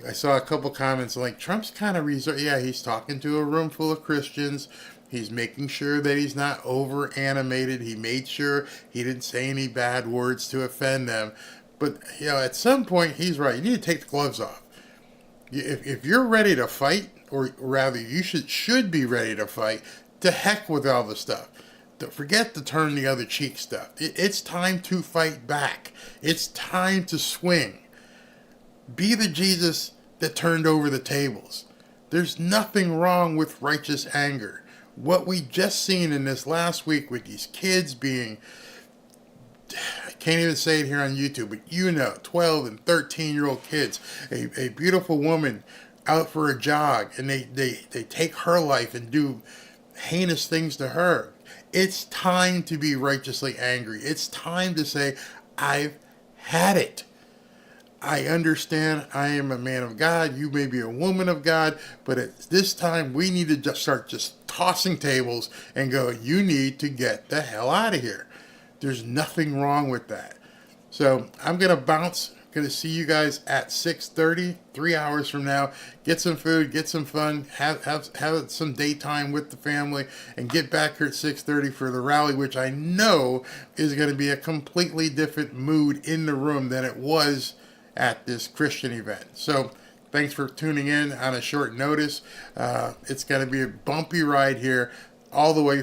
I saw a couple comments like, Trump's kind of reserved. Yeah, he's talking to a room full of Christians. He's making sure that he's not over animated. He made sure he didn't say any bad words to offend them. But, at some point, he's right. You need to take the gloves off. If you're ready to fight, or rather you should be ready to fight, to heck with all the stuff. Forget the turn the other cheek stuff. It's time to fight back. It's time to swing. Be the Jesus that turned over the tables. There's nothing wrong with righteous anger. What we just seen in this last week with these kids being, I can't even say it here on YouTube, but 12 and 13-year-old kids, a beautiful woman out for a jog, and they take her life and do heinous things to her. It's time to be righteously angry. It's time to say, I've had it. I understand I am a man of God. You may be a woman of God. But at this time, we need to just start tossing tables and go, you need to get the hell out of here. There's nothing wrong with that. So I'm going to bounce. Going to see you guys at 6:30, 3 hours from now. Get some food, get some fun, have some daytime with the family, and get back here at 6:30 for the rally, which I know is going to be a completely different mood in the room than it was at this Christian event. So thanks for tuning in on a short notice. It's going to be a bumpy ride here all the way